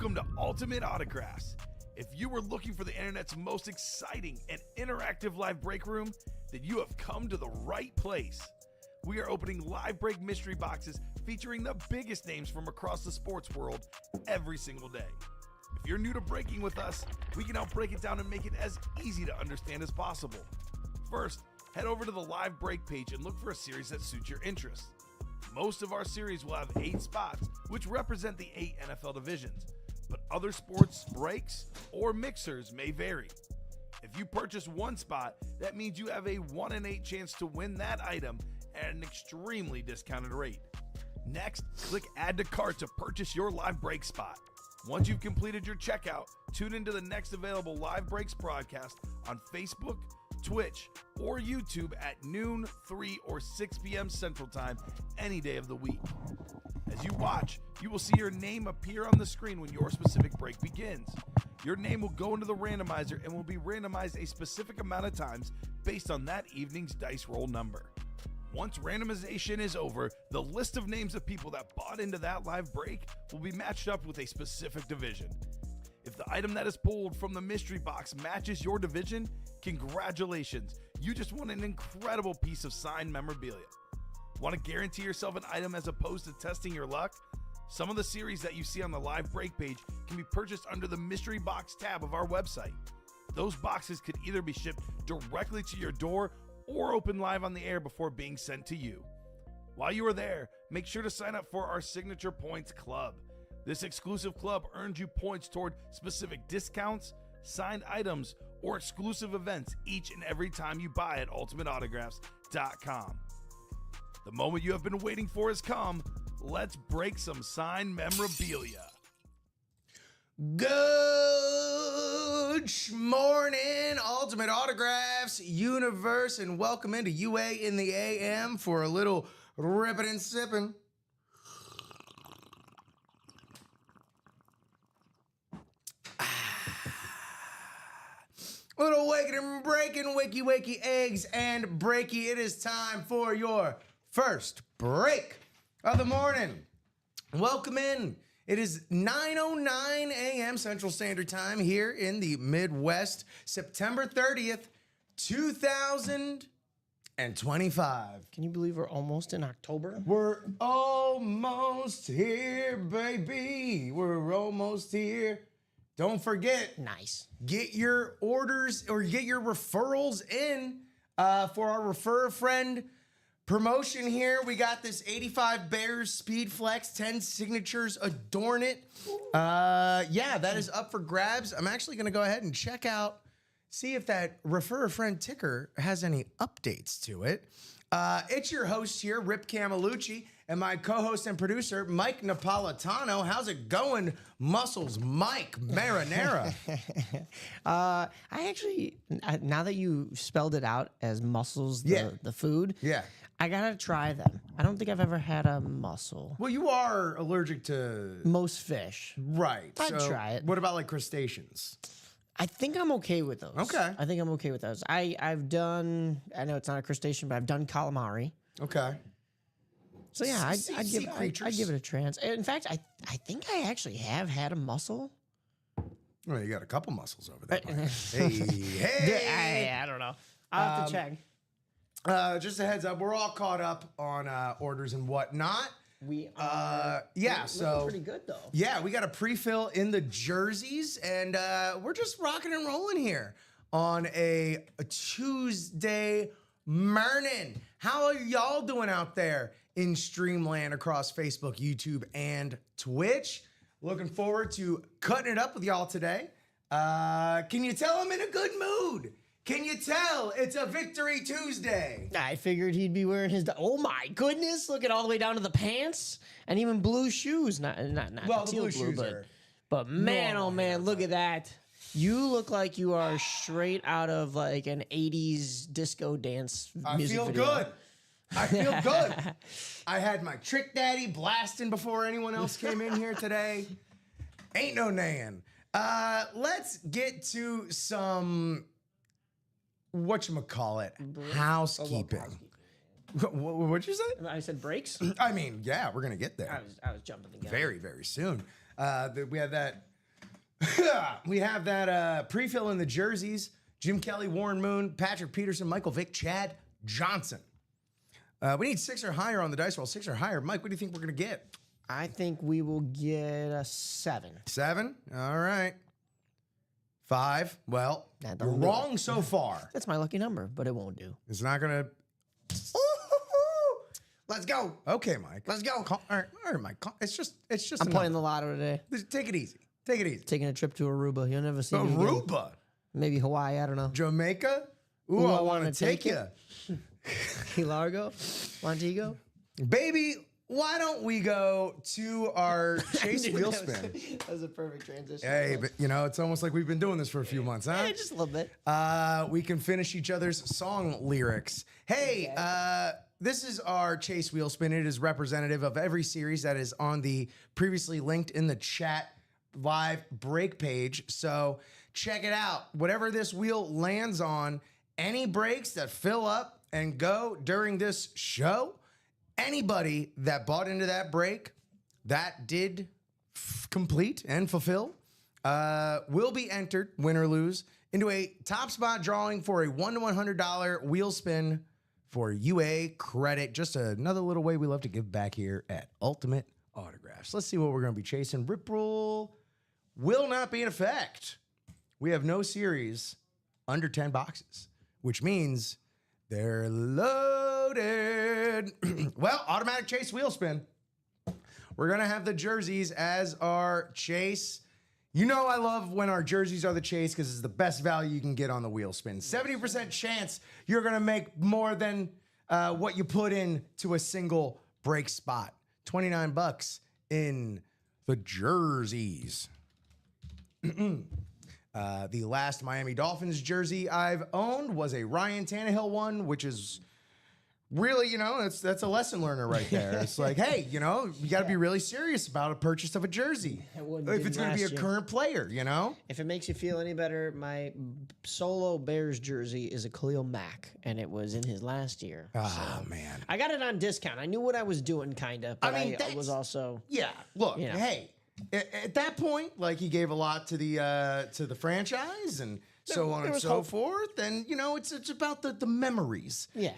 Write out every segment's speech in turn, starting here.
Welcome to Ultimate Autographs. If you were looking for the internet's most exciting and interactive live break room, then you have come to the right place. We are opening live break mystery boxes featuring the biggest names from across the sports world every single day. If you're new to breaking with us, we can help break it down and make it as easy to understand as possible. First, head over to the live break page and look for a series that suits your interests. Most of our series will have 8 spots, which represent the 8 NFL divisions, but other sports breaks or mixers may vary. If you purchase one spot, that means you have a 1 in 8 chance to win that item at an extremely discounted rate. Next, click Add to Cart to purchase your live break spot. Once you've completed your checkout, tune into the next available Live Breaks broadcast on Facebook, Twitch, or YouTube at noon, 3, or 6 p.m. Central Time any day of the week. As you watch, you will see your name appear on the screen when your specific break begins. Your name will go into the randomizer and will be randomized a specific amount of times based on that evening's dice roll number. Once randomization is over, the list of names of people that bought into that live break will be matched up with a specific division. If the item that is pulled from the mystery box matches your division, congratulations, you just won an incredible piece of signed memorabilia. Want to guarantee yourself an item as opposed to testing your luck? Some of the series that you see on the live break page can be purchased under the mystery box tab of our website. Those boxes could either be shipped directly to your door or open live on the air before being sent to you. While you are there, make sure to sign up for our Signature Points Club. This exclusive club earns you points toward specific discounts, signed items, or exclusive events each and every time you buy at ultimateautographs.com. The moment you have been waiting for has come. Let's break some signed memorabilia. Good morning, Ultimate Autographs universe, and welcome into UA in the AM for a little ripping and sipping. Little waking and breaking, wakey eggs and breaky. It is time for your first break of the morning. Welcome in. It is 9:09 a.m. Central Standard Time here in the Midwest, September 30th, 2025. Can you believe we're almost in October? We're almost here, baby. We're almost here. Don't forget, Nice. get your orders or get your referrals in for our Refer a Friend promotion here. We got this 85 Bears Speed Flex, 10 signatures, adorn it. Yeah, that is up for grabs. I'm actually going to go ahead and check out, see if that Refer a Friend ticker has any updates to it. It's your host here, Rip Camelucci, and my co-host and producer, Mike Napolitano. How's it going, Muscles Mike Marinara? I actually, now that you spelled it out as mussels, the food, Yeah. I gotta try them. I don't think I've ever had a mussel. Well, you are allergic to... Most fish. Right. I'd try it. What about like crustaceans? I think I'm okay with those. Okay. I think I'm okay with those. I've done, I know it's not a crustacean, but I've done calamari. Okay. So yeah, I'd give creatures. it a chance. In fact, I think I actually have had a mussel. Well, you got a couple muscles over there. hey. I don't know. I'll have to check. Just a heads up, we're all caught up on orders and whatnot. We are. Yeah, looking so pretty good though. yeah, we got a pre-fill in the jerseys, and we're just rocking and rolling here on a Tuesday morning. How are y'all doing out there in Streamland across Facebook, YouTube, and Twitch? Looking forward to cutting it up with y'all today. Can you tell I'm in a good mood? Can you tell it's a Victory Tuesday? I figured he'd be wearing his. Oh my goodness! Look at all the way down to the pants, and even blue shoes. Not Well, the the teal blue shoes are but man, normal oh man, here, look but- at that! You look like you are straight out of like an '80s disco dance I music feel video. good. I feel good. I had my Trick Daddy blasting before anyone else came in here today. Ain't no nan. Let's get to some whatchamacallit, housekeeping. What'd you say? I said breaks. I mean, yeah, we're gonna get there I was jumping the gun. very, very soon. We have that We have that pre-fill in the jerseys. Jim Kelly, Warren Moon, Patrick Peterson, Michael Vick, Chad Johnson. We need 6 or higher on the dice roll. 6 or higher. Mike, what do you think we're going to get? I think we will get a 7. 7? All right. 5? Well, Nah, you're don't do wrong so far. That's my lucky number, but it won't do. It's not going to... Let's go. Okay, Mike. Let's go. All right, Mike. It's just I'm a playing number. the lotto today. Take it easy. Take it easy. Taking a trip to Aruba. You'll never see me again. Aruba. Maybe Hawaii. I don't know. Jamaica? Ooh, I want to take you. Key Largo, Montego. Baby, why don't we go to our Chase Wheel Spin? That was a perfect transition. Hey, but it's almost like we've been doing this for a few months, huh? Yeah, just a little bit. We can finish each other's song lyrics. Hey, this is our Chase Wheel Spin. It is representative of every series that is on the previously linked in the chat live break page. So check it out. Whatever this wheel lands on, any breaks that fill up and go during this show, anybody that bought into that break that did complete and fulfill will be entered, win or lose, into a top spot drawing for a $1 to $100 wheel spin for UA credit. Just another little way we love to give back here at Ultimate Autographs. Let's see what we're going to be chasing. Rip Rule will not be in effect. We have no series under 10 boxes, which means they're loaded. Well, automatic chase wheel spin. We're going to have the jerseys as our chase. You know I love when our jerseys are the chase because it's the best value you can get on the wheel spin. 70% chance you're going to make more than what you put in to a single break spot. $29 in the jerseys. The last Miami Dolphins jersey I've owned was a Ryan Tannehill one, which is really, that's a lesson learner right there. It's like, hey, you got to be really serious about a purchase of a jersey if it's going to be a current player, If it makes you feel any better, my solo Bears jersey is a Khalil Mack, and it was in his last year. Oh, man. I got it on discount. I knew what I was doing, kind of. But I was also... Yeah, look, hey, at that point, like, he gave a lot to the franchise and so on and so forth. And, it's about the memories. Yeah.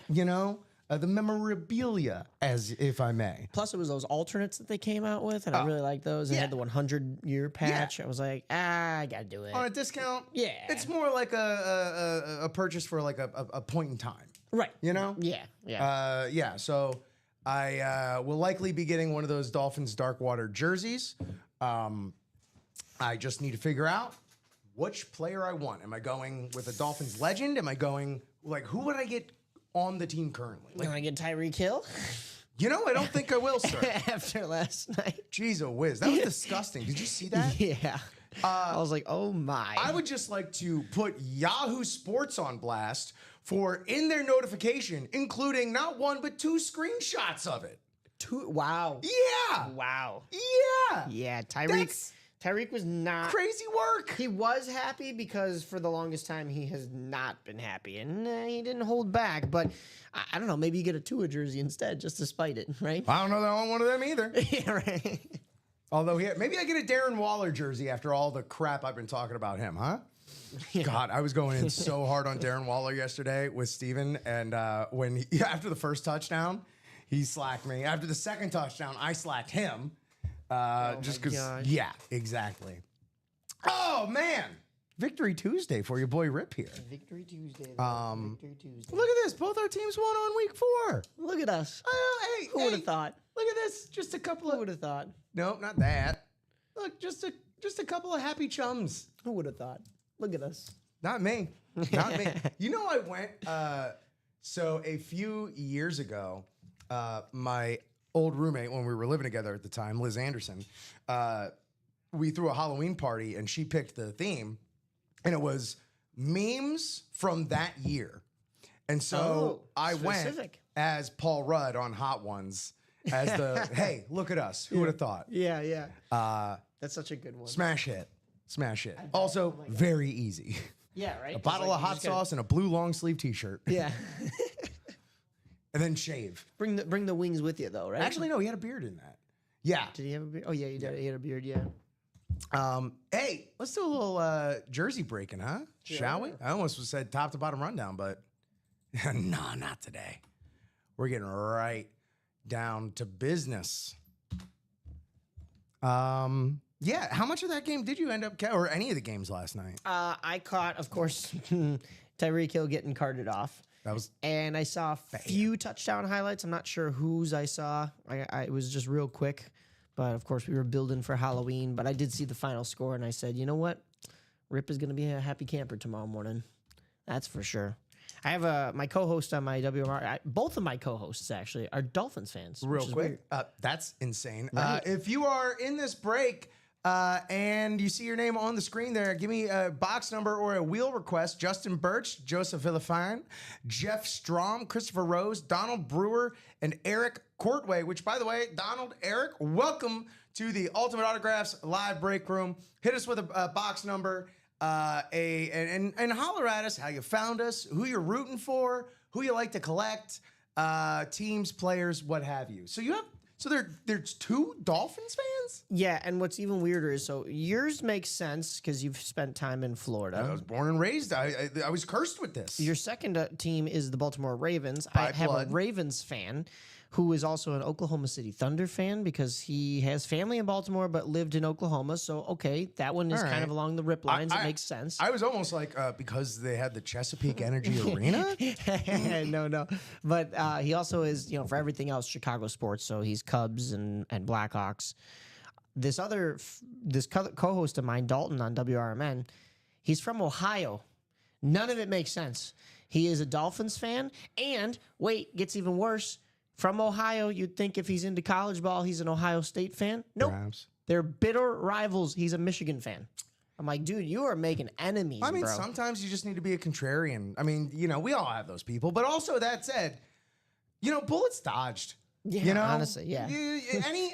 The memorabilia, as if I may. Plus, it was those alternates that they came out with, and I really like those. They had the 100-year patch. I was like, I gotta do it. On a discount? Yeah. It's more like a purchase for like a point in time. Right. Yeah. Yeah. So I will likely be getting one of those Dolphins Darkwater jerseys. I just need to figure out which player I want. Am I going with a Dolphins legend? Am I going, who would I get on the team currently? You want to get Tyreek Hill? I don't think I will, sir. After last night. Jeez, whiz. That was disgusting. Did you see that? Yeah. I was like, oh my. I would just like to put Yahoo Sports on blast for, in their notification, including not one, but 2 screenshots of it. 2? Wow. Yeah. Wow. Yeah. Yeah. That's Tyreek was not crazy work. He was happy because for the longest time he has not been happy, and he didn't hold back. But I don't know. Maybe you get a Tua jersey instead, just to spite it, right? I don't know that I want one of them either. Yeah, right. Although maybe I get a Darren Waller jersey after all the crap I've been talking about him, huh? Yeah. God, I was going in so hard on Darren Waller yesterday with Steven, and after the first touchdown, he slacked me. After the second touchdown, I slacked him. Just because, yeah, exactly. Oh, man. Victory Tuesday for your boy Rip here. Victory Tuesday. Victory Tuesday. Look at this. Both our teams won on week 4. Look at us. Hey, Who would have thought? Look at this. Just a couple of... Who would have thought? Nope, not that. Look, just a couple of happy chums. Who would have thought? Look at us. Not me. Not me. I went... So a few years ago, my old roommate, when we were living together at the time, Liz Anderson, we threw a Halloween party and she picked the theme, and it was memes from that year. And so I went as Paul Rudd on Hot Ones as the, hey, look at us. Who would have thought? Yeah. That's such a good one. Smash hit. Also, very easy. Yeah, right? A bottle of hot sauce and a blue long sleeve t-shirt. Yeah. And then shave. Bring the wings with you, though, right? Actually, no, he had a beard in that. Yeah. Did he have a beard? Oh, yeah, he did. He had a beard, yeah. Hey, let's do a little jersey breaking, huh? Shall we? I almost said top to bottom rundown, but no, not today. We're getting right down to business. Yeah, how much of that game did you end up or any of the games last night? I caught, of course, Tyreek Hill getting carted off. That was And I saw a few touchdown highlights. I'm not sure whose I saw. It was just real quick. But, of course, we were building for Halloween. But I did see the final score, and I said, you know what? Rip is going to be a happy camper tomorrow morning. That's for sure. I have my co-host on my WMR. Both of my co-hosts, actually, are Dolphins fans. real quick. That's insane. Right. If you are in this break and you see your name on the screen there, give me a box number or a wheel request. Justin Birch, Joseph Villafine, Jeff Strom, Christopher Rose, Donald Brewer, and Eric Courtway, which, by the way, Donald, Eric, welcome to the Ultimate Autographs live break room. Hit us with a box number and holler at us how you found us, who you're rooting for, who you like to collect, teams, players, what have you. So there's two Dolphins fans? Yeah, and what's even weirder is, so yours makes sense because you've spent time in Florida. I was born and raised. I was cursed with this. Your second team is the Baltimore Ravens. By I have blood. a Ravens fan who is also an Oklahoma City Thunder fan because he has family in Baltimore but lived in Oklahoma. So, okay, that one is All kind right. of along the rip lines. It makes sense. I was almost like, because they had the Chesapeake Energy Arena? No. But he also is, for everything else, Chicago sports. So he's Cubs and Blackhawks. This co-host of mine, Dalton on WRMN, he's from Ohio. None of it makes sense. He is a Dolphins fan. And, wait, gets even worse. From Ohio, you'd think if he's into college ball, he's an Ohio State fan. Nope. Perhaps. They're bitter rivals. He's a Michigan fan. I'm like, dude, you are making enemies, I mean, bro. sometimes you just need to be a contrarian. I mean, we all have those people. But also, that said, bullets dodged. Yeah, honestly, yeah.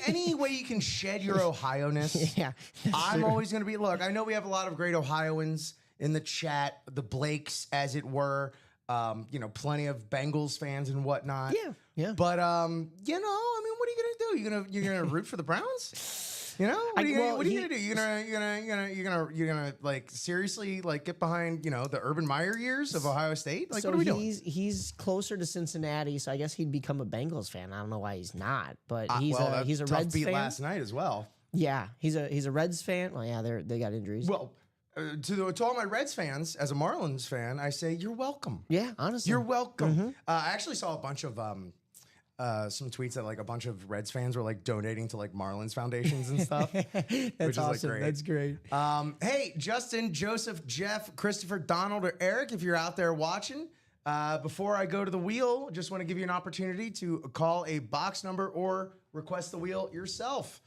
Any way you can shed your Ohio-ness. Yeah, that's I'm true. always going to be. Look, I know we have a lot of great Ohioans in the chat, the Blakes, as it were. Plenty of Bengals fans and whatnot. Yeah. But I mean, what are you gonna do? You're gonna root for the Browns? What are you gonna do? You're gonna like seriously like get behind the Urban Meyer years of Ohio State? Like, So what are we doing? he's closer to Cincinnati, so I guess he'd become a Bengals fan. I don't know why he's not, but he's a tough Reds beat fan. last night as well. Yeah, he's a Reds fan. Well, yeah, they got injuries. Well, to all my Reds fans, as a Marlins fan, I say you're welcome. yeah, honestly, You're welcome. I actually saw a bunch of some tweets that like a bunch of Reds fans were like donating to like Marlins foundations and stuff. That's which is, like, awesome. great. That's great. Hey, Justin, Joseph, Jeff, Christopher, Donald, or Eric, if you're out there watching, before I go to the wheel, just want to give you an opportunity to call a box number or request the wheel yourself.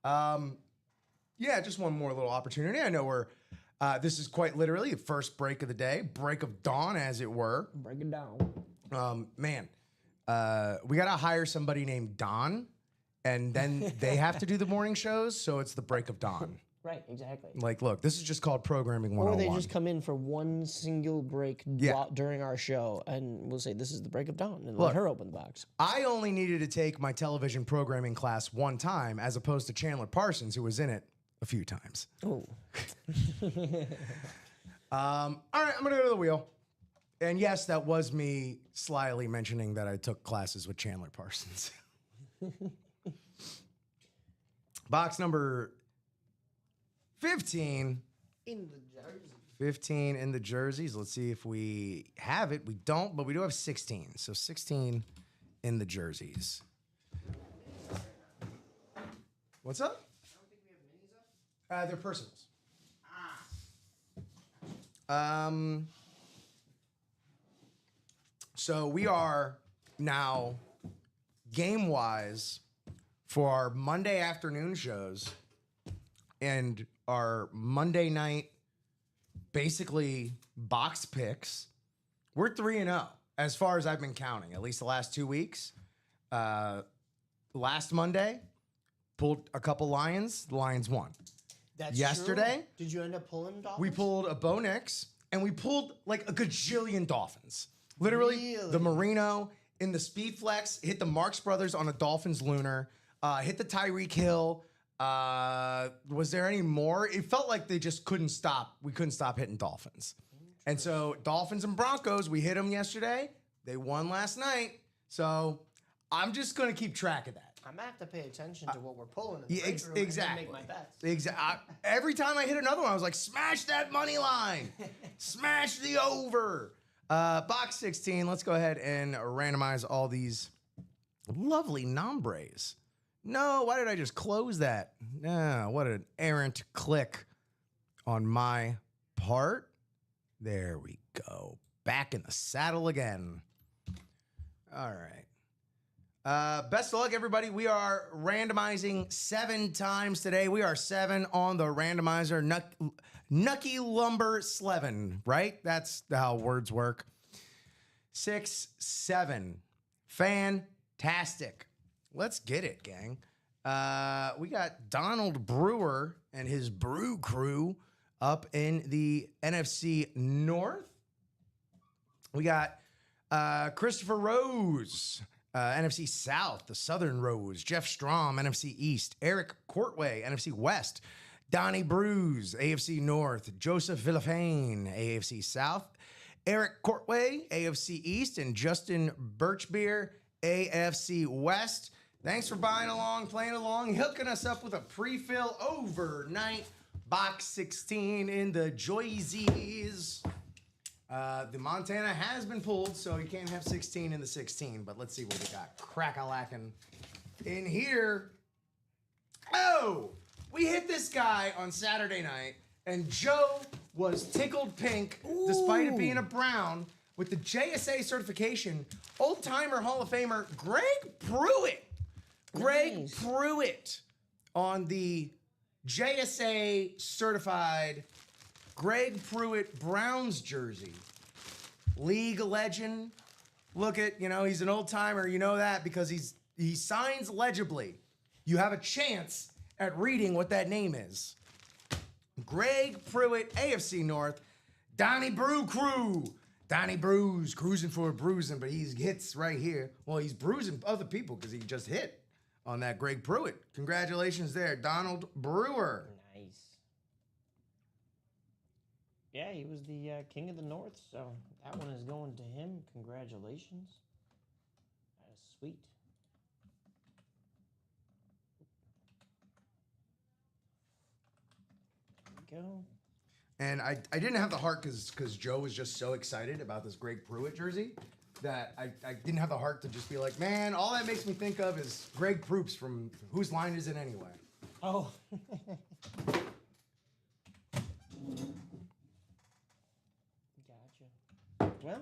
Yeah, just one more little opportunity. I know this is quite literally the first break of the day, break of dawn, as it were. Break it down. Man, we got to hire somebody named Don, and then they have to do the morning shows, so it's the break of dawn. Right, exactly. Like, look, this is just called programming Or 101. they just come in for one single break during our show, and we'll say this is the break of dawn, and let her open the box. I only needed to take my television programming class one time, as opposed to Chandler Parsons, who was in it a few times. Oh, All right, I'm going to go to the wheel. And yes, that was me slyly mentioning that I took classes with Chandler Parsons. Box number 15. in the jersey. 15 in the jerseys. Let's see if we have it. We don't, but we do have 16. So 16 in the jerseys. What's up? I don't think we have minis up. They're personals. So we are now game-wise for our Monday afternoon shows and our Monday night basically box picks. We're 3-0 as far as I've been counting, at least the last 2 weeks. Last Monday, pulled a couple Lions. The Lions won. That's Yesterday, true. Did you end up pulling Dolphins? we pulled a Bo Nix, and we pulled like a gajillion Dolphins. Literally, Really? the Marino in the Speed Flex hit the Marx Brothers on a Dolphins Lunar, hit the Tyreek Hill Was there any more? It felt like they just couldn't stop. We couldn't stop hitting Dolphins. And so Dolphins and Broncos, we hit them yesterday. They won last night. So I'm just going to keep track of that. I'm going to have to pay attention to what we're pulling in the Yeah, break room exactly. and then make my bets. Exactly. Every time I hit another one, I was like, smash that money line. Smash the over. Box 16. Let's go ahead and randomize all these lovely nombres. No, why did I just close that? No, what an errant click on my part. There we go. Back in the saddle again. All right. Best of luck, everybody. We are randomizing 7 times today. We are 7 on the randomizer. Nucky Lumber Slevin, right? That's how words work. 6, 7. Fantastic. Let's get it, gang. We got Donald Brewer and his brew crew up in the NFC North. We got Christopher Rose, NFC South, the Southern Rose. Jeff Strom, NFC East. Eric Courtway, NFC West. Donnie Bruce, AFC North. Joseph Villafane, AFC South. Eric Courtway, AFC East. And Justin Birchbeer, AFC West. Thanks for buying along, playing along, hooking us up with a pre-fill overnight box 16 in the Joyzies. The Montana has been pulled, so you can't have 16 in the 16, but let's see what we got. Crack-a-lackin' in here. Oh, we hit this guy on Saturday night, and Joe was tickled pink, despite it being a brown, with the JSA certification, old-timer Hall of Famer Greg Pruitt. Greg Pruitt on the JSA certified Greg Pruitt Browns jersey. League legend. Look at, he's an old timer. You know that because he signs legibly. You have a chance at reading what that name is. Greg Pruitt, AFC North. Donnie Brew Crew. Donnie Brews, cruising for a bruising, but he hits right here. Well, he's bruising other people because he just hit on that Greg Pruitt. Congratulations there, Donald Brewer. Nice. Yeah, he was the king of the North, so that one is going to him. Congratulations. That is sweet. There we go. And I didn't have the heart because Joe was just so excited about this Greg Pruitt jersey that I didn't have the heart to just be like, man, all that makes me think of is Greg Proops from Whose Line Is It Anyway? Oh. Gotcha. Well,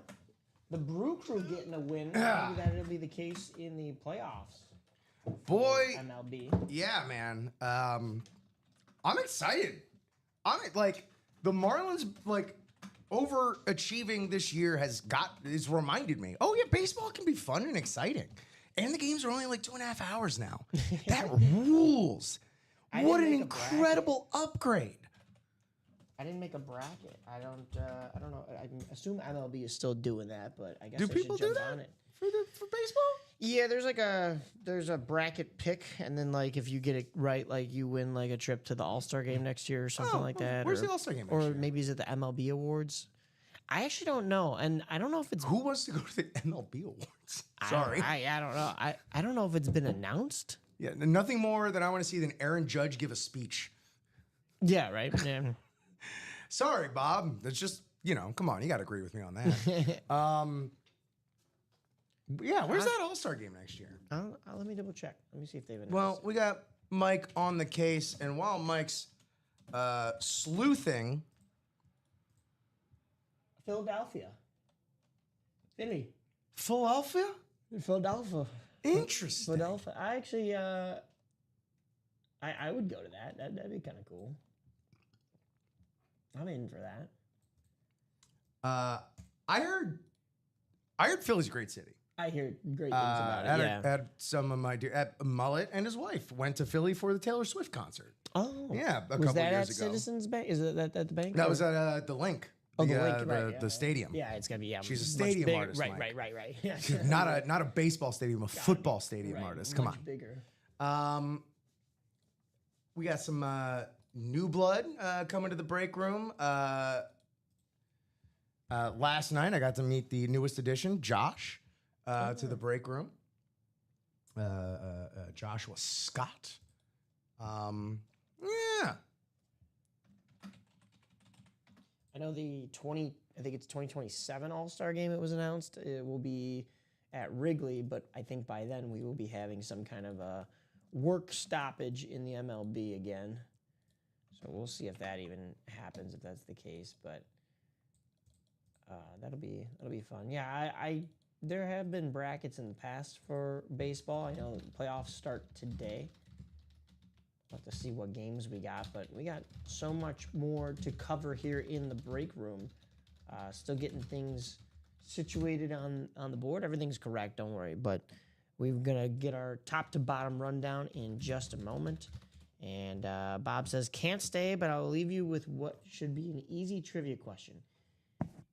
the Brew Crew getting a win. Maybe that'll be the case in the playoffs. Boy. MLB. Yeah, man. I'm excited. The Marlins, overachieving this year has reminded me, oh yeah, baseball can be fun and exciting. And the games are only 2.5 hours now. That rules. What an incredible upgrade. I didn't make a bracket. I don't know. I assume MLB is still doing that, but I guess Do I people should do jump that on it. for baseball? Yeah, there's a bracket pick, and then if you get it right, you win a trip to the All-Star game next year or something like that. Where's the All-Star game next Or year? maybe is it the MLB Awards? I actually don't know, and I don't know if it's. Who wants to go to the MLB Awards? Sorry. I don't know. I don't know if it's been announced. Yeah, nothing more that I want to see than Aaron Judge give a speech. Yeah, right. Yeah. Sorry, Bob. That's just, come on, you got to agree with me on that. Yeah, where's that All-Star game next year? Let me double check. Let me see if they've announced. Well, we got Mike on the case, and while Mike's sleuthing, Philadelphia. Philadelphia? Philadelphia. Interesting. Philadelphia. I actually, I would go to that. That'd be kind of cool. I'm in for that. I heard Philly's a great city. I hear great things about it. Had some of my Mullet and his wife went to Philly for the Taylor Swift concert. Oh, yeah, a was couple that years at ago. Citizens Bank? Is it at the bank? That was at the Link. Oh, the Link, right? The stadium. Yeah, it's gonna be. Yeah, She's a much stadium bigger. artist, Mike. Right. Yeah. not a baseball stadium, a football stadium artist. Come on. Bigger. We got some new blood coming to the break room. Last night, I got to meet the newest addition, Josh, to the break room. Joshua Scott. Yeah. I know I think it's 2027 All-Star game it was announced. It will be at Wrigley, but I think by then we will be having some kind of a work stoppage in the MLB again. So we'll see if that even happens, if that's the case. But that'll be fun. Yeah, I there have been brackets in the past for baseball. I know the playoffs start today. We'll have to see what games we got, but we got so much more to cover here in the break room. Still getting things situated on the board. Everything's correct, don't worry. But we're going to get our top to bottom rundown in just a moment. And Bob says, can't stay, but I'll leave you with what should be an easy trivia question.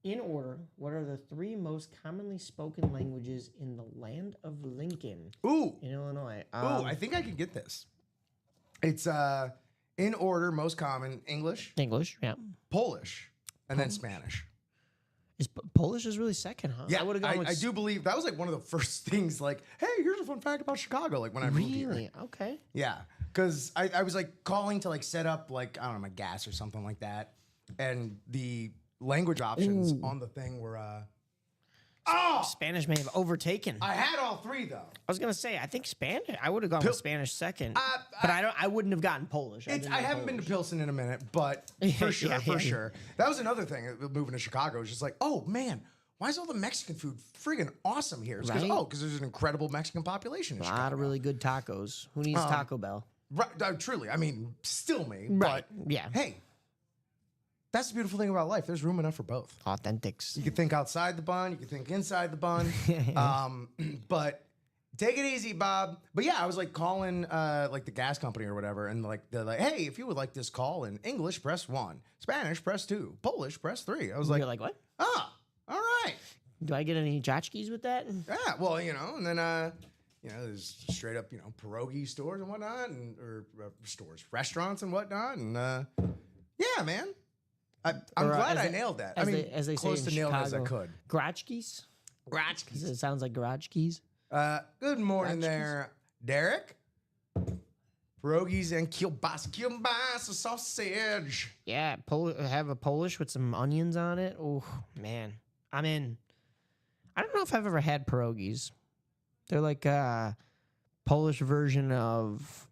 In order, what are the 3 most commonly spoken languages in the land of Lincoln Ooh. in Illinois? I think I can get this. It's in order, most common, English, Yeah. Polish, and then Spanish. Polish is really second, huh? Yeah, I would have gone with I do believe that was like one of the first things. Like, hey, here's a fun fact about Chicago. Like when I moved here. Really? Okay. Yeah, because I was like calling to like set up like I don't know my gas or something like that, and the language options on the thing were Spanish may have overtaken. I had all 3 though. I was gonna say I think Spanish. I would have gone with Spanish second, but I wouldn't have gotten Polish. I haven't been to Pilsen in a minute, but for sure, Yeah. sure. That was another thing moving to Chicago. It was just like, oh man, why is all the Mexican food friggin' awesome here? It's Right? because there's an incredible Mexican population in A Chicago. lot of really good tacos. Who needs Taco Bell? Right, truly. I mean, still me. Right, But yeah. hey, that's the beautiful thing about life. There's room enough for both. Authentics. You can think outside the bun. You can think inside the bun. But take it easy, Bob. But yeah, I was like calling like the gas company or whatever, and like they're like, hey, if you would like this call in English, press 1. Spanish, press 2. Polish, press 3. I was like, You're like, what? all right. Do I get any tchotchkes with that? Yeah, well, and then there's straight up, pierogi stores and whatnot, or restaurants and whatnot, and yeah, man. I'm glad I nailed that. I mean, as they close say to in nailing Chicago, as I could. Grotchkes? Grotchkes. It sounds like garage keys. Good morning there, Derek. Pierogies and kielbasa sausage. Yeah, have a Polish with some onions on it. Oh, man. I'm in. I don't know if I've ever had pierogies. They're like a Polish version of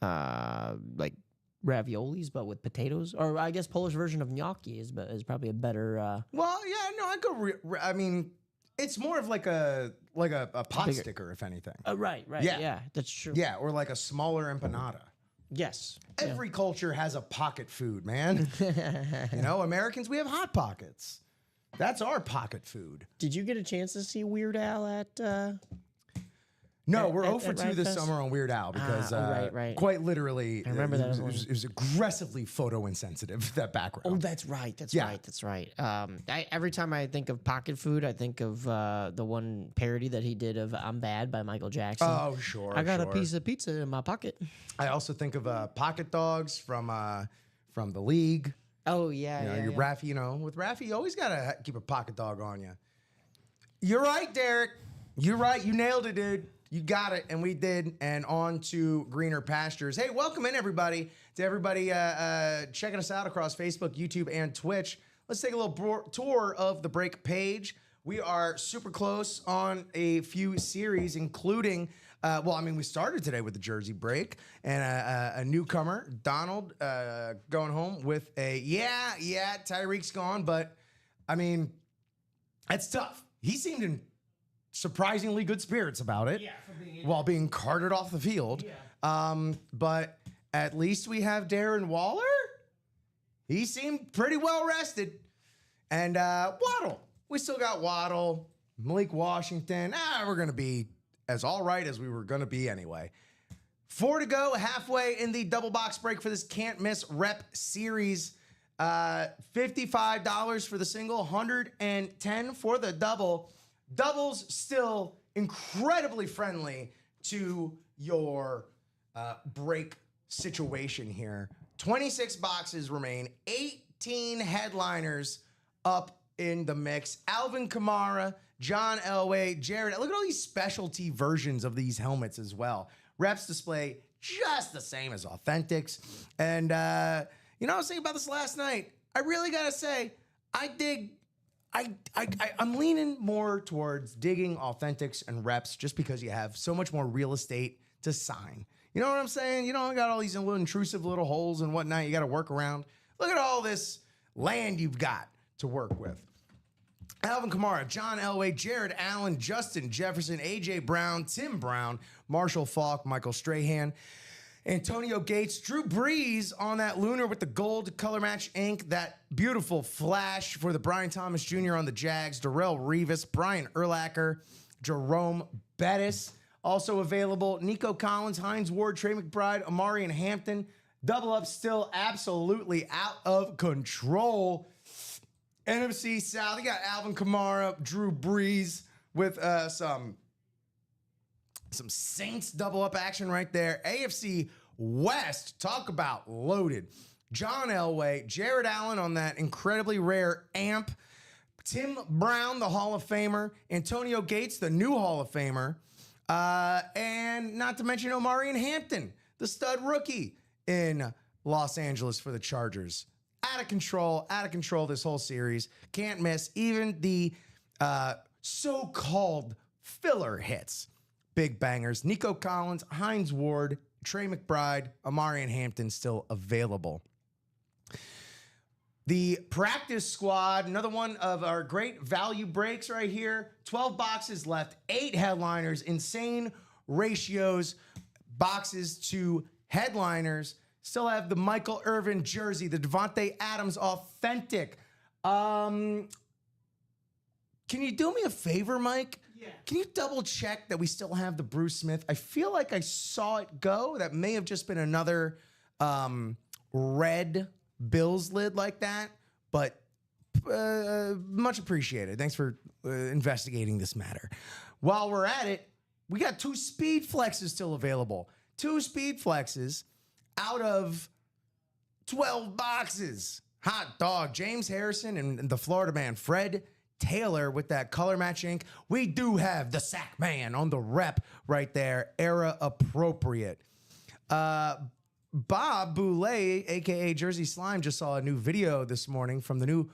like raviolis, but with potatoes. Or I guess Polish version of gnocchi is probably a better. Well, yeah, no, I go. I mean, it's more of like a pot Bigger. sticker, if anything. Right. Yeah. Yeah, that's true. Yeah, or like a smaller empanada. Yes. Every culture has a pocket food, man. Americans, we have Hot Pockets. That's our pocket food. Did you get a chance to see Weird Al at? No, we're at 0 for 2 Riot this Fest? summer on Weird Al because right. quite literally, I remember that it was aggressively photo insensitive, that background. Oh, that's right. That's Yeah. right. That's right. Every time I think of pocket food, I think of the one parody that he did of "I'm Bad" by Michael Jackson. Oh, sure. I got sure. a piece of pizza in my pocket. I also think of pocket dogs from the league. Oh yeah, Your Raffy, with Raffy, you always gotta keep a pocket dog on you. You're right, Derek. You're right. You nailed it, dude. You got it, and we did. And on to greener pastures. Hey, welcome in, everybody. To everybody checking us out across Facebook, YouTube, and Twitch. Let's take a little tour of the break page. We are super close on a few series, including, we started today with the Jersey break and a newcomer, Donald, going home with a, Tyreek's gone, but, I mean, that's tough. He seemed in surprisingly good spirits about it while being carted off the field. But at least we have Darren Waller. He seemed pretty well rested. And Waddle. We still got Waddle, Malik Washington. We're going to be as all right as we were going to be anyway. 4 to go, halfway in the double box break for this can't miss rep series. $55 for the single, $110 for the double. Doubles still incredibly friendly to your break situation here. 26 boxes remain, 18 headliners up in the mix. Alvin Kamara, John Elway, Jared. Look at all these specialty versions of these helmets as well. Reps display just the same as Authentics. And, I was thinking about this last night. I really got to say, I'm leaning more towards digging Authentics and Reps just because you have so much more real estate to sign. You know what I'm saying? You don't got all these little intrusive little holes and whatnot you got to work around. Look at all this land you've got to work with. Alvin Kamara, John Elway, Jared Allen, Justin Jefferson, A.J. Brown, Tim Brown, Marshall Faulk, Michael Strahan, Antonio Gates, Drew Brees on that lunar with the gold color match ink, that beautiful flash for the Brian Thomas Jr. on the Jags, Darrell Revis, Brian Urlacher, Jerome Bettis, also available, Nico Collins, Hines Ward, Trey McBride, Amari and Hampton. Double up still absolutely out of control. NFC South, you got Alvin Kamara, Drew Brees with some Saints double up action right there. AFC West, talk about loaded. John Elway, Jared Allen on that incredibly rare amp. Tim Brown, the Hall of Famer. Antonio Gates, the new Hall of Famer. And not to mention Omari and Hampton, the stud rookie in Los Angeles for the Chargers. Out of control this whole series. Can't miss even the so-called filler hits. Big bangers. Nico Collins, Hines Ward, Trey McBride, Amari and Hampton still available. The practice squad, another one of our great value breaks right here. 12 boxes left, 8 headliners, insane ratios, boxes to headliners. Still have the Michael Irvin jersey, the Devontae Adams authentic. Can you do me a favor, Mike? Yeah. Can you double check that we still have the Bruce Smith? I feel like I saw it go. That may have just been another red Bills lid like that, but much appreciated. Thanks for investigating this matter. While we're at it, we got 2 speed flexes still available. 2 speed flexes out of 12 boxes. Hot dog. James Harrison and the Florida man, Fred Taylor with that color match ink. We do have the sack man on the rep right there. Era appropriate. Bob Boulay, a.k.a. Jersey Slime, just saw a new video this morning from the new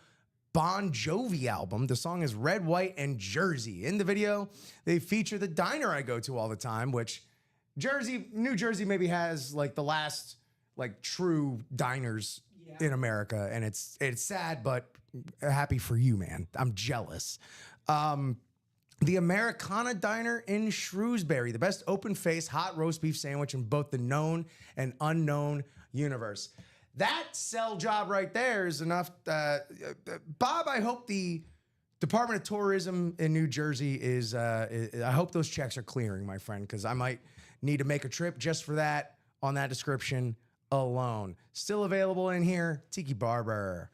Bon Jovi album. The song is Red, White, and Jersey. In the video, they feature the diner I go to all the time, which New Jersey maybe has like the last like true diners in America. And it's sad, but happy for you, man. I'm jealous. The Americana Diner in Shrewsbury, the best open-face hot roast beef sandwich in both the known and unknown universe. That sell job right there is enough. Bob, I hope the Department of Tourism in New Jersey I hope those checks are clearing, my friend, because I might need to make a trip just for that on that description alone. Still available in here, Tiki Barber.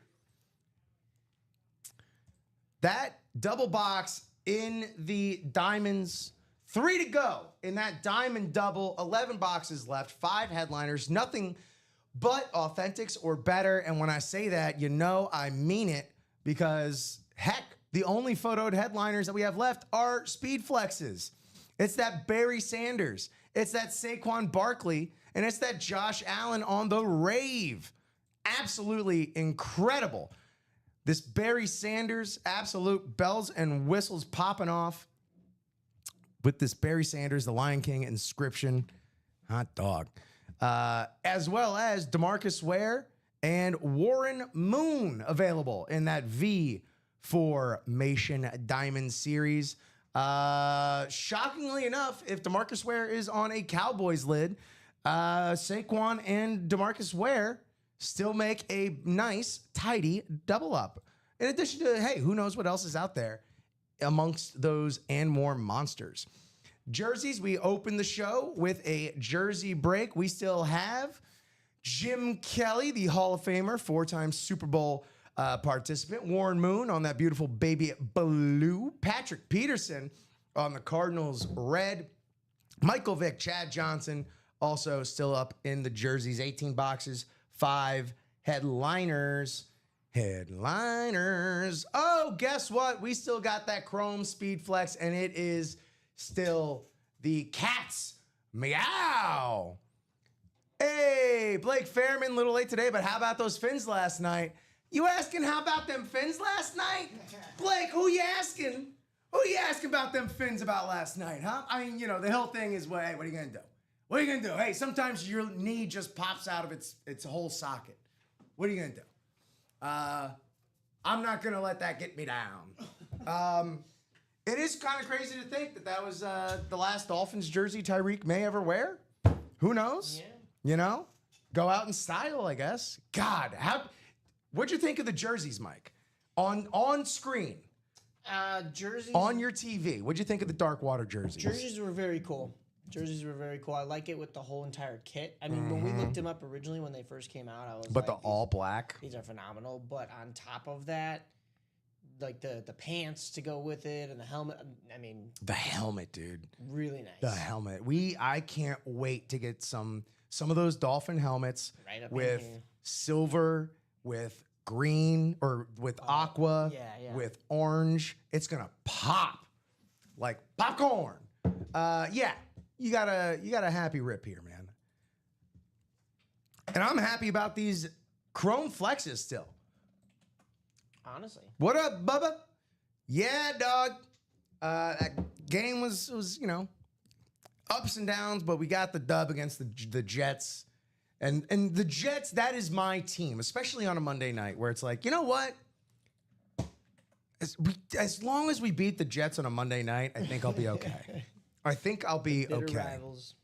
That double box in the diamonds, 3 to go in that diamond double, 11 boxes left, 5 headliners, nothing but authentics or better. And when I say that, you know I mean it, because heck, the only photoed headliners that we have left are speed flexes. It's that Barry Sanders, it's that Saquon Barkley, and it's that Josh Allen on the rave. Absolutely incredible. This Barry Sanders, absolute bells and whistles popping off with this Barry Sanders, the Lion King inscription. Hot dog. As well as DeMarcus Ware and Warren Moon available in that V Formation Diamond Series. Shockingly enough, if DeMarcus Ware is on a Cowboys lid, Saquon and DeMarcus Ware still make a nice, tidy double up. In addition to, hey, who knows what else is out there amongst those and more monsters. Jerseys, we open the show with a jersey break. We still have Jim Kelly, the Hall of Famer, 4-time Super Bowl participant. Warren Moon on that beautiful baby blue. Patrick Peterson on the Cardinals red. Michael Vick, Chad Johnson Also, still up in the jerseys, 18 boxes, 5 headliners. Headliners. Oh, guess what? We still got that Chrome Speed Flex, and it is still the Cats Meow. Hey, Blake Fairman, a little late today, but how about those fins last night? You asking how about them fins last night? Blake, who you asking? Who you asking about them fins about last night, huh? I mean, you know, the whole thing is, well, hey, what are you going to do? What are you going to do? Hey, sometimes your knee just pops out of its whole socket. What are you going to do? I'm not going to let that get me down. It is kind of crazy to think that was the last Dolphins jersey Tyreek may ever wear. Who knows? Yeah. You know? Go out in style, I guess. God, what'd you think of the jerseys, Mike? On screen, Jerseys. on your TV, what'd you think of the dark water jerseys? Jerseys were very cool. Jerseys were very cool. I like it with the whole entire kit. I mean, when we looked them up originally when they first came out, I was But like, the all black. these are phenomenal. But on top of that, like the pants to go with it and the helmet. I mean, The helmet, dude. really nice. The helmet. I can't wait to get some of those Dolphin helmets Right up in with here. silver, with green, or with aqua, yeah. with orange. It's gonna pop like popcorn. Yeah, you got a happy rip here, man. And I'm happy about these Chrome Flexes still. Honestly. What up, Bubba? Yeah, dog. That game was ups and downs, but we got the dub against the Jets. And the Jets, that is my team, especially on a Monday night where it's like, you know what? As long as we beat the Jets on a Monday night, I think I'll be okay. I think I'll be Bitter okay. rivals.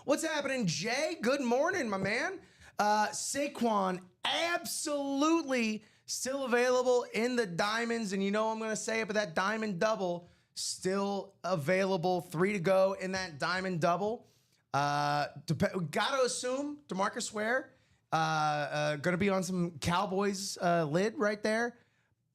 What's happening, Jay? Good morning, my man. Saquon, absolutely still available in the diamonds. And you know I'm going to say it, but that diamond double still available. 3 to go in that diamond double. Got to assume DeMarcus Ware going to be on some Cowboys lid right there.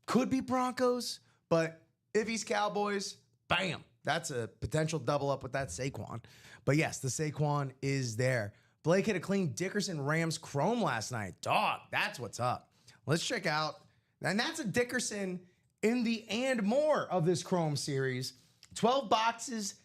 Could be Broncos, but if he's Cowboys, bam. That's a potential double up with that Saquon. But yes, the Saquon is there. Blake hit a clean Dickerson Rams Chrome last night. Dog, that's what's up. Let's check out. And that's a Dickerson in the and more of this Chrome series. 12 boxes,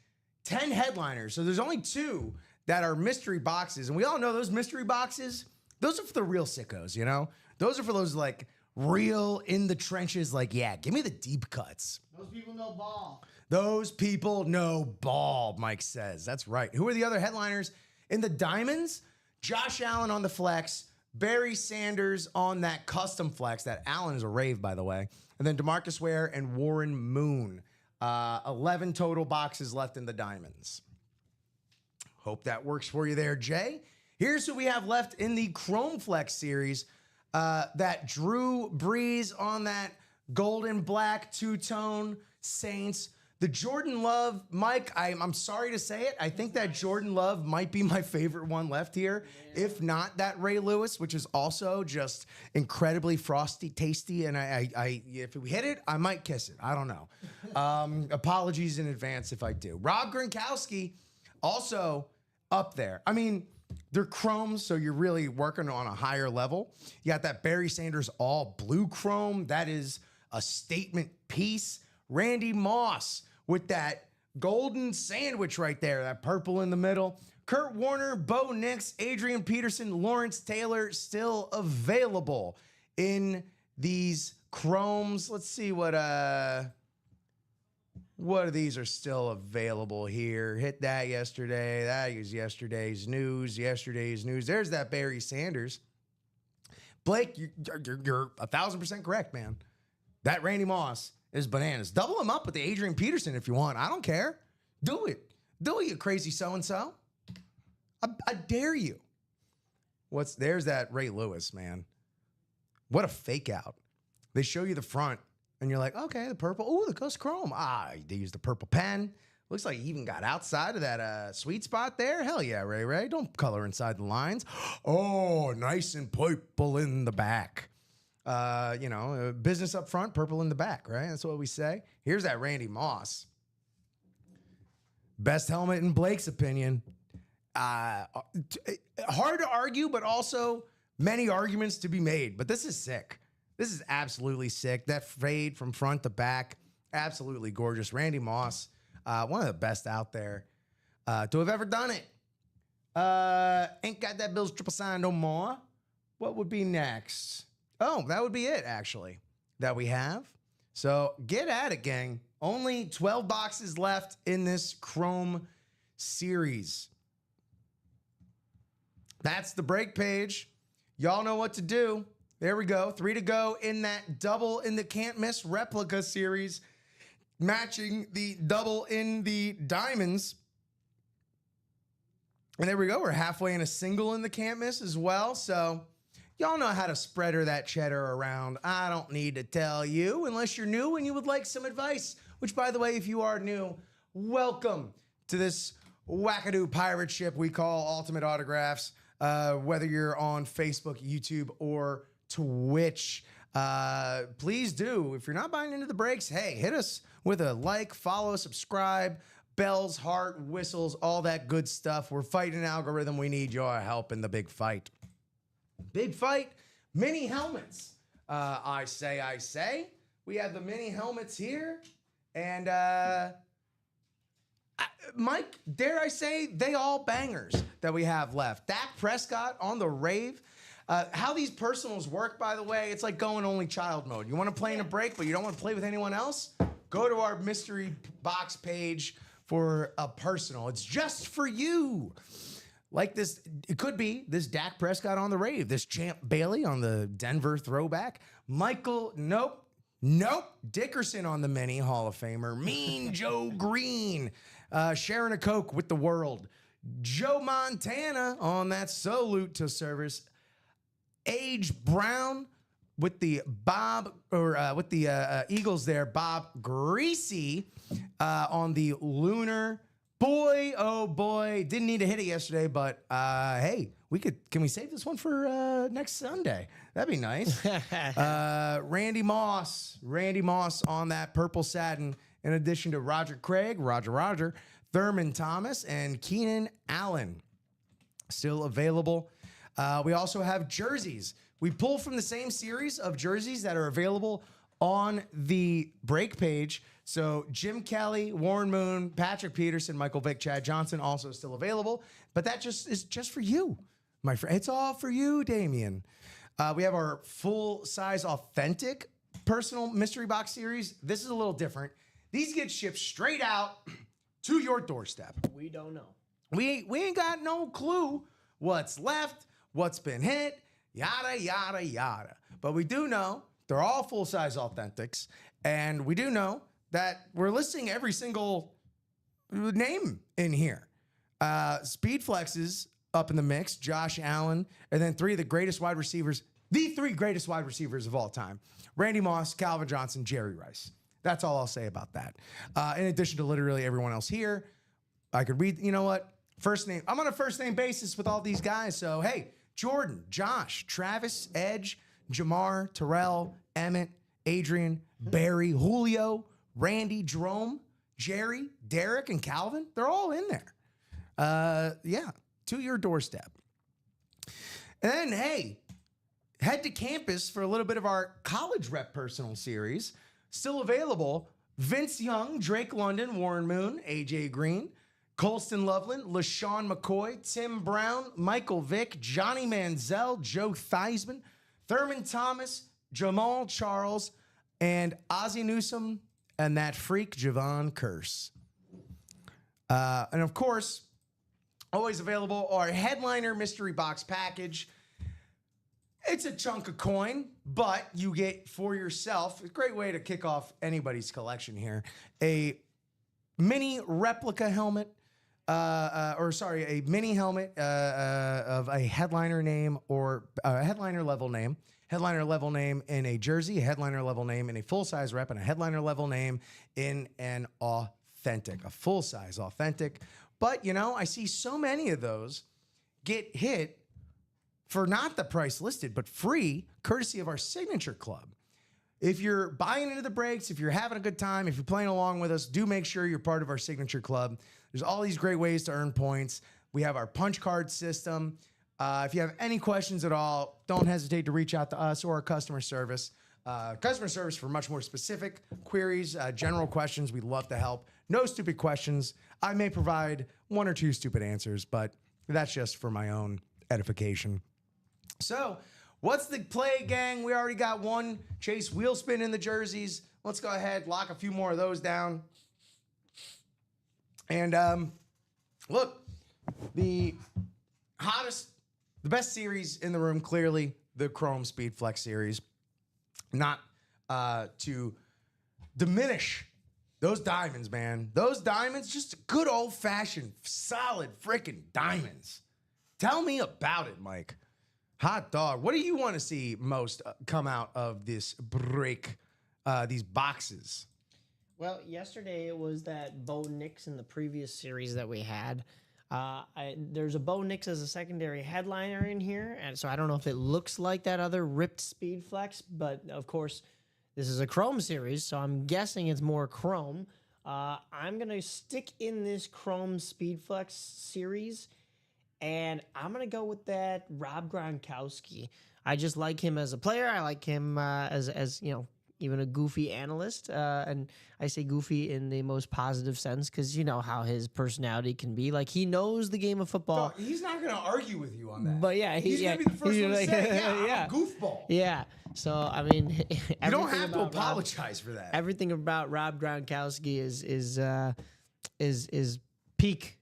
10 headliners. So there's only 2 that are mystery boxes. And we all know those mystery boxes, those are for the real sickos, you know? Those are for those like real in the trenches, like, yeah, give me the deep cuts. Those people know ball. Those people know ball, Mike says. That's right. Who are the other headliners? In the diamonds, Josh Allen on the flex, Barry Sanders on that custom flex. That Allen is a rave, by the way. And then DeMarcus Ware and Warren Moon. 11 total boxes left in the diamonds. Hope that works for you there, Jay. Here's who we have left in the Chrome Flex series. That Drew Brees on that golden black two-tone Saints. The Jordan Love, Mike, I'm sorry to say it. I think that Jordan Love might be my favorite one left here. Yeah. If not that Ray Lewis, which is also just incredibly frosty, tasty. And I if we hit it, I might kiss it. I don't know. Apologies in advance if I do. Rob Gronkowski, also up there. I mean, they're chrome, so you're really working on a higher level. You got that Barry Sanders all blue chrome. That is a statement piece. Randy Moss with that golden sandwich right there, that purple in the middle. Kurt Warner, Bo Nix, Adrian Peterson, Lawrence Taylor still available in these chromes. Let's see what of these are still available here. Hit that yesterday. That is yesterday's news. There's that Barry Sanders. Blake, you're 1,000% correct, man. That Randy Moss is bananas. Double him up with the Adrian Peterson if you want. I don't care. Do it. Do it, you crazy so-and-so. I dare you. There's that Ray Lewis, man. What a fake out. They show you the front, and you're like, okay, the purple. Oh, the Ghost Chrome. They used the purple pen. Looks like he even got outside of that sweet spot there. Hell yeah, Ray. Don't color inside the lines. Oh, nice and purple in the back. Business up front, purple in the back, right? That's what we say. Here's that Randy Moss. Best helmet in Blake's opinion. hard to argue, but also many arguments to be made. But this is sick. This is absolutely sick. That fade from front to back, absolutely gorgeous. Randy Moss, one of the best out there to have ever done it. Ain't got that Bills triple sign no more. What would be next? Oh, that would be it, actually, that we have. So get at it, gang. Only 12 boxes left in this Chrome series. That's the break page. Y'all know what to do. There we go. 3 to go in that double in the can't miss replica series, matching the double in the diamonds. And there we go. We're halfway in a single in the can't miss as well. So y'all know how to spread her that cheddar around. I don't need to tell you unless you're new and you would like some advice, which, by the way, if you are new, welcome to this wackadoo pirate ship we call Ultimate Autographs. Whether you're on Facebook, YouTube, or Twitch, please do. If you're not buying into the breaks, hey, hit us with a like, follow, subscribe, bells, heart, whistles, all that good stuff. We're fighting an algorithm. We need your help in the big fight. Big fight, mini helmets. I say. We have the mini helmets here. And Mike, dare I say, they all bangers that we have left. Dak Prescott on the rave. How these personals work, by the way, it's like going only child mode. You want to play in a break, but you don't want to play with anyone else? Go to our mystery box page for a personal. It's just for you. Like this, it could be this Dak Prescott on the rave, this Champ Bailey on the Denver throwback, Nope, Dickerson on the mini Hall of Famer, Mean Joe Green, sharing a Coke with the world, Joe Montana on that salute to service, Age Brown with the Eagles there, Bob Greasy on the Lunar. Boy, oh boy, didn't need to hit it yesterday, but hey, can we save this one for next Sunday? That'd be nice. Randy Moss on that purple satin, in addition to Roger Craig, Roger, Thurman Thomas, and Keenan Allen, still available. We also have jerseys. We pull from the same series of jerseys that are available on the break page. So Jim Kelly, Warren Moon, Patrick Peterson, Michael Vick, Chad Johnson, also still available. But that is just for you, my friend. It's all for you, Damien. We have our full-size authentic personal mystery box series. This is a little different. These get shipped straight out to your doorstep. We don't know. We ain't got no clue what's left, what's been hit, yada, yada, yada. But we do know they're all full-size authentics, and we do know that we're listing every single name in here. Speed Flexes up in the mix, Josh Allen, and then the three greatest wide receivers of all time. Randy Moss, Calvin Johnson, Jerry Rice. That's all I'll say about that. In addition to literally everyone else here, I could read, you know what? First name. I'm on a first name basis with all these guys. So, hey, Jordan, Josh, Travis, Edge, Jamar, Terrell, Emmett, Adrian, Barry, Julio, Randy, Jerome, Jerry, Derek, and Calvin. They're all in there. Yeah, to your doorstep. And then, hey, head to campus for a little bit of our college rep personal series. Still available. Vince Young, Drake London, Warren Moon, AJ Green, Colston Loveland, LaShawn McCoy, Tim Brown, Michael Vick, Johnny Manziel, Joe Theismann, Thurman Thomas, Jamal Charles, and Ozzie Newsome, and that freak Javon Curse. And of course, always available, our headliner mystery box package. It's a chunk of coin, but you get for yourself, a great way to kick off anybody's collection here, a mini replica helmet, a mini helmet of a headliner name or a headliner level name in a jersey, a headliner level name in a full-size rep, and a headliner level name in an authentic, a full-size authentic. But, you know, I see so many of those get hit for not the price listed, but free, courtesy of our signature club. If you're buying into the breaks, if you're having a good time, if you're playing along with us, do make sure you're part of our signature club. There's all these great ways to earn points. We have our punch card system. If you have any questions at all, don't hesitate to reach out to us or our customer service. Customer service for much more specific queries, general questions. We love to help. No stupid questions. I may provide one or two stupid answers, but that's just for my own edification. So, what's the play, gang? We already got one Chase Wheelspin in the jerseys. Let's go ahead, lock a few more of those down. And look, the hottest, the best series in the room, clearly the Chrome Speed Flex series. Not to diminish those diamonds, man. Those diamonds, just good old-fashioned, solid freaking diamonds. Tell me about it, Mike. Hot dog. What do you want to see most come out of this break, these boxes? Well, yesterday it was that Bo Nix in the previous series that we had. There's a Bo Nix as a secondary headliner in here, and so I don't know if it looks like that other ripped Speed Flex, but of course, this is a Chrome series, so I'm guessing it's more Chrome. I'm going to stick in this Chrome Speed Flex series, and I'm going to go with that Rob Gronkowski. I just like him as a player. I like him as you know, even a goofy analyst. And I say goofy in the most positive sense because you know how his personality can be. Like, he knows the game of football. Dog, he's not going to argue with you on that. But yeah, he's going to be the first one to say, yeah, I'm a goofball. Yeah. So, I mean, you don't have to apologize for that. Everything about Rob Gronkowski is peak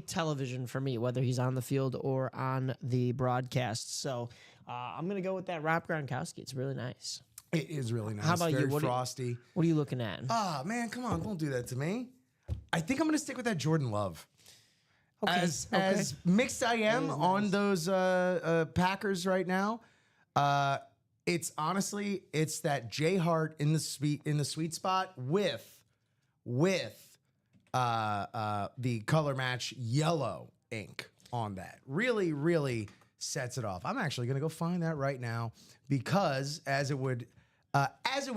television for me, whether he's on the field or on the broadcast. So I'm going to go with that Rob Gronkowski. It's really nice. It is really nice. How about Very you? Frosty. What are you looking at? Ah, man, come on. Don't do that to me. I think I'm going to stick with that Jordan Love. Okay. As mixed I am on those Packers right now, it's honestly, it's that J Hart in the sweet spot with the color match yellow ink on that. Really, really sets it off. I'm actually going to go find that right now because as it would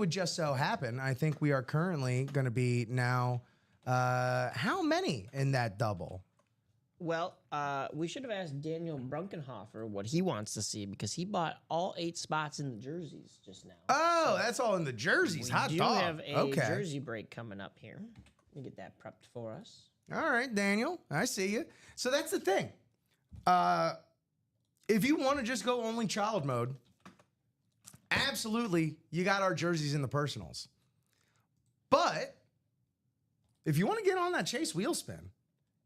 just so happen, I think we are currently going to be now how many in that double? Well, we should have asked Daniel Brunkenhofer what he wants to see because he bought all 8 spots in the jerseys just now. Oh, that's all in the jerseys. Hot We do dog. have a jersey break coming up here. Let me get that prepped for us. All right, Daniel. I see you. So that's the thing. If you want to just go only child mode, absolutely, you got our jerseys in the personals. But if you want to get on that Chase wheel spin,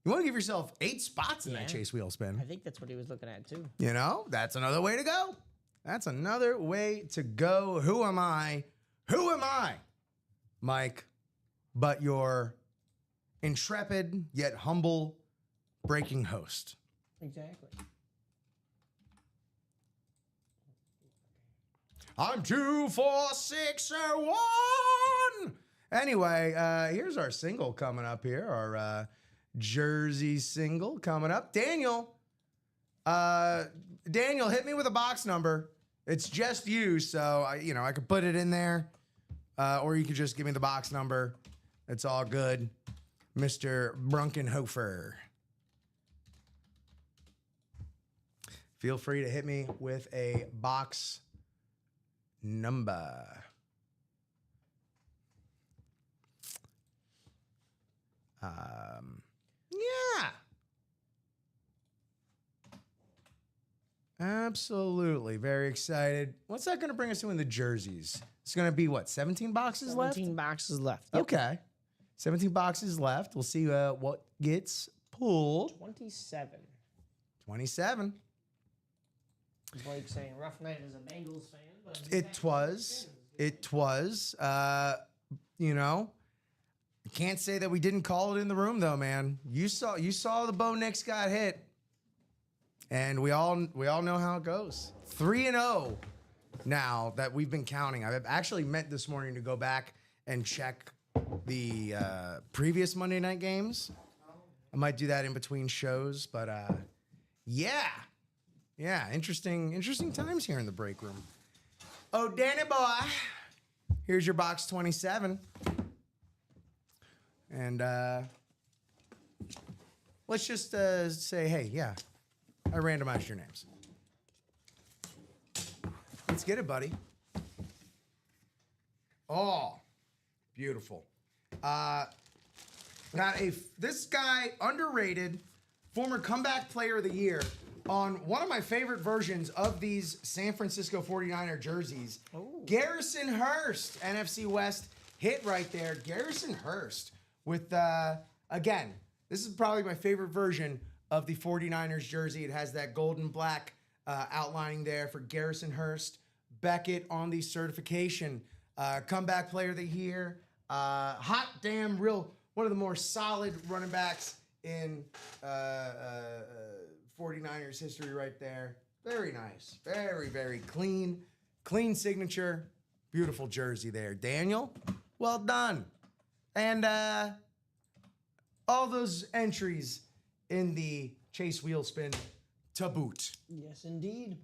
you want to give yourself 8 spots in that Chase wheel spin. I think that's what he was looking at too. You know, that's another way to go. That's another way to go. Who am I? Who am I, Mike, but your intrepid yet humble breaking host? Exactly. I'm 24601. Anyway, here's our single coming up here. Our jersey single coming up. Daniel, hit me with a box number. It's just you, so I could put it in there, or you could just give me the box number. It's all good, Mr. Brunkenhofer. Feel free to hit me with a box number. Yeah. Absolutely. Very excited. What's that going to bring us to in the jerseys? It's going to be what, 17 boxes left? 17 boxes left. Yep. Okay. 17 boxes left. We'll see what gets pulled. 27. 27. Blake saying rough night as a Bengals fan. But It was. Can't say that we didn't call it in the room though, man. You saw the Bo Nix got hit, and we all know how it goes. 3-0 now that we've been counting. I've actually meant this morning to go back and check the previous Monday night games. I might do that in between shows, but yeah, interesting times here in the break room. Oh, Danny boy, here's your box 27. And let's just say, hey, yeah, I randomized your names. Let's get it, buddy. Oh, beautiful. This guy, underrated, former comeback player of the year on one of my favorite versions of these San Francisco 49er jerseys. Ooh. Garrison Hurst, NFC West hit right there. Garrison Hurst with, again, this is probably my favorite version of the 49ers jersey. It has that golden black outlining there for Garrison Hurst. Beckett on the certification. Comeback player of the year. Hot damn, one of the more solid running backs in 49ers history right there. Very nice. Very, very clean. Clean signature. Beautiful jersey there. Daniel, well done. And all those entries in the Chase Wheelspin to boot. Yes, indeed.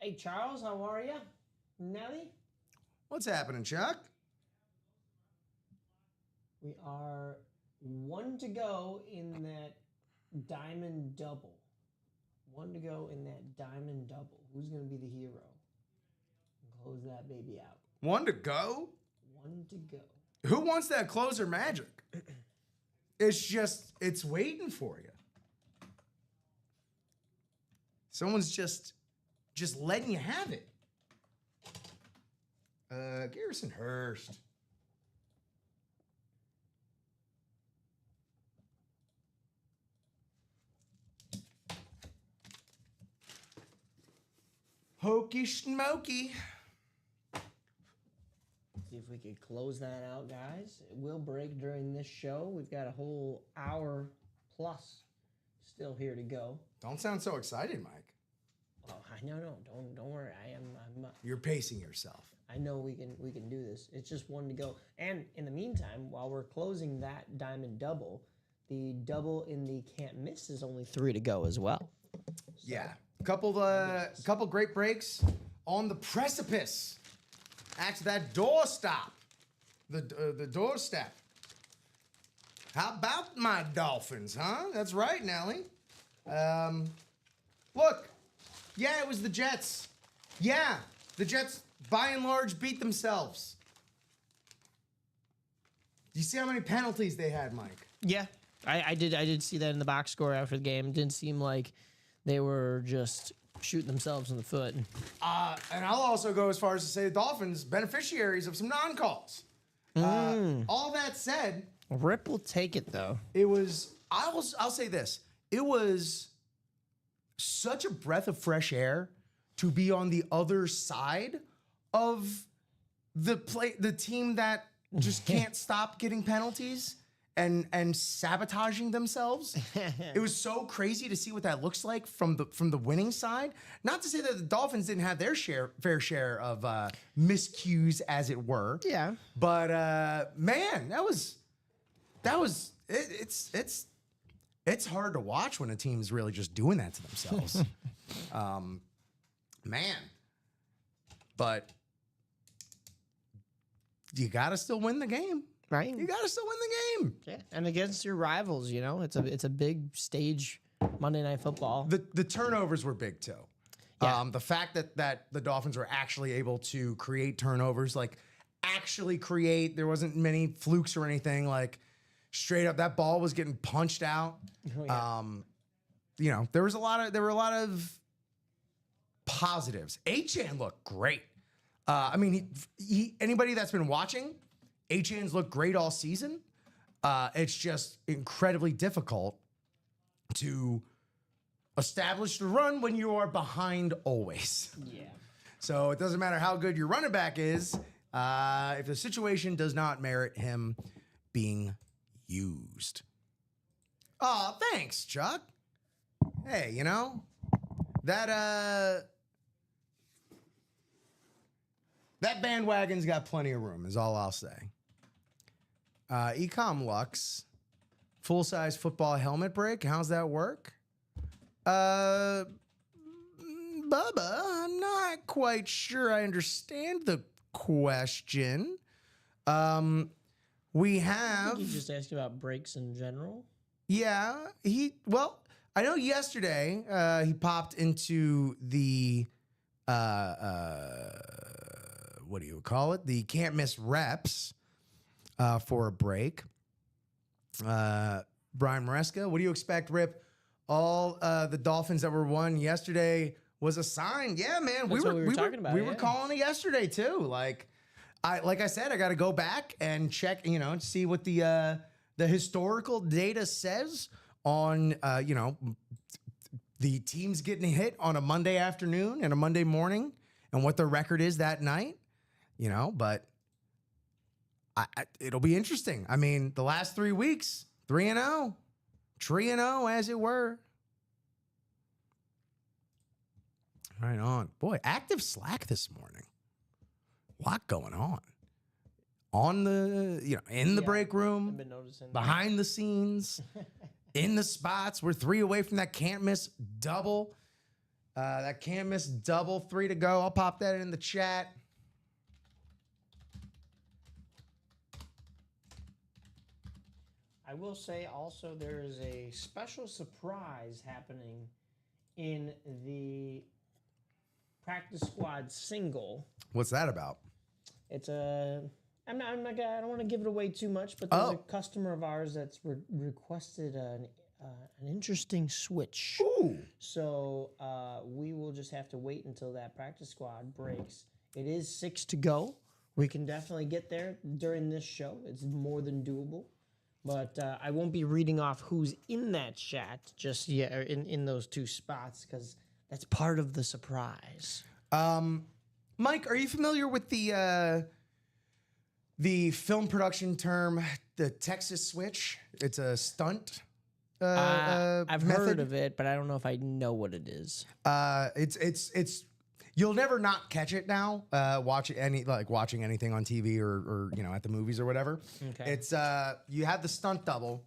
Hey, Charles, how are you? Nelly? What's happening, Chuck? We are 1 to go in that diamond double. 1 to go in that diamond double. Who's going to be the hero? Close that baby out. 1 to go? 1 to go. Who wants that closer magic? It's waiting for you. Someone's just letting you have it. Garrison Hurst. Hokey smoky. See if we could close that out, guys. It will break during this show. We've got a whole hour plus still here to go. Don't sound so excited, Mike. Oh, no, don't worry. I'm. You're pacing yourself. I know we can do this. It's just 1 to go. And in the meantime, while we're closing that diamond double, the double in the can't miss is only 3 to go as well. Yeah, couple great breaks on the precipice. At that doorstop, the doorstep. How about my Dolphins, huh? That's right, Nelly. Look, yeah, it was the Jets. Yeah, the Jets, by and large, beat themselves. Do you see how many penalties they had, Mike? Yeah, I did see that in the box score after the game. It didn't seem like they were just shooting themselves in the foot. And I'll also go as far as to say the Dolphins, beneficiaries of some non-calls. All that said, Rip will take it, though. it was, I'll say this, it was such a breath of fresh air to be on the other side of the team that just can't stop getting penalties and sabotaging themselves. It was so crazy to see what that looks like from the winning side. Not to say that the Dolphins didn't have their fair share of miscues, as it were. Yeah. But man, it's hard to watch when a team's really just doing that to themselves. Man. But you gotta still win the game. Right? You gotta still win the game. Yeah. And against your rivals, you know, it's a big stage, Monday Night Football. The turnovers were big too. Yeah. The fact that the Dolphins were actually able to create turnovers, like actually create, there wasn't many flukes or anything, like straight up that ball was getting punched out. Oh, yeah. You know, there were a lot of positives. Achane looked great. I mean, anybody that's been watching, Achane's looked great all season. It's just incredibly difficult to establish the run when you are behind always. Yeah. So it doesn't matter how good your running back is, if the situation does not merit him being used. Oh, thanks, Chuck. Hey, you know, that bandwagon's got plenty of room, is all I'll say. Ecom Lux, full-size football helmet break. How's that work? Bubba, I'm not quite sure I understand the question. We I have... think you just asked about breaks in general. Yeah, I know yesterday he popped into the what do you call it? The can't miss reps for a break. Brian Maresca, what do you expect, Rip? All the Dolphins that were won yesterday was a sign. Yeah, man, That's what we were talking about, We were yeah. calling it yesterday too. Like I said, I got to go back and check, and see what the historical data says on the teams getting hit on a Monday afternoon and a Monday morning, and what their record is that night. But it'll be interesting. I mean, the last 3 weeks, 3-0, 3-0, as it were. Right on. Boy, active Slack this morning. A lot going on. On the, in the break I've room, been noticing. behind the scenes, in the spots. We're 3 away from that can't miss double. That can't miss double, 3 to go. I'll pop that in the chat. I will say also there is a special surprise happening in the practice squad single. What's that about? It's a. I'm not. I don't want to give it away too much, but there's a customer of ours that's requested an interesting switch. Ooh. So we will just have to wait until that practice squad breaks. It is 6 to go. We can definitely get there during this show. It's more than doable. But I won't be reading off who's in that chat just yet, or in those 2 spots, because that's part of the surprise. Mike, are you familiar with the film production term, the Texas switch? It's a stunt. I've method. heard of it, but I don't know if I know what it is. It's you'll never not catch it now. Watching anything on TV or at the movies or whatever. Okay. It's you have the stunt double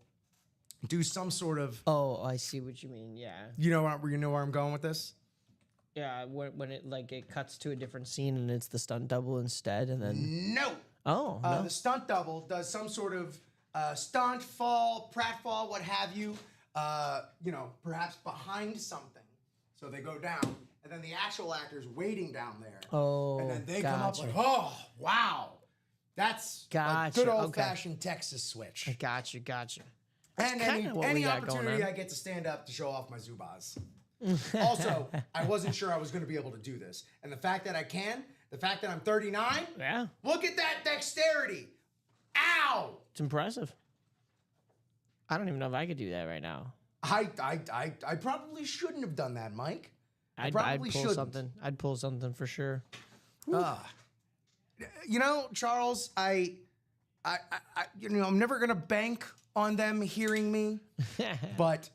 do some sort of. Oh, I see what you mean. Yeah. You know where I'm going with this? Yeah, when it cuts to a different scene and it's the stunt double instead, and then No. no. The stunt double does some sort of stunt fall, pratfall, what have you. Perhaps behind something, so they go down, and then the actual actor's waiting down there. Oh, and then they come up gotcha. like, oh wow, that's a Gotcha, good okay. old-fashioned Texas switch. Gotcha. And kinda what we any got going opportunity on. I get to stand up to show off my Zubaz. Also, I wasn't sure I was going to be able to do this, and the fact that I can, the fact that I'm 39, Yeah, look at that dexterity. Ow! it's impressive. I don't even know if I could do that right now. I probably shouldn't have done that, Mike. I'd probably pull shouldn't. something. I'd pull something for sure. Charles, I'm never gonna bank on them hearing me, but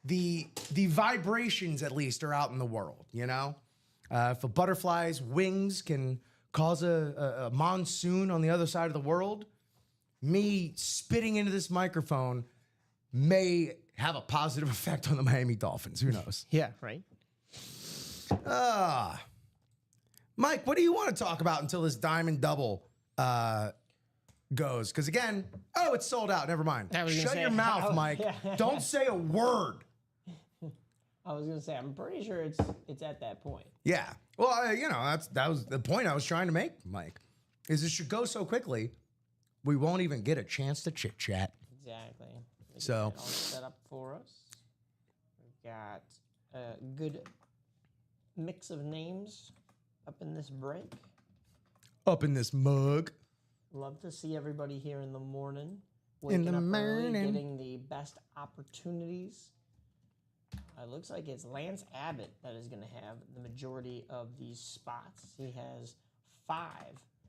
the vibrations at least are out in the world. If a butterfly's wings can cause a monsoon on the other side of the world, me spitting into this microphone may have a positive effect on the Miami Dolphins. Who knows? Yeah, right. Mike, what do you want to talk about until this diamond double goes? Because again, it's sold out. Never mind. I was gonna Shut say, your mouth, Mike. Don't say a word. I was gonna say, I'm pretty sure it's at that point. Yeah. Well, that was the point I was trying to make, Mike. Is it should go so quickly, we won't even get a chance to chit chat. Exactly. Let me So- get that all set up for us. We've got a good mix of names up in this break. Up in this mug. Love to see everybody here in the morning. In Waking the up early, morning. getting the best opportunities. It looks like it's Lance Abbott that is going to have the majority of these spots. He has 5,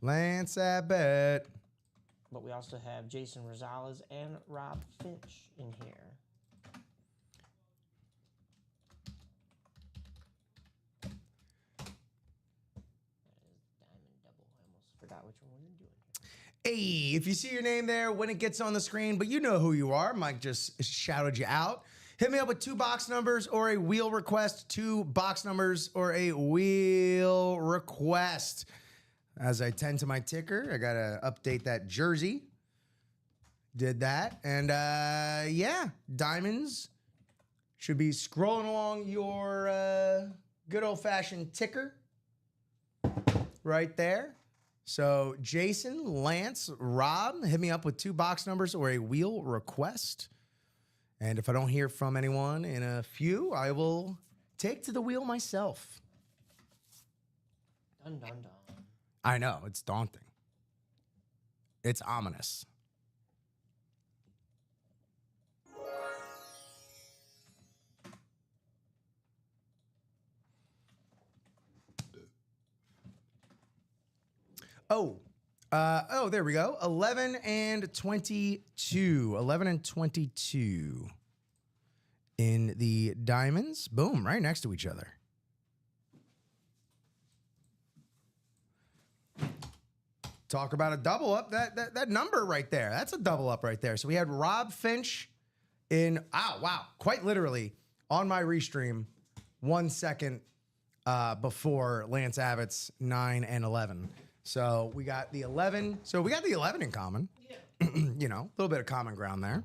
Lance Abbott. but we also have Jason Rosales and Rob Finch in here. That is Diamond Double. I almost forgot which one we're doing here. Hey, if you see your name there when it gets on the screen, but you know who you are, Mike just shouted you out. Hit me up with 2 box numbers or a wheel request. 2 box numbers or a wheel request. As I tend to my ticker, I gotta update that jersey. did that. And yeah, diamonds should be scrolling along your good old-fashioned ticker right there. So Jason, Lance, Rob, hit me up with 2 box numbers or a wheel request. And if I don't hear from anyone in a few, I will take to the wheel myself. Dun, dun, dun. I know, it's daunting. It's ominous. Oh, there we go. 11 and 22. 11 and 22 in the diamonds. Boom, right next to each other. Talk about a double up. That number right there. That's a double up right there. So we had Rob Finch in, quite literally on my restream 1 second before Lance Abbott's 9 and 11. So we got the 11. So we got the 11 in common. Yeah. You know, a little bit of common ground there.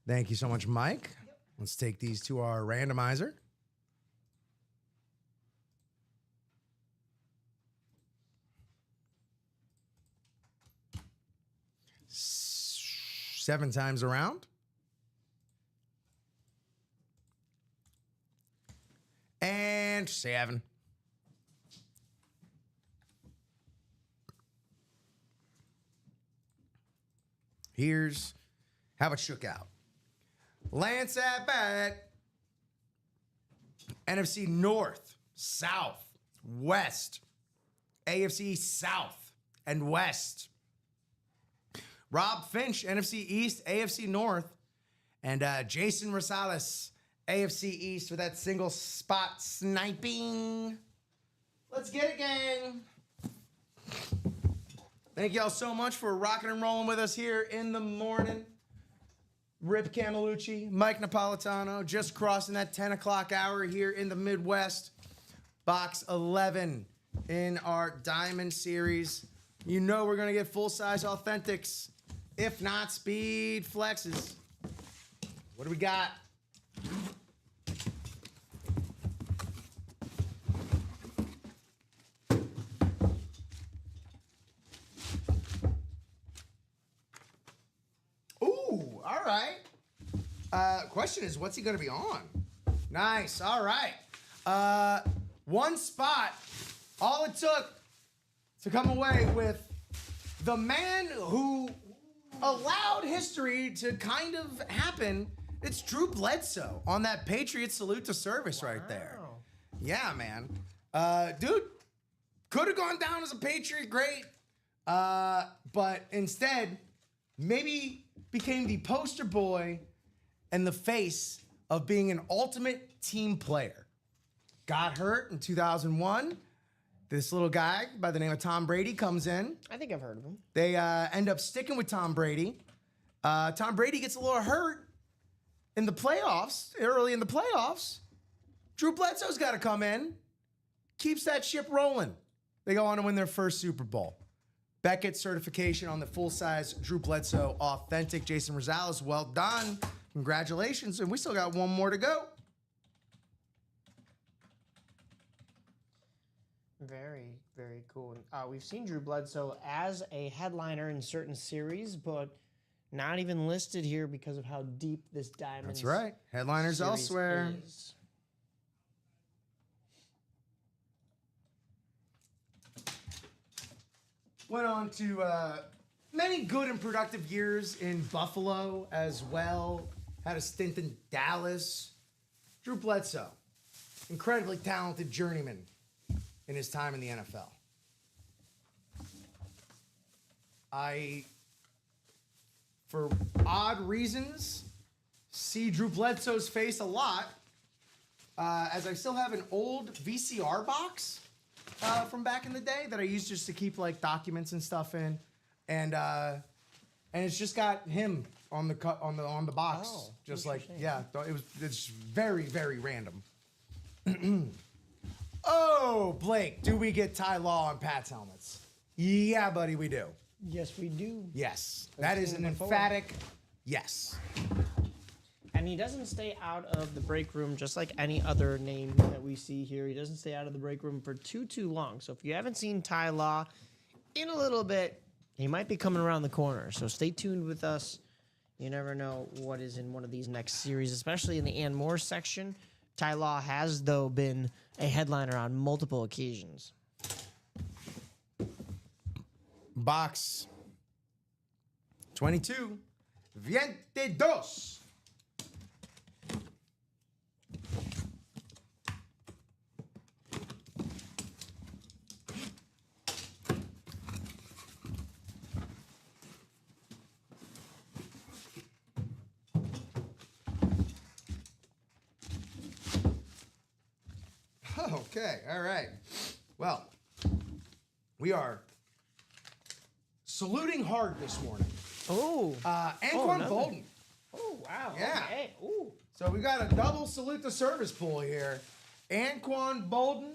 Thank you so much, Mike. Yep. Let's take these to our randomizer. Seven times around. And 7. Here's how it shook out. Lance at bat. NFC North, South, West. AFC South and West. Rob Finch, NFC East, AFC North. And Jason Rosales, AFC East with that single spot sniping. Let's get it, gang. Thank y'all so much for rocking and rolling with us here in the morning. Rip Camelucci, Mike Napolitano, just crossing that 10 o'clock hour here in the Midwest. Box 11 in our Diamond Series. You know we're going to get full-size authentics, if not speed flexes. What do we got? Ooh, all right. Question is, what's he going to be on? Nice, all right. One spot. All it took to come away with the man who allowed history to kind of happen. It's Drew Bledsoe on that Patriot salute to service right there. Yeah, man. Dude, could have gone down as a Patriot great, but instead maybe became the poster boy and the face of being an ultimate team player. Got hurt in 2001. This little guy by the name of Tom Brady comes in. I think I've heard of him. They end up sticking with Tom Brady. Tom Brady gets a little hurt in the playoffs, early in the playoffs. Drew Bledsoe's got to come in, keeps that ship rolling. They go on to win their first Super Bowl. Beckett certification on the full-size Drew Bledsoe authentic. Jason Rosales, well done. Congratulations. And we still got one more to go. Very, very cool. We've seen Drew Bledsoe as a headliner in certain series, but not even listed here because of how deep this Diamond. That's right. Headliners elsewhere. Is. Went on to many good and productive years in Buffalo as well. Had a stint in Dallas. Drew Bledsoe, incredibly talented journeyman in his time in the NFL. I, for odd reasons, see Drew Bledsoe's face a lot, as I still have an old VCR box from back in the day that I used just to keep like documents and stuff in, and it's just got him on the on the box, just like it's very, very random. Oh, Blake, do we get Ty Law on Pat's helmets? Yeah, buddy, we do. Yes, we do. Yes. That is an moving forward. emphatic yes. And he doesn't stay out of the break room just like any other name that we see here. He doesn't stay out of the break room for too long. So if you haven't seen Ty Law in a little bit, he might be coming around the corner. So stay tuned with us. You never know what is in one of these next series, especially in the Ann Moore section. Ty Law has, though, been a headliner on multiple occasions. Box 22. Viente dos. Okay, all right. Well, we are saluting hard this morning. Oh. Anquan another- Bolden. Oh, wow. Yeah. Okay. Ooh. So we got a double salute the service pool here. Anquan Bolden.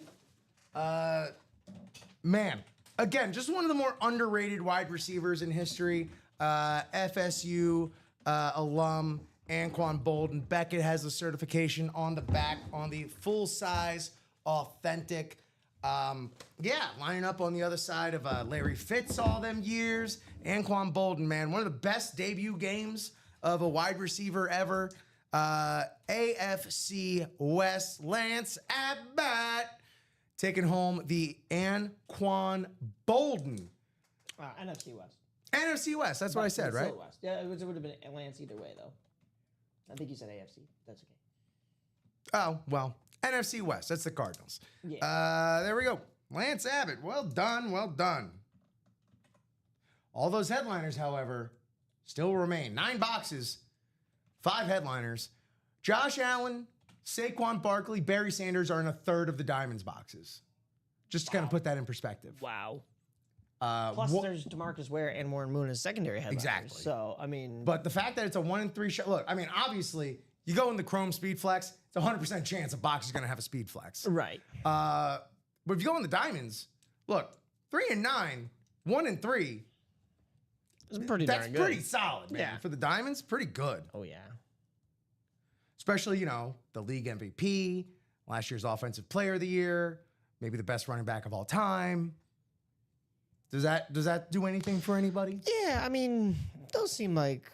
Man, again, just one of the more underrated wide receivers in history. FSU alum Anquan Bolden. Beckett has the certification on the back on the full size, authentic. Lining up on the other side of Larry Fitz all them years. Anquan Bolden, man, one of the best debut games of a wide receiver ever. AFC West, Lance at bat, taking home the Anquan Bolden. NFC West. NFC West, that's what I said, It's right? still West. Yeah, it would have been Lance either way, though. I think you said AFC. That's okay. Oh, well, NFC West, that's the Cardinals. Yeah. There we go. Lance Abbott, well done, well done. All those headliners, however, still remain. 9 boxes, 5 headliners. Josh Allen, Saquon Barkley, Barry Sanders are in a third of the Diamonds boxes. Just to kind of put that in perspective. Wow. Plus, there's DeMarcus Ware and Warren Moon as secondary headliners. Exactly. So, I mean... But the fact that it's a 1 in 3 shot, look, I mean, obviously, you go in the Chrome Speed Flex, it's a 100% chance a box is going to have a Speed Flex. Right. But if you go in the Diamonds, look, 3 and 9, 1 and 3, It's pretty that's darn good. pretty solid, man. Yeah. For the Diamonds, pretty good. Oh, yeah. Especially, the league MVP, last year's Offensive Player of the Year, maybe the best running back of all time. Does that do anything for anybody? Yeah, I mean, those seem like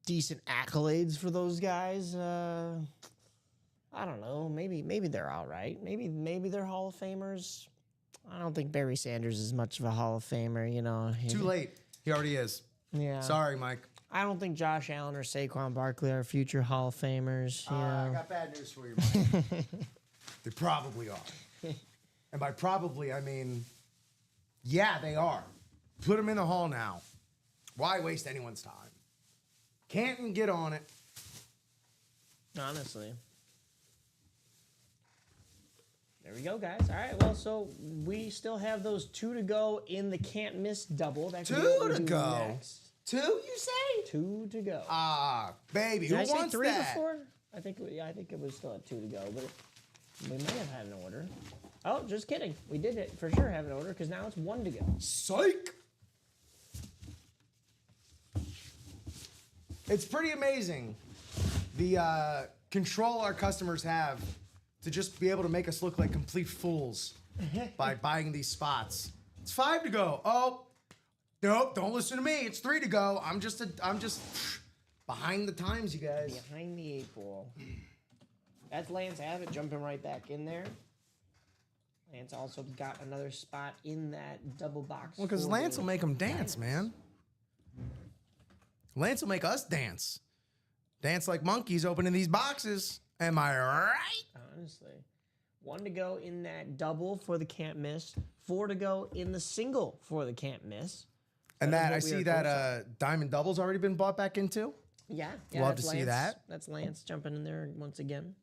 decent accolades for those guys. I don't know. Maybe they're all right. Maybe they're Hall of Famers. I don't think Barry Sanders is much of a Hall of Famer, Too late. He already is. Yeah. Sorry, Mike. I don't think Josh Allen or Saquon Barkley are future Hall of Famers. I got bad news for you, Mike. They probably are. And by probably, I mean, yeah, they are. Put them in the hall now. Why waste anyone's time? Canton, get on it. Honestly. There we go, guys. All right, well, so we still have those 2 to go in the can't miss double. That could be what 2 we to do go. next. 2, you say? 2 to go. Ah, baby, Did who I say wants 3 that? before? I think it was still at 2 to go, but we may have had an order. Oh, just kidding. We did it for sure have an order because now it's 1 to go. Psych! It's pretty amazing the control our customers have to just be able to make us look like complete fools by buying these spots. It's 5 to go. Oh, nope, don't listen to me. It's 3 to go. I'm just behind the times, you guys. Behind the 8 ball. That's Lance Abbott jumping right back in there. Lance also got another spot in that double box. Well, because for Lance the will make them dance, man. Lance will make us dance. Dance like monkeys opening these boxes. Am I right? Honestly. 1 to go in that double for the can't miss. 4 to go in the single for the can't miss. And That is that I what we see are that Diamond Double's already been bought back into. Yeah. Love that's to see Lance. that. That's Lance jumping in there once again.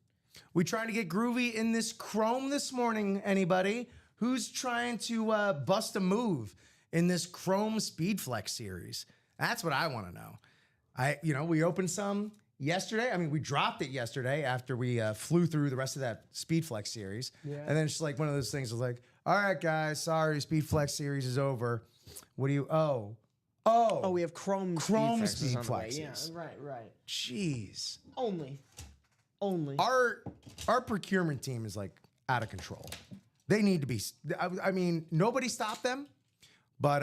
We trying to get groovy in this Chrome this morning, anybody? Who's trying to bust a move in this Chrome Speedflex series? That's what I want to know. We opened some yesterday. I mean, we dropped it yesterday after we flew through the rest of that Speedflex series. Yeah. And then it's just like one of those things was like, all right, guys, sorry, Speedflex series is over. What do you? Oh, Oh, we have chrome Chrome speed flexes speed on the way. flexes. Yeah, right. jeez. Only. Our procurement team is like out of control. They need to be. I mean, nobody stopped them, but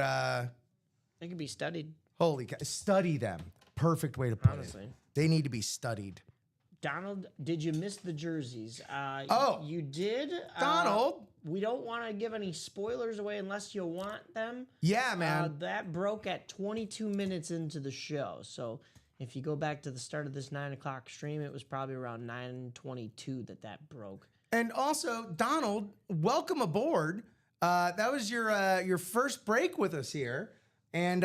They can be studied. holy cow, study them. Perfect way to put Honestly. it. They need to be studied. Donald, did you miss the jerseys? Oh. You did? Donald. We don't want to give any spoilers away unless you want them. Yeah, man. That broke at 22 minutes into the show. So if you go back to the start of this 9 o'clock stream, it was probably around 9:22 that broke. And also, Donald, welcome aboard. That was your first break with us here, and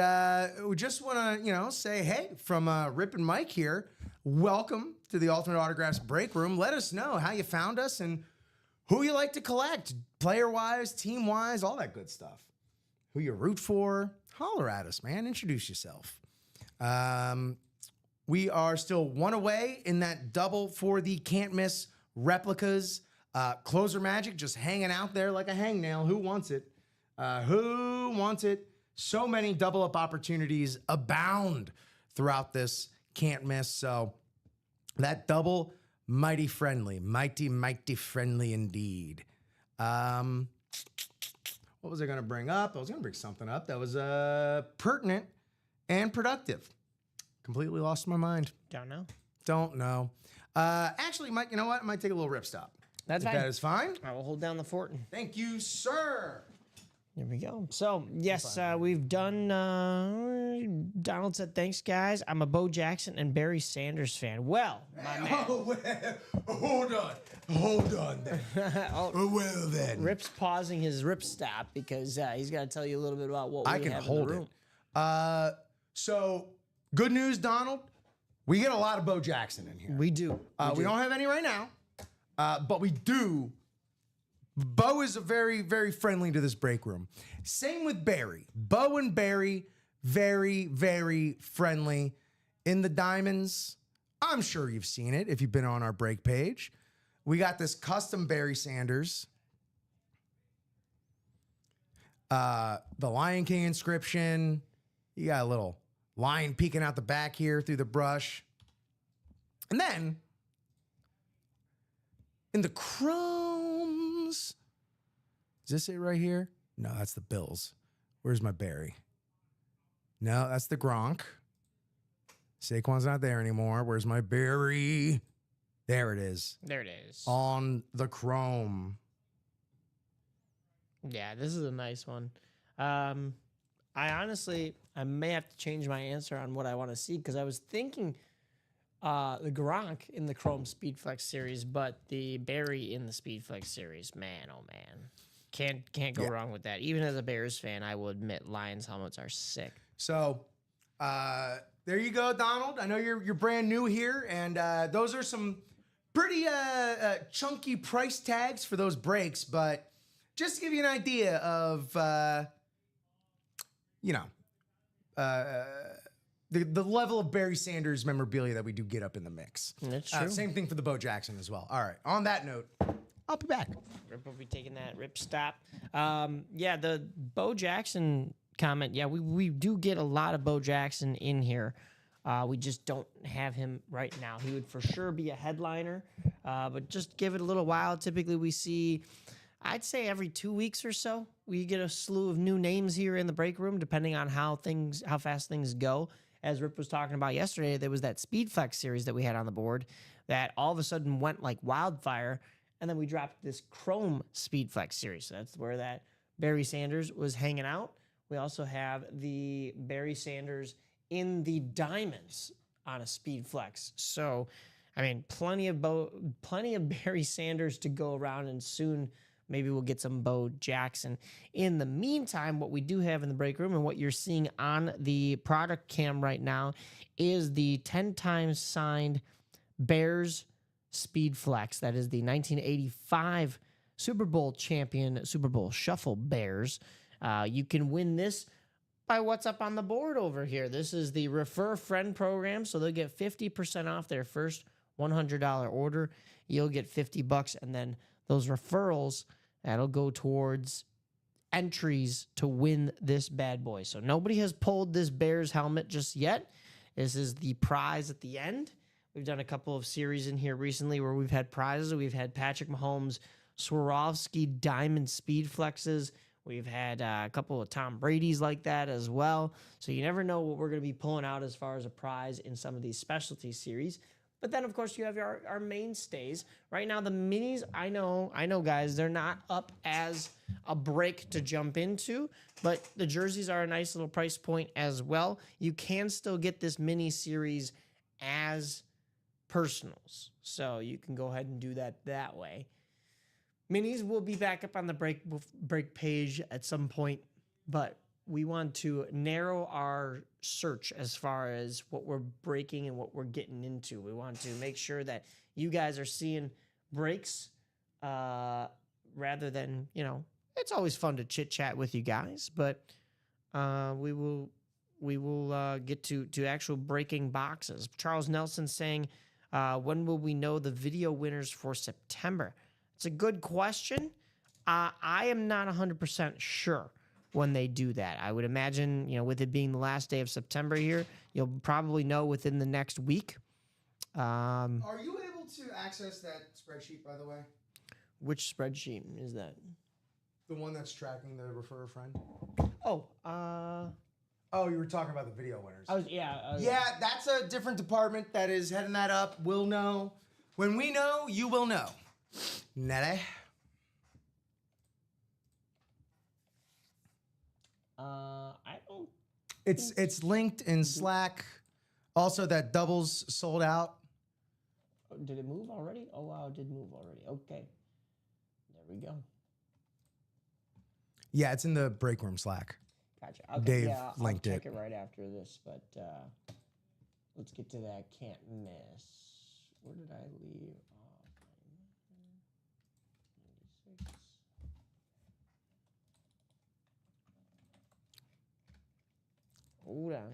we just want to say hey from Rip and Mike here. Welcome to the Ultimate Autographs Break Room. Let us know how you found us and who you like to collect, player wise, team wise, all that good stuff. Who you root for? Holler at us, man. Introduce yourself. We are still one away in that double for the can't miss replicas. Closer Magic just hanging out there like a hangnail. Who wants it? Who wants it? So many double up opportunities abound throughout this can't miss. So that double, mighty friendly, mighty friendly indeed. What was I going to bring up? I was going to bring something up that was pertinent and productive. Completely lost my mind. Don't know. Actually, Mike, you know what? I might take a little rip stop. That's If fine. that is fine. I will hold down the fort. Thank you, sir. There we go. So, yes, we've done. Donald said, thanks, guys. I'm a Bo Jackson and Barry Sanders fan. Well, my man. Hold on then. Well then. Rip's pausing his rip stop because he's got to tell you a little bit about what we I can have hold in the room. it. So, good news, Donald. We get a lot of Bo Jackson in here. We do. We don't have any right now, but we do. Bo is very, very friendly to this break room. Same with Barry. Bo and Barry, very, very friendly. In the diamonds, I'm sure you've seen it if you've been on our break page. We got this custom Barry Sanders. The Lion King inscription. You got a little lion peeking out the back here through the brush. And then, in the chromes, is this it right here? No, that's the Bills. Where's my Barry? No, that's the Gronk. Saquon's not there anymore. Where's my Barry? There it is. There it is. On the chrome. Yeah, this is a nice one. I may have to change my answer on what I want to see because I was thinking the Gronk in the Chrome Speedflex series, but the Barry in the Speedflex series, man, oh man. Can't go wrong with that. Even as a Bears fan, I will admit Lions helmets are sick. So, there you go, Donald. I know you're brand new here, and those are some pretty chunky price tags for those breaks. But just to give you an idea of, the level of Barry Sanders memorabilia that we do get up in the mix. That's true. Same thing for the Bo Jackson as well. All right. On that note, I'll be back. Rip will be taking that rip stop. The Bo Jackson comment. Yeah, we do get a lot of Bo Jackson in here. We just don't have him right now. He would for sure be a headliner, but just give it a little while. Typically, we see, I'd say every 2 weeks or so, we get a slew of new names here in the break room, depending on how fast things go. As Rip was talking about yesterday, there was that Speedflex series that we had on the board that all of a sudden went like wildfire. And then we dropped this Chrome Speedflex series. So that's where that Barry Sanders was hanging out. We also have the Barry Sanders in the diamonds on a Speedflex. So, I mean, plenty of Barry Sanders to go around, and soon maybe we'll get some Bo Jackson. In the meantime, what we do have in the break room and what you're seeing on the product cam right now is the 10 times signed Bears Speedflex. That is the 1985 Super Bowl champion, Super Bowl Shuffle Bears. You can win this by what's up on the board over here. This is the Refer Friend program, so they'll get 50% off their first $100 order. You'll get $50, and then those referrals, that'll go towards entries to win this bad boy. So nobody has pulled this Bears helmet just yet. This is the prize at the end. We've done a couple of series in here recently where we've had prizes. We've had Patrick Mahomes Swarovski Diamond Speed Flexes. We've had a couple of Tom Brady's like that as well. So you never know what we're going to be pulling out as far as a prize in some of these specialty series. But then, of course, you have our mainstays. Right now, the minis, I know, guys, they're not up as a break to jump into, but the jerseys are a nice little price point as well. You can still get this mini series as personals. So you can go ahead and do that way. Minis will be back up on the break page at some point, but we want to narrow our search as far as what we're breaking and what we're getting into. We want to make sure that you guys are seeing breaks rather than, it's always fun to chit chat with you guys, but we will get to actual breaking boxes. Charles Nelson saying, when will we know the video winners for September? It's a good question. I am not 100% sure when they do that. I would imagine, with it being the last day of September here, you'll probably know within the next week. Are you able to access that spreadsheet, by the way? Which spreadsheet is that? The one that's tracking the refer a friend? Oh, you were talking about the video winners. Yeah, that's a different department that is heading that up. We'll know. When we know, you will know. Nelly? I don't. It's linked in Slack. Also, that doubles sold out. Did it move already? Oh wow, it did move already. Okay, there we go. Yeah, it's in the break room Slack. Gotcha. Okay, Dave I'll linked check it. it right after this, but let's get to that. Can't miss. Where did I leave off? 96. Hold on.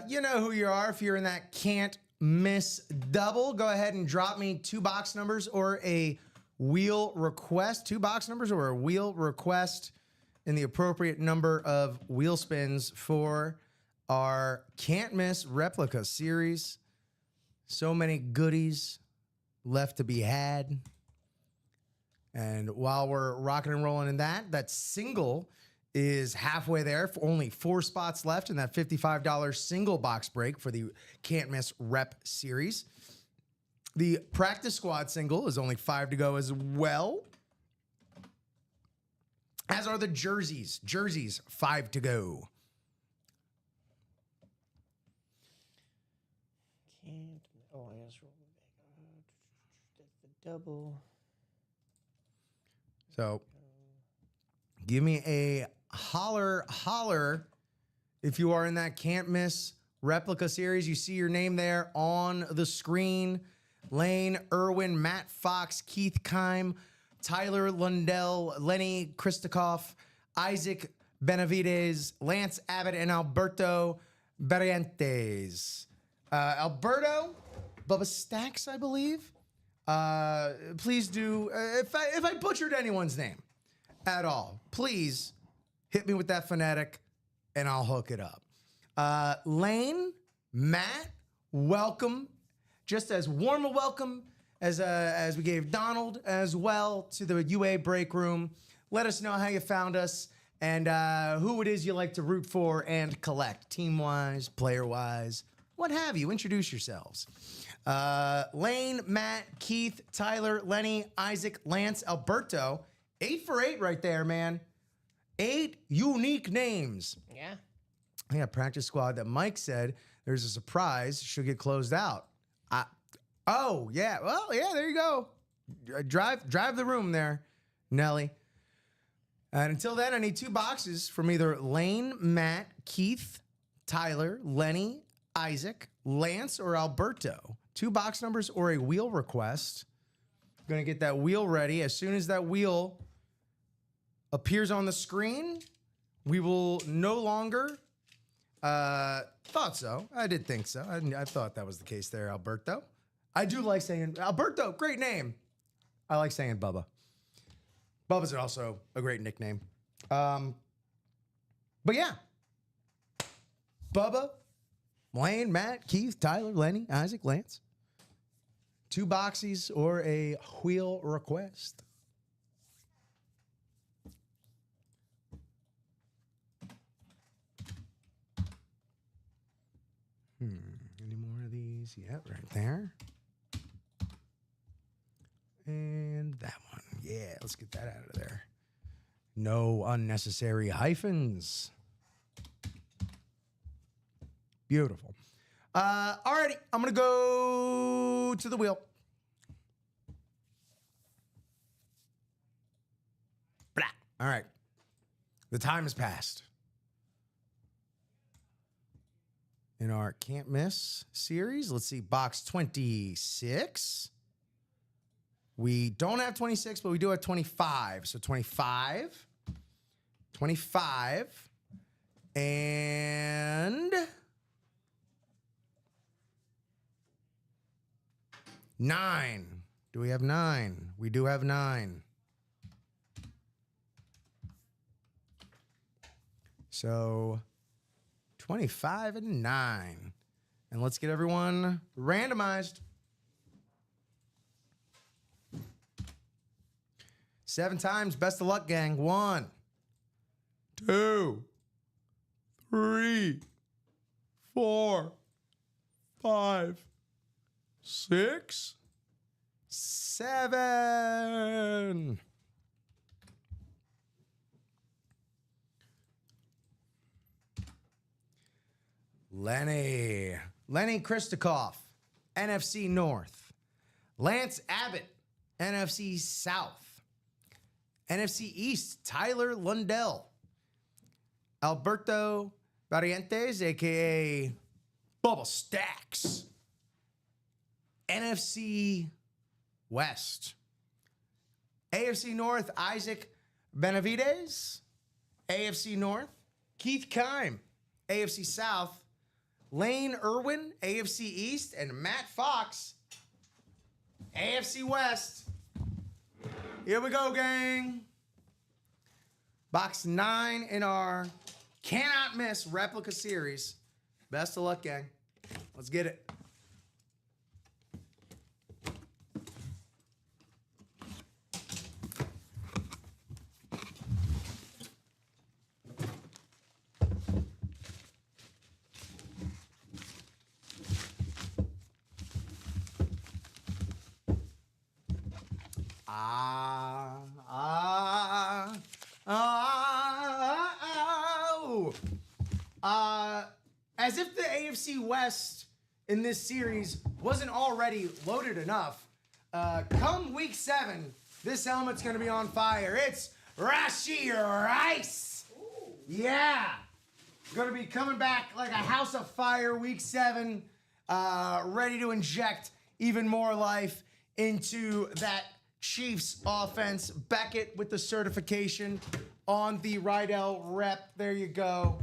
You know who you are. If you're in that can't miss double, go ahead and drop me 2 box numbers or a wheel request. 2 box numbers or a wheel request in the appropriate number of wheel spins for our can't miss replica series. So many goodies left to be had. And while we're rocking and rolling in that single is halfway there. For only 4 spots left in that $55 single box break for the Can't Miss Rep series. The practice squad single is only 5 to go as well. As are the jerseys. Jerseys, 5 to go. I guess roll back. The double. So give me a holler if you are in that can't miss replica series. You see your name there on the screen. Lane, Irwin, Matt Fox, Keith Keim, Tyler Lundell, Lenny Christokoff, Isaac Benavides, Lance Abbott, and Alberto Barrientos. Alberto, Bubba Stacks, I believe. Please do, if I butchered anyone's name at all, please hit me with that phonetic and I'll hook it up. Lane, Matt, welcome. Just as warm a welcome as we gave Donald as well to the UA break room. Let us know how you found us and who it is you like to root for and collect, team-wise, player-wise, what have you. Introduce yourselves. Lane, Matt, Keith, Tyler, Lenny, Isaac, Lance, Alberto. 8 for 8 right there, man. 8 unique names. Yeah. Yeah, practice squad that Mike said there's a surprise. She'll get closed out. Oh, yeah. Well, yeah, there you go. Drive the room there, Nelly. And until then, I need 2 boxes from either Lane, Matt, Keith, Tyler, Lenny, Isaac, Lance, or Alberto. 2 box numbers or a wheel request. Going to get that wheel ready. As soon as that wheel appears on the screen, we will no longer... thought so. I did think so. I thought that was the case there, Alberto. I do like saying Alberto, great name. I like saying Bubba. Bubba's also a great nickname. But yeah. Bubba, Wayne, Matt, Keith, Tyler, Lenny, Isaac, Lance. 2 boxies or a wheel request. Any more of these? Yep, right there. And that one. Yeah, let's get that out of there. No unnecessary hyphens. Beautiful. Alrighty, I'm gonna go to the wheel. Blah. All right. The time has passed. In our Can't Miss series, let's see, box 26. We don't have 26, but we do have 25. So 25, 25, and 9. Do we have 9? We do have 9. So 25 and 9. And let's get everyone randomized. 7 times. Best of luck, gang. 1, 2, 3, 4, 5, 6, 7. Lenny Kristokoff, NFC North. Lance Abbott, NFC South. NFC East, Tyler Lundell. Alberto Barrientos, a.k.a. Bubba Stacks. NFC West. AFC North, Isaac Benavides. AFC North, Keith Kime. AFC South, Lane Irwin, AFC East, and Matt Fox, AFC West. Here we go, gang. Box 9 in our Cannot Miss replica series. Best of luck, gang. Let's get it. As if the AFC West in this series wasn't already loaded enough, come week 7, this helmet's gonna be on fire. It's Rashee Rice. Ooh. Yeah. Gonna be coming back like a house of fire week 7, ready to inject even more life into that Chiefs offense. Beckett with the certification on the Rydell rep. There you go.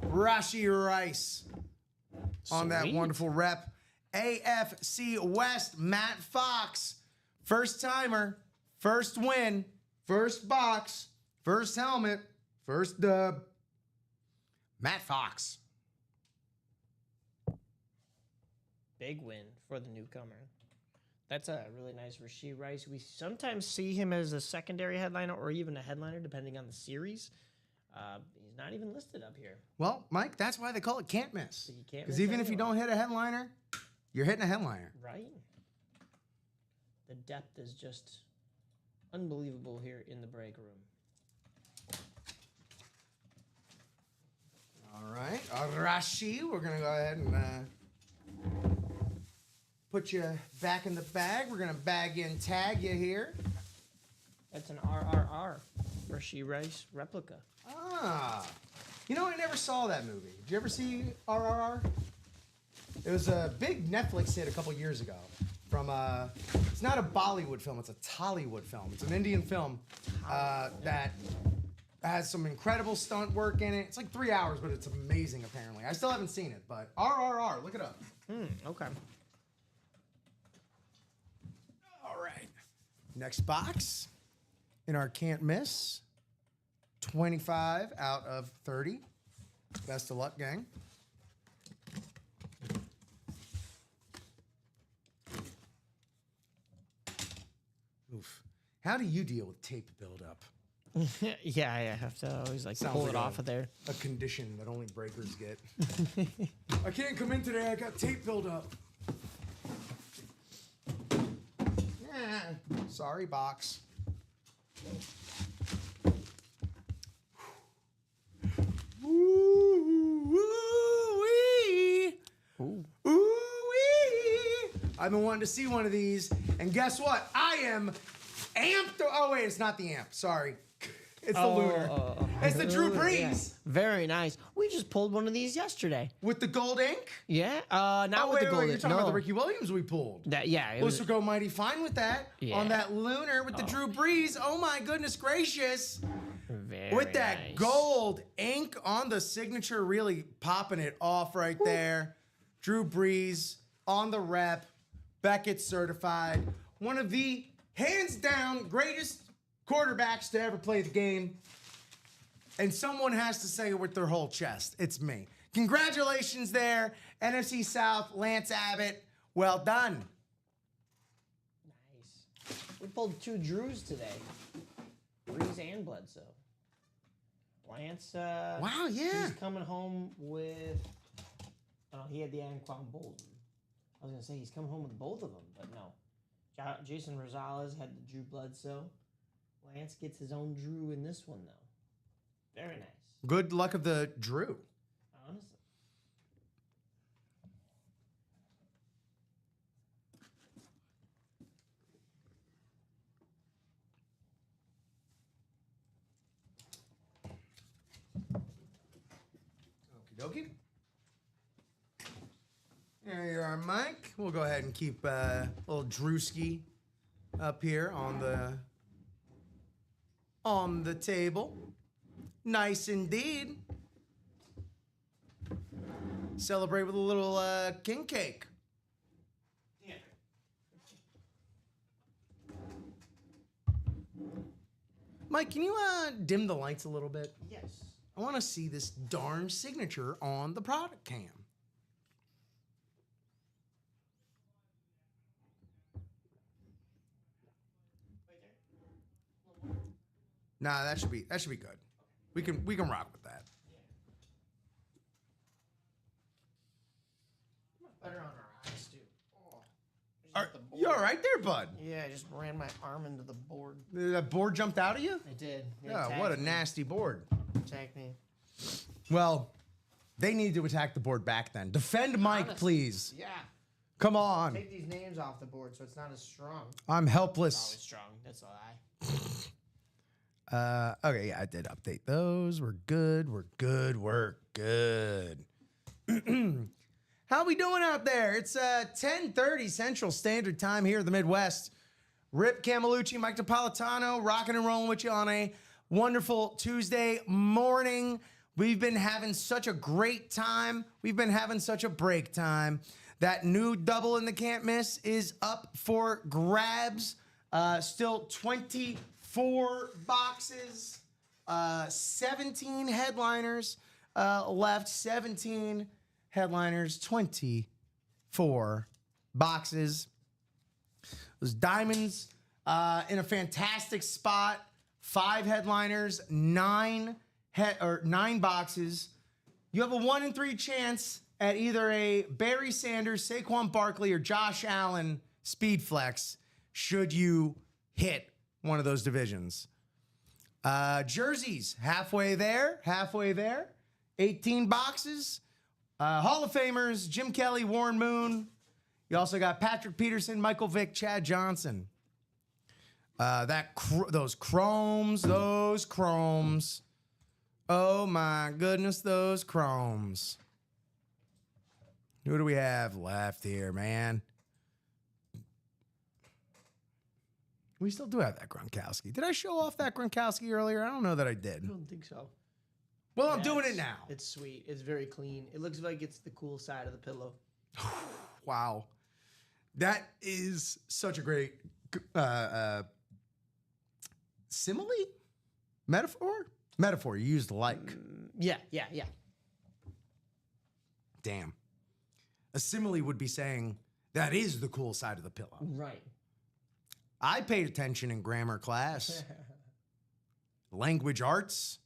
Rashee Rice on that wonderful rep. AFC West, Matt Fox. First timer, first win, first box, first helmet, first dub. Matt Fox. Big win for the newcomer. That's a really nice Rashee Rice. We sometimes see him as a secondary headliner or even a headliner, depending on the series. He's not even listed up here. Well, Mike, that's why they call it can't miss. Because miss even if you don't hit a headliner, you're hitting a headliner. Right. The depth is just unbelievable here in the break room. All right. Rashee, we're going to go ahead and put you back in the bag. We're going to bag you and tag you here. That's an RRR, Rashee Rice replica. Ah. You know, I never saw that movie. Did you ever see RRR? It was a big Netflix hit a couple years ago. From it's not a Bollywood film, it's a Tollywood film. It's an Indian film that has some incredible stunt work in it. It's like 3 hours, but it's amazing apparently. I still haven't seen it, but RRR, look it up. Okay. Next box in our can't miss. 25 out of 30. Best of luck, gang. Oof. How do you deal with tape buildup? Yeah, I have to always like Sounds pull like it off of there. A condition that only breakers get. I can't come in today. I got tape buildup. Yeah. Sorry, box. Ooh-wee. Ooh-wee. I've been wanting to see one of these, and guess what? I am amped. Oh wait, it's not the amp. Sorry, it's the lunar. It's the Drew Brees Yeah. Very nice. We just pulled one of these yesterday. with the gold ink. Yeah, not Oh with wait, the gold. you're talking about no. the Ricky Williams we pulled. Yeah, it Let's was, go mighty fine with that Yeah. on that lunar with the Drew Brees. Oh my goodness gracious! very With that nice. gold ink on the signature, really popping it off right there. Drew Brees on the rep, Beckett certified. One of the hands down greatest quarterbacks to ever play the game. And someone has to say it with their whole chest. It's me. Congratulations there, NFC South, Lance Abbott. Well done. Nice. We pulled 2 Drews today. Breeze and Bledsoe. Lance, Wow, yeah. he's coming home with, oh, he had the Anquan Bolden. I was going to say he's coming home with both of them, but no. Jason Rosales had the Drew Bledsoe. Lance gets his own Drew in this one, though. Very nice. Good luck of the Drew. Honestly. Okie dokie. There you are, Mike. We'll go ahead and keep little Drewski up here on the table. Nice indeed. Celebrate with a little king cake. Yeah. Mike, can you dim the lights a little bit? Yes. I want to see this darn signature on the product cam. Nah, that should be good. We can rock with that. Better on our eyes, too. Oh, You all right there, bud? yeah, I just ran my arm into the board. That board jumped out of you? I did. Yeah, what a nasty board. Attack me. Well, they need to attack the board back then. Defend Mike, Honest. please. Yeah. Come on. Take these names off the board so it's not as strong. I'm helpless. Always strong. That's a lie. Okay, yeah, I did update those. We're good. We're good. We're good. How we doing out there? It's 10:30 Central Standard Time here in the Midwest. Rip Camelucci, Mike Napolitano, rocking and rolling with you on a wonderful Tuesday morning. We've been having such a great time. We've been having such a break time. That new double in the can't miss is up for grabs. Still 24 boxes, 17 headliners left. 17 headliners, 24 boxes. Those diamonds in a fantastic spot. 5 headliners, 9 boxes. You have a 1 in 3 chance at either a Barry Sanders, Saquon Barkley, or Josh Allen speed flex should you hit one of those divisions. Jerseys, halfway there. 18 boxes. Hall of Famers, Jim Kelly, Warren Moon. You also got Patrick Peterson, Michael Vick, Chad Johnson. Those chromes. Oh my goodness, those chromes. Who do we have left here, man? We still do have that Gronkowski. Did I show off that Gronkowski earlier? I don't know that I did. I don't think so. Well, I'm doing it now. It's sweet. It's very clean. It looks like it's the cool side of the pillow. Wow. That is such a great simile? Metaphor? Metaphor. You used like. Yeah. Damn. A simile would be saying, that is the cool side of the pillow. Right. I paid attention in grammar class. Language arts.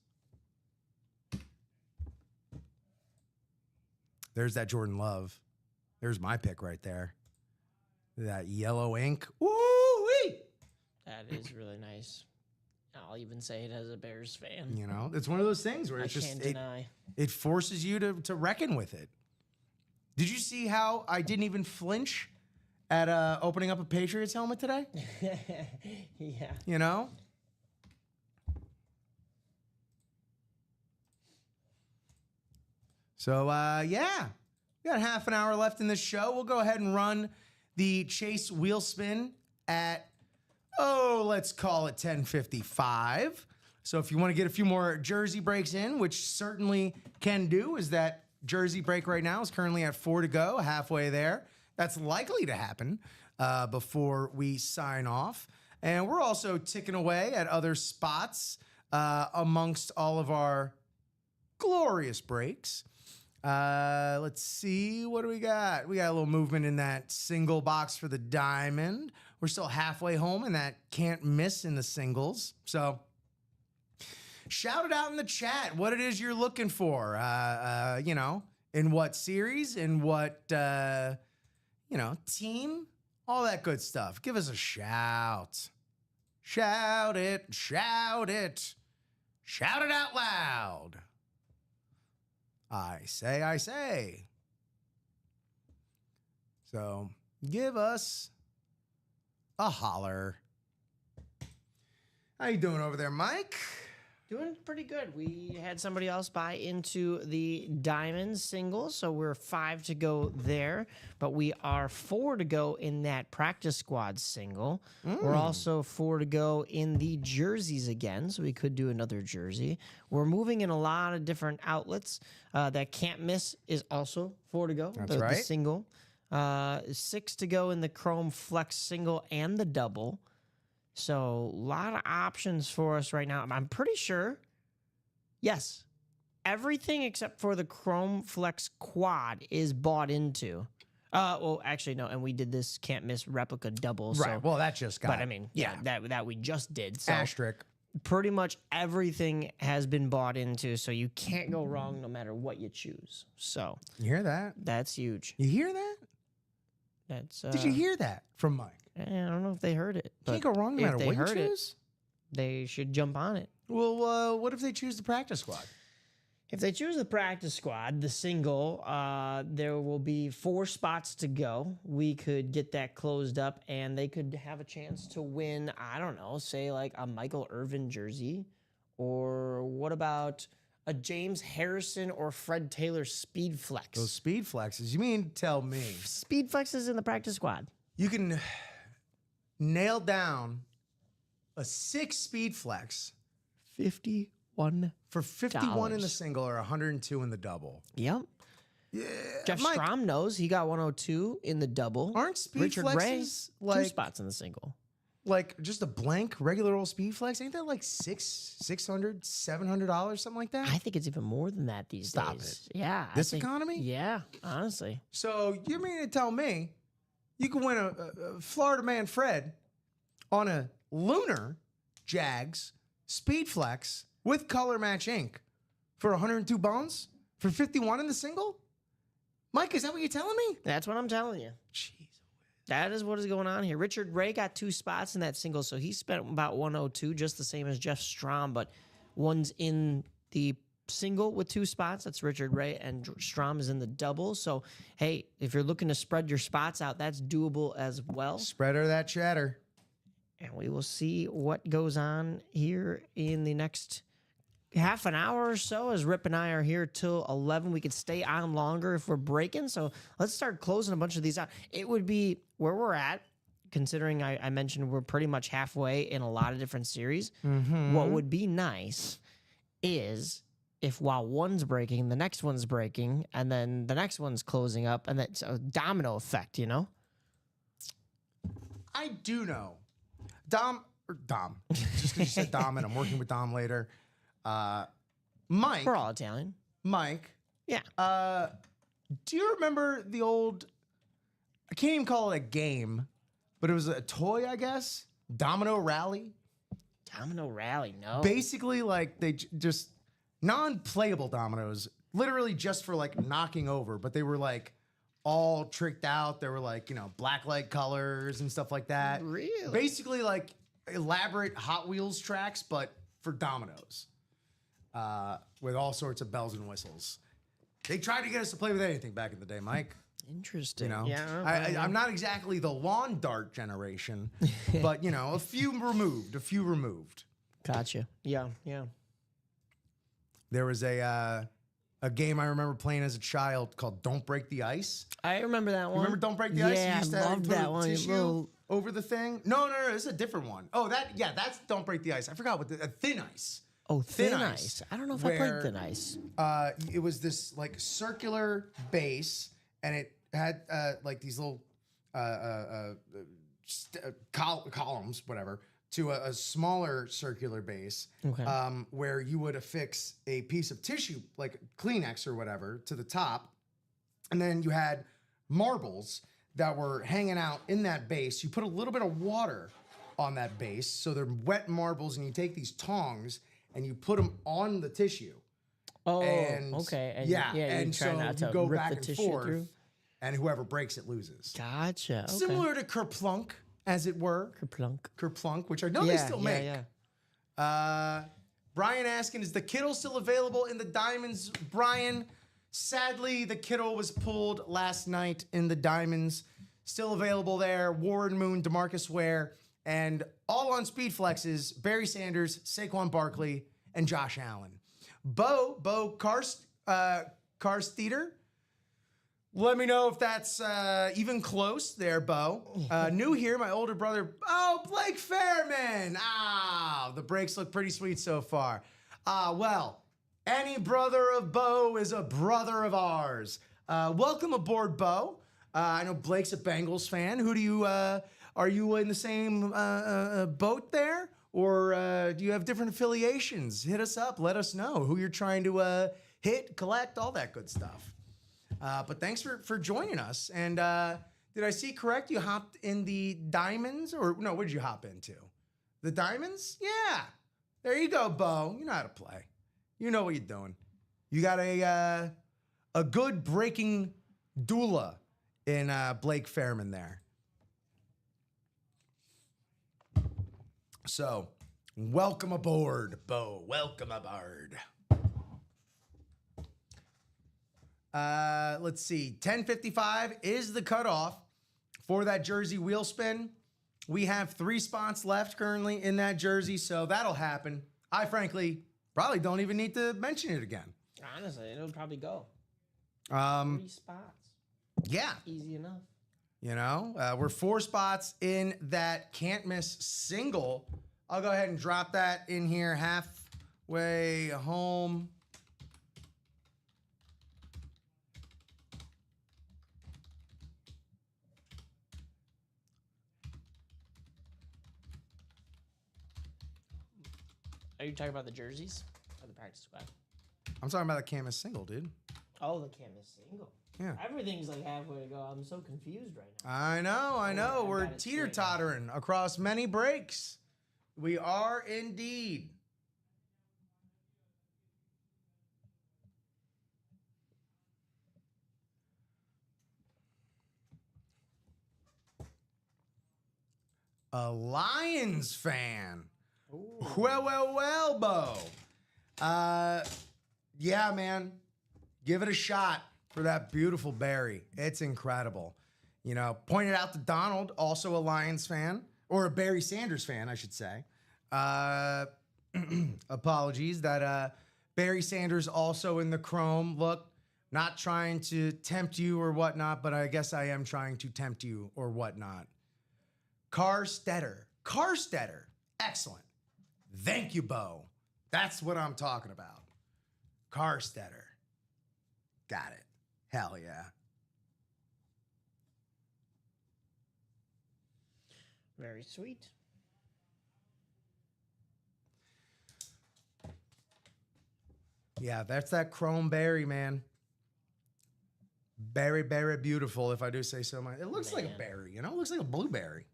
There's that Jordan Love. There's my pick right there. That yellow ink. Woo-wee! That is really nice. I'll even say it as a Bears fan. You know, it's one of those things where I it's just can't deny. it forces you to reckon with it. Did you see how I didn't even flinch at opening up a Patriots helmet today? Yeah. You know? So, yeah. We got half an hour left in this show. We'll go ahead and run the Chase wheel spin at, let's call it 10:55. So if you want to get a few more jersey breaks in, which certainly can do, is that jersey break right now is currently at 4 to go, halfway there. That's likely to happen before we sign off. And we're also ticking away at other spots amongst all of our glorious breaks. Let's see. What do we got? We got a little movement in that single box for the diamond. We're still halfway home in that can't miss in the singles. So shout it out in the chat what it is you're looking for. You know, in what series, in what, team, all that good stuff. Give us a shout. Shout it, shout it, shout it out loud. I say. So give us a holler. How you doing over there, Mike? Doing pretty good. We had somebody else buy into the diamond single, so we're 5 to go there, but we are 4 to go in that practice squad single. We're also 4 to go in the jerseys again, so we could do another jersey. We're moving in a lot of different outlets. That can't miss is also 4 to go. That's the right. single. 6 to go in the Chrome Flex single and the double. So a lot of options for us right now. I'm pretty sure, yes, everything except for the Chrome Flex Quad is bought into. Well, actually, no, and we did this can't miss replica double. Right. So, Well, that just got. but I mean, yeah, that we just did. So asterisk. pretty much everything has been bought into. So you can't go wrong no matter what you choose. So You hear that? that's huge. You hear that? That's Did you hear that from Mike? I don't know if they heard it. Can't but go wrong no if matter they what you heard it, choose. they should jump on it. Well, what if they choose the practice squad? If they choose the practice squad, the single, there will be 4 spots to go. We could get that closed up, and they could have a chance to win, I don't know, say like a Michael Irvin jersey. Or what about a James Harrison or Fred Taylor Speed Flex? Those speed flexes. You mean tell me Speed Flex is in the practice squad. you can nail down a 6 speed flex 51. for 51 in the Dollars. single or 102 in the double? Yep. Yeah, Jeff Mike, Strom knows he got 102 in the double. aren't speed Richard Ray, flexes 2 like spots in the single. like just a blank regular old speed flex? Ain't that like $600, $700, something like that? I think it's even more than that these Stop days. Yeah. I This think- economy? Yeah, honestly. So you mean to tell me you can win a Florida Man Fred on a Lunar Jags Speed Flex with color match ink for 102 bones for 51 in the single? Mike, is that what you're telling me? That's what I'm telling you. Jeez. That is what is going on here. Richard Ray got 2 spots in that single, so he spent about 102, just the same as Jeff Strom, but one's in the single with 2 spots. That's Richard Ray, and Strom is in the double. So, hey, if you're looking to spread your spots out, that's doable as well. Spreader that chatter. And we will see what goes on here in the next half an hour or so, as Rip and I are here till 11. We could stay on longer if we're breaking. So let's start closing a bunch of these out. It would be where we're at, considering I mentioned we're pretty much halfway in a lot of different series. What would be nice is if while one's breaking, the next one's breaking, and then the next one's closing up, and that's a domino effect, you know? I do know. Dom, Dom. Just because you said Dom, and I'm working with Dom later. Mike. We're all Italian. Mike. Yeah. Do you remember the old? I can't even call it a game, but it was a toy, I guess. Domino Rally. Domino Rally, no. Basically, like they just non-playable dominoes, literally just for like knocking over, but they were like all tricked out. They were like, you know, black light colors and stuff like that. Really? Basically, like elaborate Hot Wheels tracks, but for dominoes, with all sorts of bells and whistles. They tried to get us to play with anything back in the day, Mike. Interesting. You know, Yeah. I'm not exactly the lawn dart generation, but you know, a few removed. Gotcha. Yeah. Yeah. There was a game I remember playing as a child called "Don't Break the Ice." I remember that one. Remember "Don't Break the Ice"? You Yeah, used to I have loved to put that a one. tissue over the thing. No, this is a different one. Oh, that's "Don't Break the Ice." I forgot what Thin Ice. Oh, Thin Thin Ice. Ice, I don't know if I where- played Thin Ice. It was this like circular base, and it had like these little columns, whatever, to a smaller circular base, Okay. where you would affix a piece of tissue, like Kleenex or whatever, to the top, and then you had marbles that were hanging out in that base. You put a little bit of water on that base, so they're wet marbles, and you take these tongs and you put them on the tissue. Oh, And okay. And yeah, you and try so not you to go rip back the and tissue forth, through. and whoever breaks it loses. Gotcha. Okay. Similar to Kerplunk, as it were. Kerplunk. Kerplunk, which I know they still make. Yeah. Brian asking, is the Kittle still available in the Diamonds? Brian, sadly, the Kittle was pulled last night in the Diamonds. Still available there. Warren Moon, DeMarcus Ware, and all on speed flexes, Barry Sanders, Saquon Barkley, and Josh Allen. Bo Karsteter. Let me know if that's even close there, Bo. New here, my older brother. Oh, Blake Fairman. The breaks look pretty sweet so far. Well, any brother of Bo is a brother of ours. Welcome aboard, Bo. I know Blake's a Bengals fan. Who do you, are you in the same boat there? Or do you have different affiliations? Hit us up. Let us know who you're trying to hit, collect, all that good stuff. But thanks for joining us. And did I see correct? You hopped in the Diamonds? Or no, what did you hop into? The Diamonds? Yeah. There you go, Bo. You know how to play. You know what you're doing. You got a good breaking doula in Blake Fairman there. So, welcome aboard, Bo. Welcome aboard. Let's see. 10:55 is the cutoff for that jersey wheel spin. We have 3 spots left currently in that jersey, so that'll happen. I frankly probably don't even need to mention it again. Honestly, it'll probably go. 3 spots. Yeah. Easy enough. You know, we're 4 spots in that can't miss single. I'll go ahead and drop that in here halfway home. Are you talking about the jerseys or the practice squad? I'm talking about the can't miss single, dude. Oh, the can't miss single. Yeah. Everything's like halfway to go. I'm so confused right now. I know. I We're got it straight now. teeter-tottering across many breaks. We are indeed. A Lions fan. Well, Bo. Yeah, man. Give it a shot for that beautiful Barry. It's incredible. You know, pointed out to Donald, also a Lions fan, or a Barry Sanders fan, I should say. Apologies that Barry Sanders also in the Chrome. Look, not trying to tempt you or whatnot, but I guess I am trying to tempt you or whatnot. Carstetter. Excellent. Thank you, Bo. That's what I'm talking about. Carstetter. Got it. Hell yeah. Very sweet. Yeah, that's that chrome berry, man. Berry, berry, beautiful, if I do say so. It looks like a berry, you know? It looks like a blueberry.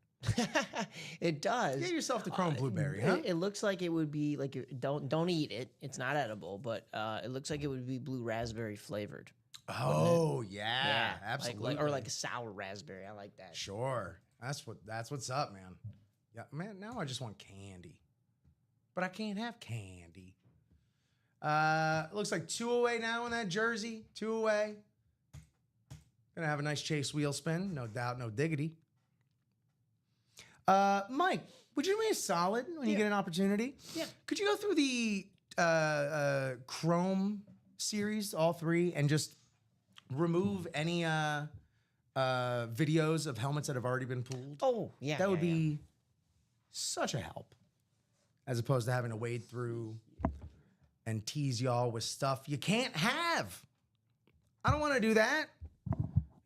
It does. Get yourself the chrome blueberry, huh? It looks like it would be like don't eat it. It's not edible, but it looks like it would be blue raspberry flavored. Oh, yeah, absolutely. Or like a sour raspberry. I like that. Sure. That's what's up, man. Yeah, man, now I just want candy. But I can't have candy. It looks like 2 away now in that jersey. 2 away. Gonna have a nice chase wheel spin, no doubt, no diggity. Mike, would you do me a solid when you get an opportunity? Yeah. Could you go through the Chrome series, all 3, and just remove any videos of helmets that have already been pulled? Oh, yeah. That would be such a help, as opposed to having to wade through and tease y'all with stuff you can't have. I don't want to do that.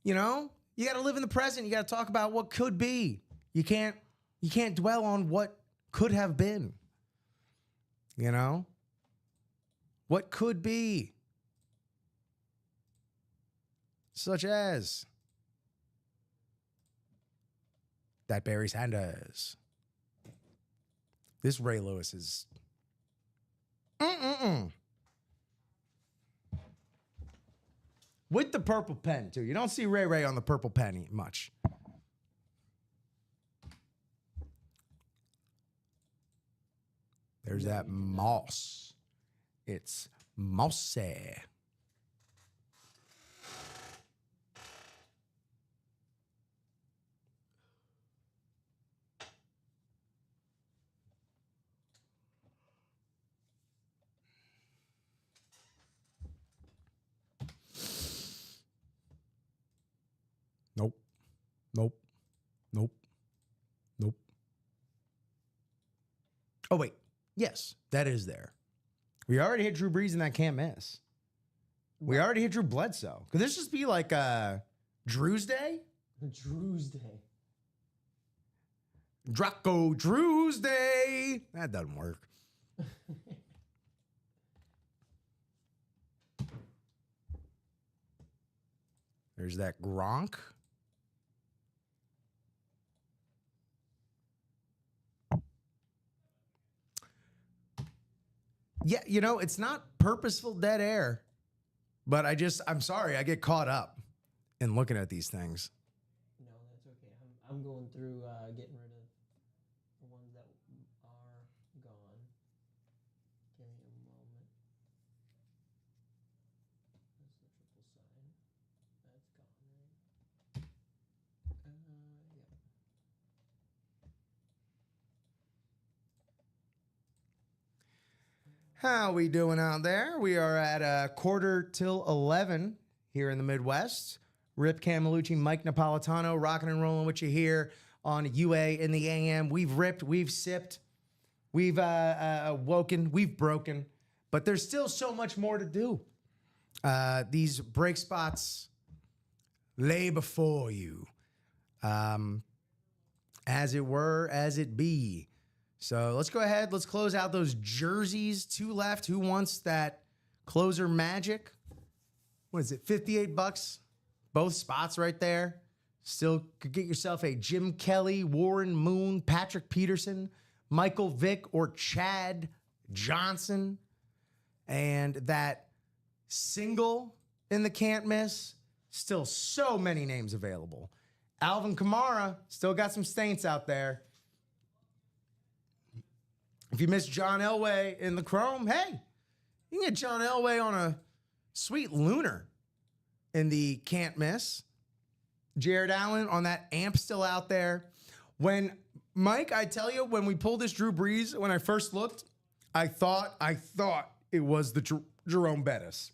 You know, you got to live in the present. You got to talk about what could be. You can't dwell on what could have been. You know, what could be, such as that Barry Sanders. This Ray Lewis is. With the purple pen, too. You don't see Ray on the purple pen much. There's that moss. It's mossy. Nope. Nope. Nope. Nope. Oh, wait. Yes, that is there. We already hit Drew Brees and that can't miss. We already hit Drew Bledsoe. Could this just be like Drew's Day? Drew's Day. Draco Drew's Day. That doesn't work. There's that Gronk. Yeah, you know, it's not purposeful dead air, but I'm sorry, I get caught up in looking at these things. No, that's okay. I'm going through getting rid of the ones that are gone. Give me a moment. That's the triple sign. That's gone, right? Yeah. How we doing out there? We are at 11:15 here in the Midwest. Rip Camelucci, Mike Napolitano, rocking and rolling with you here on UA in the AM. We've ripped, we've sipped, we've woken, we've broken, but there's still so much more to do. These break spots lay before you, as it were, as it be. So let's go ahead. Let's close out those jerseys. 2 left. Who wants that closer magic? What is it? $58. Both spots right there. Still could get yourself a Jim Kelly, Warren Moon, Patrick Peterson, Michael Vick, or Chad Johnson. And that single in the can't miss. Still so many names available. Alvin Kamara still got some stains out there. If you missed John Elway in the Chrome, hey, you can get John Elway on a sweet lunar in the can't miss. Jared Allen on that amp still out there. When Mike, I tell you, when we pulled this Drew Brees, when I first looked, I thought it was the Jerome Bettis.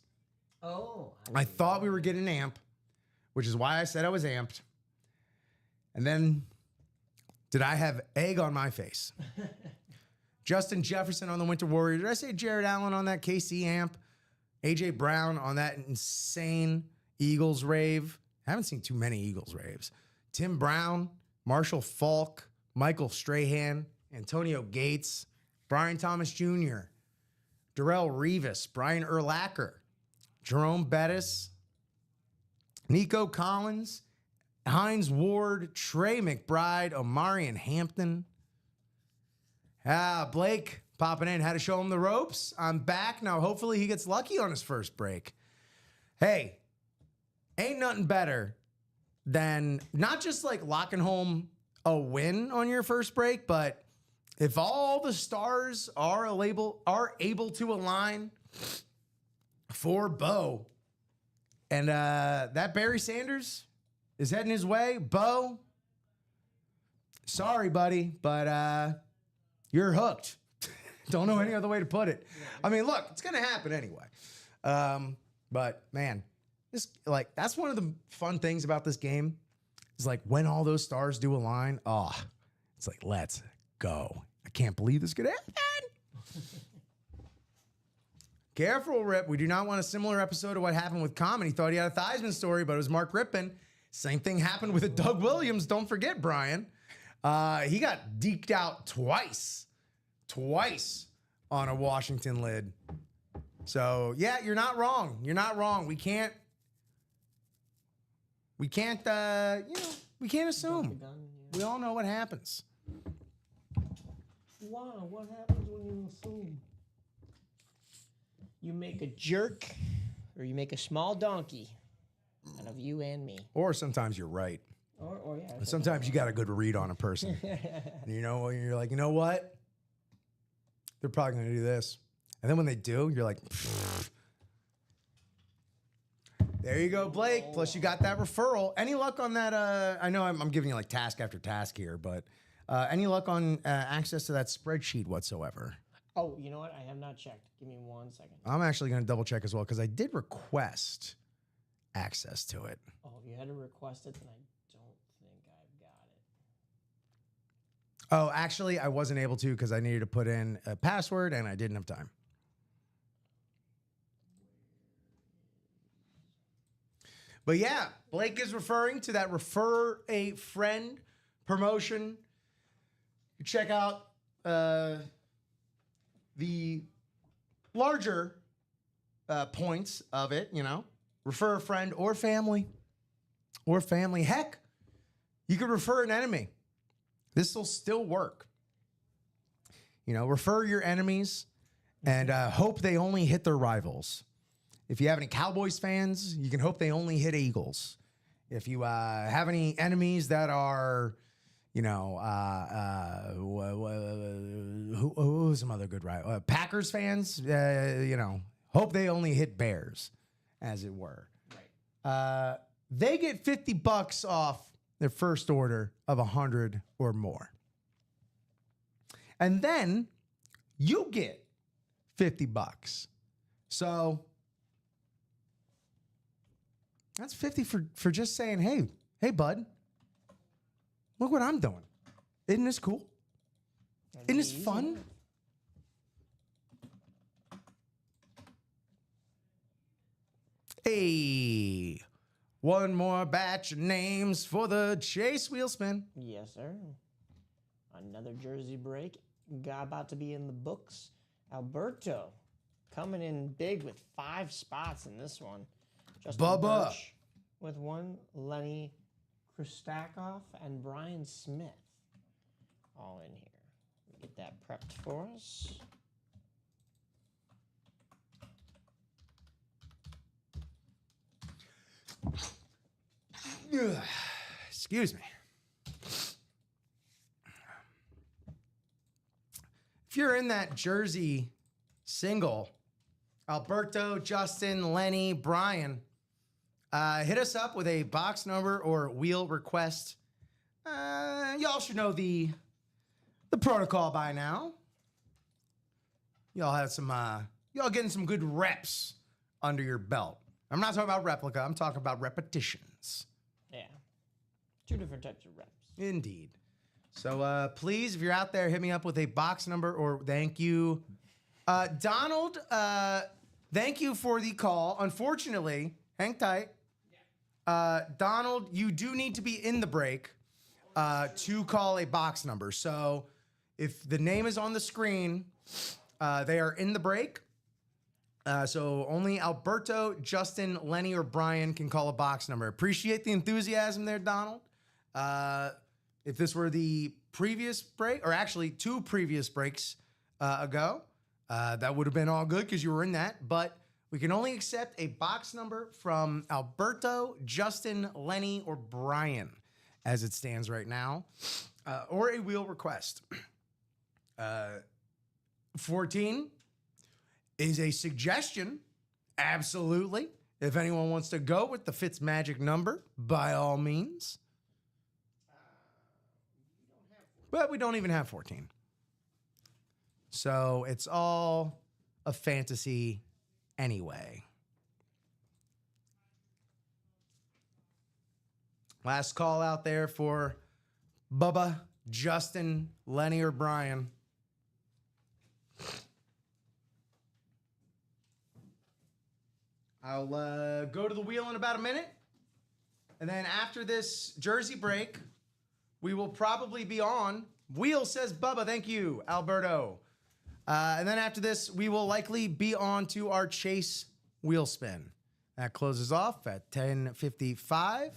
Oh. I thought we were getting an amp, which is why I said I was amped. And then, did I have egg on my face? Justin Jefferson on the Winter Warrior. Did I say Jared Allen on that KC amp? A.J. Brown on that insane Eagles rave. I haven't seen too many Eagles raves. Tim Brown, Marshall Faulk, Michael Strahan, Antonio Gates, Brian Thomas Jr., Darrell Revis, Brian Urlacher, Jerome Bettis, Nico Collins, Hines Ward, Trey McBride, Omarion Hampton. Blake popping in, had to show him the ropes. I'm back. Now, hopefully he gets lucky on his first break. Hey, ain't nothing better than not just like locking home a win on your first break, but if all the stars are able to align for Bo, and that Barry Sanders is heading his way, Bo, sorry, buddy, but you're hooked. Don't know any other way to put it. I mean, look, it's gonna happen anyway. But man, this that's one of the fun things about this game is like when all those stars do align. Oh, it's like let's go. I can't believe this could happen. Careful, Rip. We do not want a similar episode of what happened with Common. He thought he had a Theismann story, but it was Mark Rippon. Same thing happened with Doug Williams. Don't forget, Brian. He got deked out twice on a Washington lid. So yeah, you're not wrong. You're not wrong. We can't, we can't assume. We all know what happens. Wow, what happens when you assume? You make a jerk, or you make a small donkey out of you and me. Or sometimes you're right. Or yeah. Sometimes you got a good read on a person. And you're like, you know what? They're probably going to do this. And then when they do, you're like, pfft. There you go, Blake. Plus you got that referral. Any luck on that? I know I'm giving you like task after task here, but any luck on access to that spreadsheet whatsoever? Oh, you know what? I have not checked. Give me 1 second. I'm actually going to double check as well because I did request access to it. Oh, if you had to request it, then I don't think I've got it. Oh, actually, I wasn't able to because I needed to put in a password and I didn't have time. But yeah, Blake is referring to that refer a friend promotion. Check out the larger points of it, refer a friend or family. Heck, you could refer an enemy. This will still work. Refer your enemies and hope they only hit their rivals. If you have any Cowboys fans, you can hope they only hit Eagles. If you have any enemies that are, who's some other good rival? Packers fans, hope they only hit Bears, as it were. Right. They get $50 off their first order of 100 or more. And then you get $50. So that's 50 for just saying, hey, bud, look what I'm doing. Isn't this cool? Isn't this fun? Hey, one more batch of names for the Chase Wheel Spin. Yes, sir. Another jersey break. About to be in the books. Alberto coming in big with 5 spots in this one. Justin Bubba Birch with 1, Lenny Kristakoff and Brian Smith all in here. Get that prepped for us. Excuse me. If you're in that jersey single, Alberto, Justin, Lenny, Brian, hit us up with a box number or wheel request. Y'all should know the protocol by now. Y'all had some, y'all getting some good reps under your belt. I'm not talking about replica. I'm talking about repetitions. Yeah. 2 different types of reps. Indeed. So please, if you're out there, hit me up with a box number or thank you. Donald, thank you for the call. Unfortunately, hang tight. Donald, you do need to be in the break to call a box number. So if the name is on the screen, they are in the break. So only Alberto, Justin, Lenny, or Brian can call a box number. Appreciate the enthusiasm there, Donald. If this were the previous break, or actually 2 previous breaks ago, that would have been all good because you were in that. But we can only accept a box number from Alberto, Justin, Lenny, or Brian as it stands right now, or a wheel request. 14 is a suggestion, absolutely. If anyone wants to go with the Fitz magic number, by all means. But we don't even have 14. So it's all a fantasy anyway. Last call out there for Bubba, Justin, Lenny, or Brian. I'll go to the wheel in about a minute. And then after this jersey break, we will probably be on. Wheel says Bubba. Thank you, Alberto. And then after this, we will likely be on to our Chase wheel spin. That closes off at 10:55.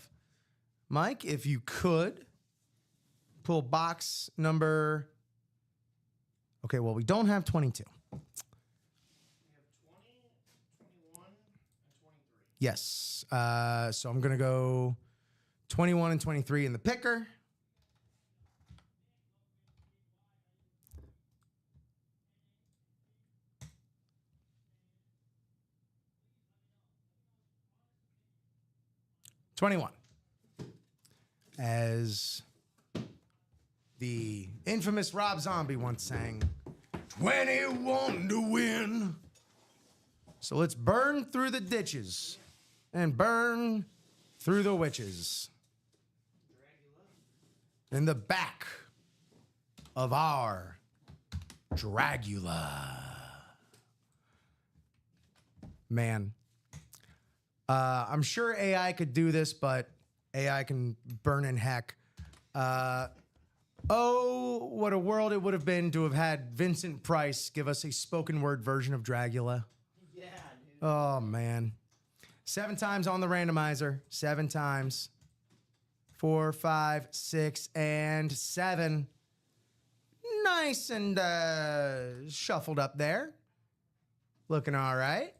Mike, if you could pull box number. Okay, well, we don't have 22. Yes. So I'm going to go 21 and 23 in the picker. '21. As the infamous Rob Zombie once sang, 21 to win. So let's burn through the ditches and burn through the witches. In the back of our Dragula. Man. I'm sure AI could do this, but AI can burn in heck. Oh, what a world it would have been to have had Vincent Price give us a spoken word version of Dragula. Yeah, dude. Oh, man. 7 times on the randomizer. 7 times. 4, 5, 6, and 7. Nice and shuffled up there. Looking all right.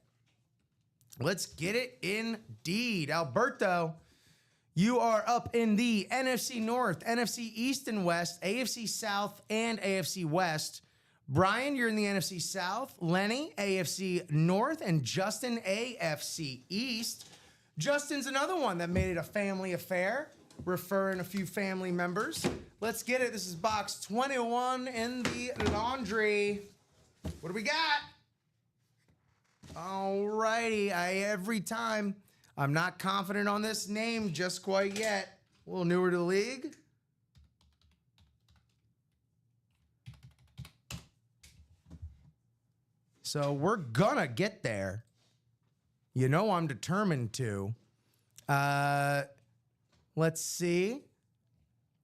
Let's get it indeed. Alberto, you are up in the NFC North, NFC East and West, AFC South, and AFC West. Brian, you're in the NFC South. Lenny, AFC North, and Justin, AFC East. Justin's another one that made it a family affair, referring a few family members. Let's get it. This is box 21 in the laundry. What do we got? Alrighty, every time. I'm not confident on this name just quite yet. A little newer to the league. So we're gonna get there. You know I'm determined to. Let's see.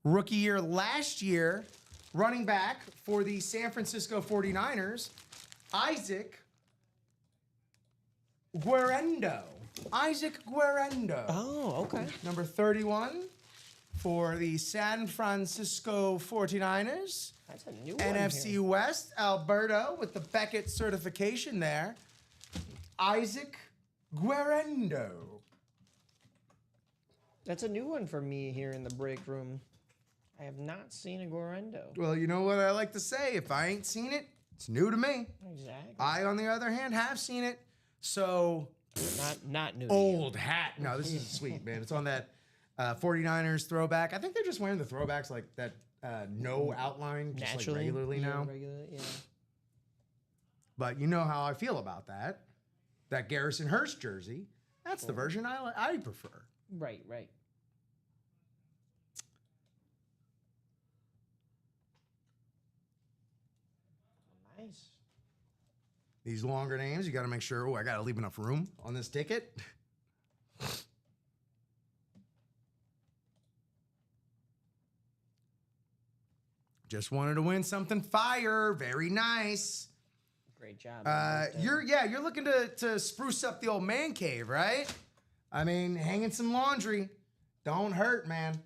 Rookie year last year, running back for the San Francisco 49ers, Isaac Guerendo. Isaac Guerendo. Oh, okay. Number 31 for the San Francisco 49ers. That's a new one. NFC Here. West, Alberto with the Beckett certification there. Isaac Guerendo. That's a new one for me here in the break room. I have not seen a Guerendo. Well, you know what I like to say? If I ain't seen it, it's new to me. Exactly. I, on the other hand, have seen it. So, Not new. old hat. No, this is sweet, man. It's on that 49ers throwback. I think they're just wearing the throwbacks like that no outline just Naturally, like regularly now. Yeah. But you know how I feel about that. That Garrison Hurst jersey, that's the version I prefer. Right. Nice. These longer names, you got to make sure, I got to leave enough room on this ticket. Just wanted to win something fire. Very nice. Great job. You're looking to spruce up the old man cave, right? I mean, hanging some laundry don't hurt, man.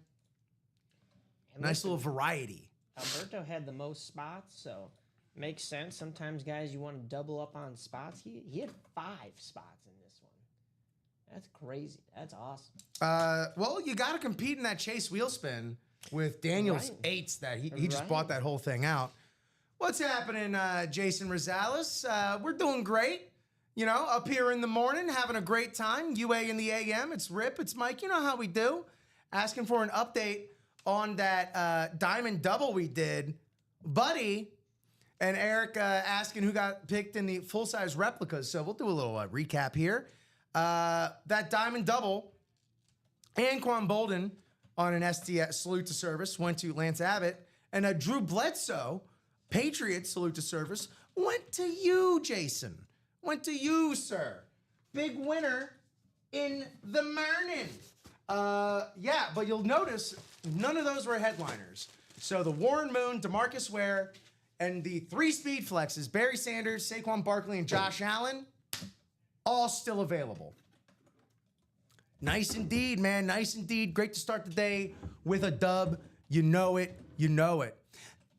And Nice listen, little variety. Alberto had the most spots, so makes sense. Sometimes guys you want to double up on spots. He had 5 spots in this one. That's crazy. That's awesome. Well, you got to compete in that chase wheel spin with Daniel's Right. 8s that he just Right. bought that whole thing out. What's happening, Jason Rosales? We're doing great. You know, up here in the morning, having a great time. UA in the AM. It's Rip. It's Mike. You know how we do. Asking for an update on that diamond double we did. Buddy and Eric asking who got picked in the full-size replicas. So we'll do a little recap here. That diamond double, Anquan Bolden on an STS salute to service went to Lance Abbott. And Drew Bledsoe, Patriots salute to service, went to you, Jason. Went to you, sir. Big winner in the morning. Yeah, but you'll notice none of those were headliners. So the Warren Moon, DeMarcus Ware, and the 3 speed flexes, Barry Sanders, Saquon Barkley, and Josh Allen, all still available. Nice indeed, man. Nice indeed. Great to start the day with a dub. You know it. You know it.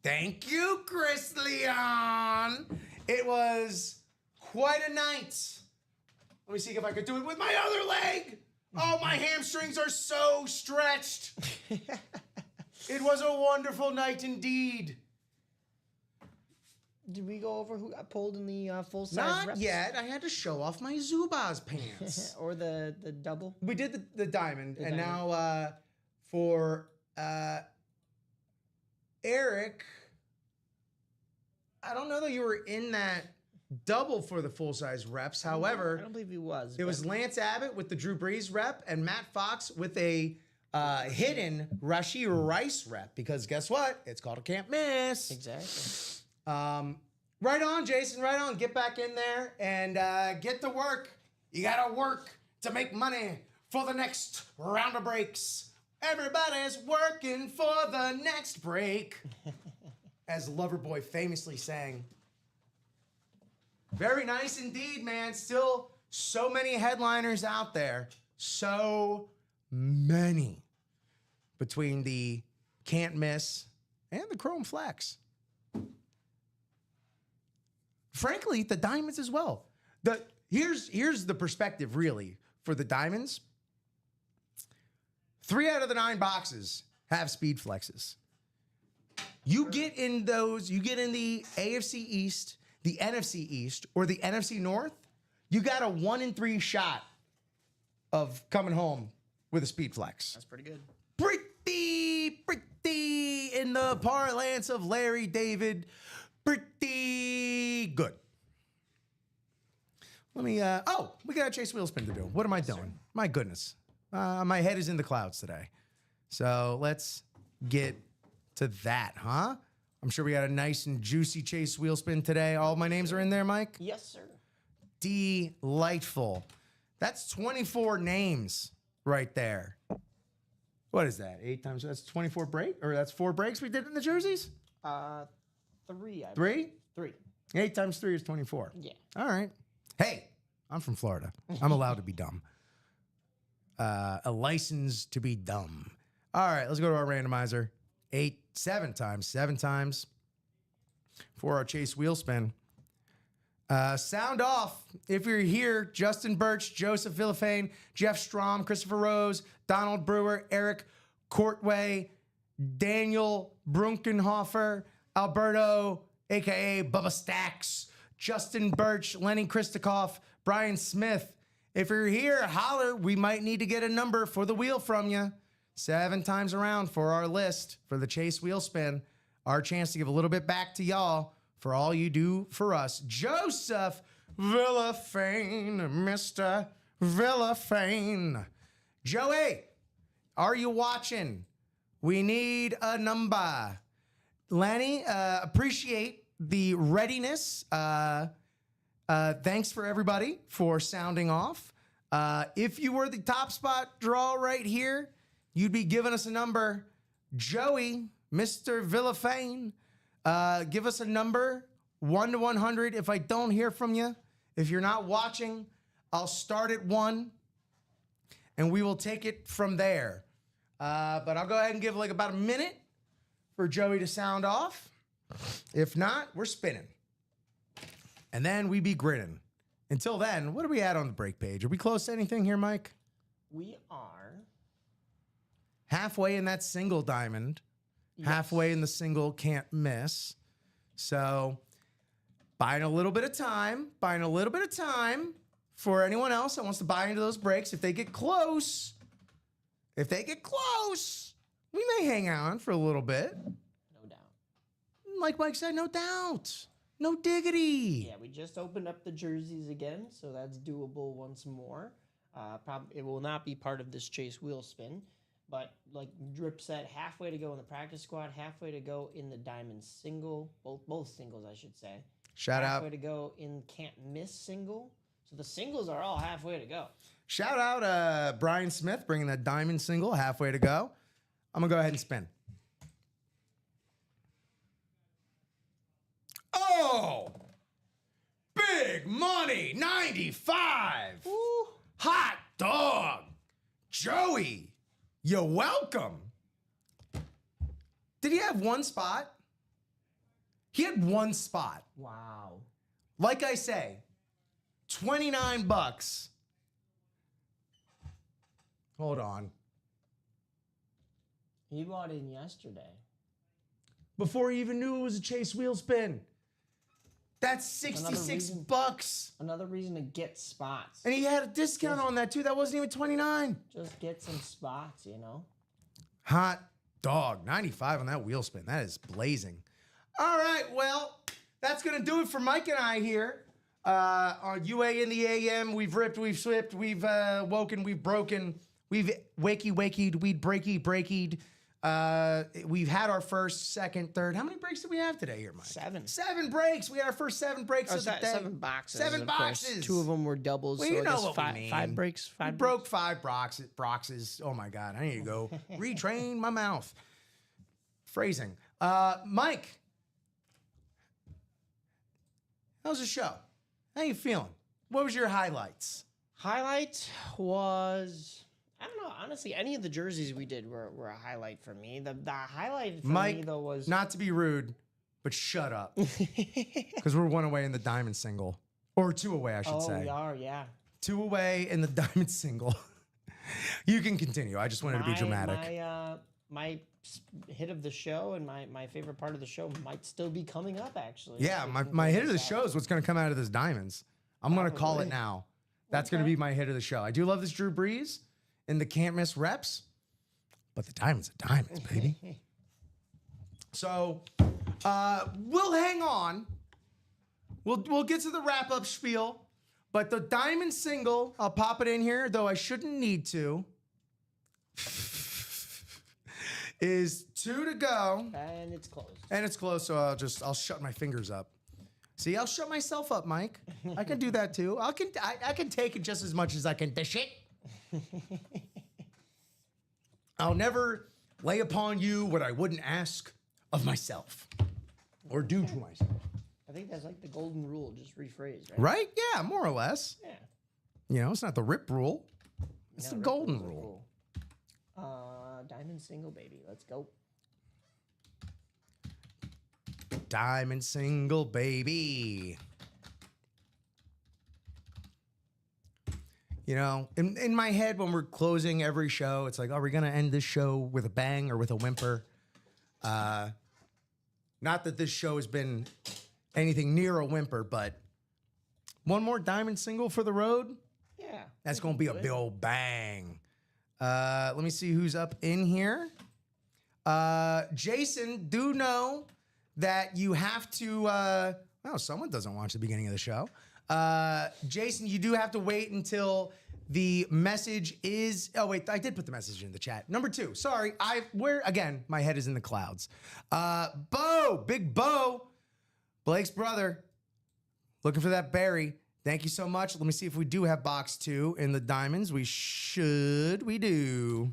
Thank you, Chris Leon. It was quite a night. Let me see if I could do it with my other leg. Oh, my hamstrings are so stretched. It was a wonderful night indeed. Did we go over who got pulled in the full size? Not reps? yet. I had to show off my Zubaz pants. Or the double? We did the diamond, and diamond. now for Eric, I don't know that you were in that double for the full-size reps. I However, don't believe he was. it was Lance Abbott with the Drew Brees rep and Matt Fox with a hidden Rashee Rice rep, because guess what? It's called a can't miss. Exactly. Right on, Jason. Right on. Get back in there and get to work. You got to work to make money for the next round of breaks. Everybody's working for the next break. As Loverboy famously sang. Very nice indeed, man. Still so many headliners out there. So many. Between the Can't Miss and the Chrome Flex. Frankly, the diamonds as well. Here's the perspective, really, for the diamonds. 3 out of the 9 boxes have speed flexes. You get in those, you get in the AFC East, the NFC East, or the NFC North, you got a 1 in 3 shot of coming home with a speed flex. That's pretty good. Pretty in the parlance of Larry David. Pretty good. Let me, we got a chase wheel spin to do. What am I doing? My goodness. My head is in the clouds today. So let's get to that, huh? I'm sure we got a nice and juicy chase wheel spin today. All my names are in there, Mike? Yes, sir. Delightful. That's 24 names right there. What is that? 8 times, that's 24 break? Or that's 4 breaks we did in the jerseys? 3. 3? 3. 8 times 3 is 24. Yeah. All right. Hey, I'm from Florida. I'm allowed to be dumb. A license to be dumb. All right, let's go to our randomizer. 7 times for our chase wheel spin. Sound off. If you're here, Justin Birch, Joseph Villafane, Jeff Strom, Christopher Rose, Donald Brewer, Eric Courtway, Daniel Brunkenhofer, Alberto, a.k.a. Bubba Stacks, Justin Birch, Lenny Christikoff, Brian Smith. If you're here, holler. We might need to get a number for the wheel from you. 7 times around for our list for the chase wheel spin. Our chance to give a little bit back to y'all for all you do for us. Joseph Villafane, Mr. Villafane. Joey, are you watching? We need a number. Lanny, appreciate the readiness. Thanks for everybody for sounding off. If you were the top spot draw right here, you'd be giving us a number. Joey, Mr. Villafane, give us a number 1 to 100. If I don't hear from you, if you're not watching, I'll start at 1 and we will take it from there. But I'll go ahead and give like about a minute for Joey to sound off. If not, we're spinning. And then we be grinning. Until then, what are we at on the break page? Are we close to anything here, Mike? We are Halfway in that single diamond. Yes. Halfway in the single can't miss. So buying a little bit of time for anyone else that wants to buy into those breaks. If they get close, we may hang on for a little bit. No doubt. Like Mike said, no doubt. No diggity. Yeah, we just opened up the jerseys again, so that's doable once more. It will not be part of this Chase wheel spin, but like Drip said, halfway to go in the practice squad, halfway to go in the diamond single, both singles, I should say. Shout halfway out. to go in can't miss single. So the singles are all halfway to go. Shout out Brian Smith bringing that diamond single halfway to go. I'm going to go ahead and spin. Oh! Big money 95. Woo. Hot dog. Joey, you're welcome. Did he have one spot? He had one spot. Wow. Like I say, $29. Hold on. He bought in yesterday. Before he even knew it was a Chase wheel spin. That's Another reason- $66. Another reason to get spots. And he had a discount on that too. That wasn't even $29. Just get some spots, you know? Hot dog. 95 on that wheel spin. That is blazing. All right, well, that's going to do it for Mike and I here. On UA in the AM, we've ripped, we've slipped, we've woken, we've broken, we've wakey-wakeyed, we'd breaky-breakied. We've had our first, second, third. How many breaks did we have today here, Mike? 7. 7 breaks. We had our first 7 breaks of the day. 7 boxes. 7 of course. boxes. 2 of them were doubles. Well, so you I know guess what we mean. 5 breaks. We 5 broke 5 boxes. Oh my God, I need to go retrain my mouth. Phrasing. Mike, how's the show? How you feeling? What was your highlights? Highlight was, I don't know, honestly, any of the jerseys we did were a highlight for me. The highlight for Mike, me, though, was... not to be rude, but shut up. Because we're 1 away in the diamond single. Or 2 away, I should say. we are, yeah. 2 away in the diamond single. You can continue. I just wanted to be dramatic. My hit of the show and my favorite part of the show might still be coming up, actually. Yeah, So we can my close hit of the this show out. is what's going to come out of this diamonds. I'm going to call it Probably. now. That's going to Okay. be my hit of the show. I do love this Drew Brees and the can't miss reps, but the diamonds are diamonds, baby. So we'll hang on. We'll get to the wrap up spiel, but the diamond single, I'll pop it in here, though I shouldn't need to. Is 2 to go. And it's closed. And it's close, so I'll shut my fingers up. See, I'll shut myself up, Mike. I can do that too. I can take it just as much as I can dish it. I'll never lay upon you what I wouldn't ask of myself or do to myself. I think that's like the golden rule, just rephrased, right? Right? Yeah, more or less. Yeah. You know, it's not the rip rule. It's No, the Rip golden rules are rule. cool. Diamond single, baby. Let's go. Diamond single, baby. You know, in my head, when we're closing every show, it's like, are we going to end this show with a bang or with a whimper? Not that this show has been anything near a whimper, but one more diamond single for the road. Yeah. That's going to be a big old bang. Let me see who's up in here. Jason, do know that you have to, well, someone doesn't watch the beginning of the show. Jason, you do have to wait until the message is, oh wait, I did put the message in the chat. Number 2, sorry, again, my head is in the clouds. Bo, Big Bo, Blake's brother, looking for that berry. Thank you so much. Let me see if we do have box 2 in the diamonds. We do.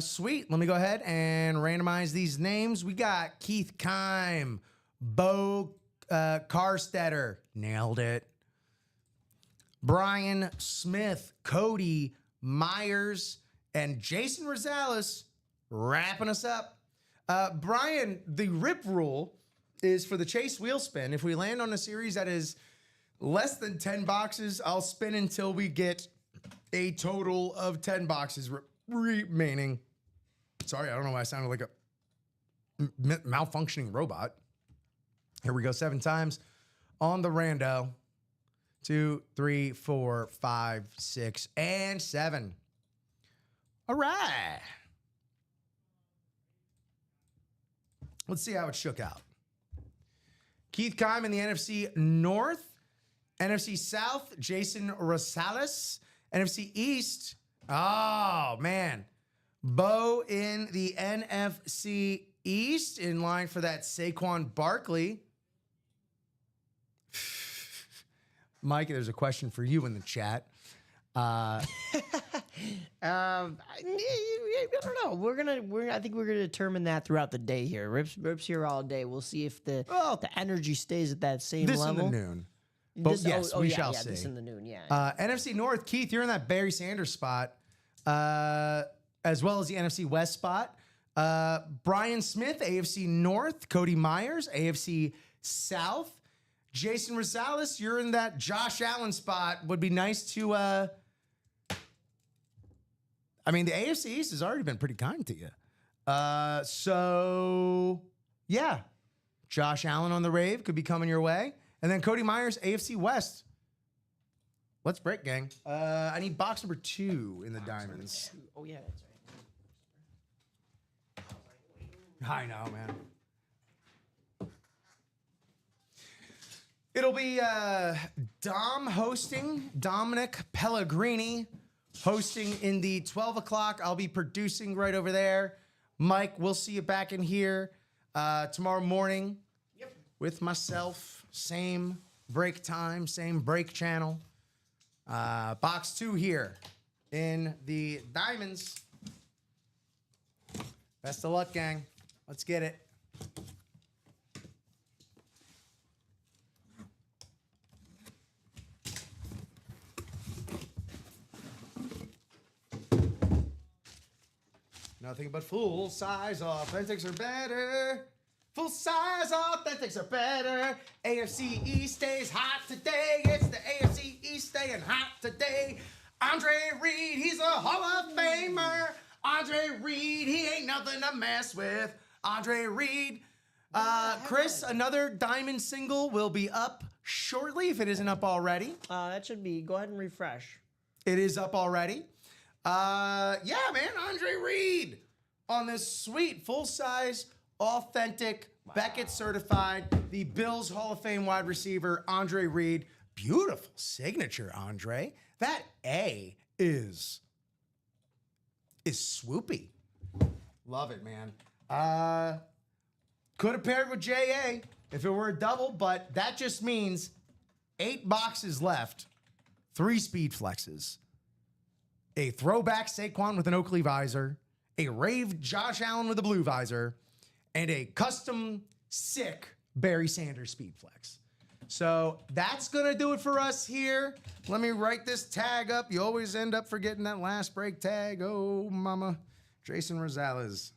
Sweet. Let me go ahead and randomize these names. We got Keith Kime, Bo Carstetter, nailed it. Brian Smith, Cody Myers, and Jason Rosales wrapping us up. Brian, the rip rule is for the chase wheel spin. If we land on a series that is less than 10 boxes, I'll spin until we get a total of 10 boxes remaining. Sorry, I don't know why I sounded like a malfunctioning robot. Here we go, 7 times on the rando. 2, 3, 4, 5, 6, and 7. All right. Let's see how it shook out. Keith Kime in the NFC North. NFC South, Jason Rosales. NFC East, oh, man. Bo in the NFC East in line for that Saquon Barkley. Mike, there's a question for you in the chat. I don't know. I think we're gonna determine that throughout the day here. Rips here all day. We'll see if the energy stays at that same This level. in the noon. But yes, we shall see. This in the noon, yeah. NFC North, Keith, you're in that Barry Sanders spot, as well as the NFC West spot. Brian Smith, AFC North. Cody Myers, AFC South. Jason Rosales, you're in that Josh Allen spot. Would be nice to... I mean, the AFC East has already been pretty kind to you. So, yeah. Josh Allen on the rave could be coming your way. And then Cody Myers, AFC West. Let's break, gang. I need box number 2 in the diamonds. Oh, yeah, that's right. I know, man. It'll be Dom hosting, Dominic Pellegrini hosting in the 12 o'clock. I'll be producing right over there. Mike, we'll see you back in here tomorrow morning with myself. Same break time, same break channel. Box 2 here in the diamonds. Best of luck, gang. Let's get it. Nothing but full-size authentics are better. Full-size authentics are better. AFC East stays hot today. It's the AFC East staying hot today. Andre Reed, he's a Hall of Famer. Andre Reed, he ain't nothing to mess with. Andre Reed. Chris, another diamond single will be up shortly if it isn't up already. That should be. Go ahead and refresh. It is up already. Yeah, man, Andre Reed on this sweet full-size, authentic, Beckett certified, the Bills Hall of Fame wide receiver, Andre Reed. Beautiful signature, Andre. That A is swoopy. Love it, man. Could have paired with J.A. if it were a double, but that just means 8 boxes left, 3 speed flexes. A throwback Saquon with an Oakley visor, a raved Josh Allen with a blue visor, and a custom sick Barry Sanders speed flex. So that's going to do it for us here. Let me write this tag up. You always end up forgetting that last break tag. Oh, mama. Jason Rosales.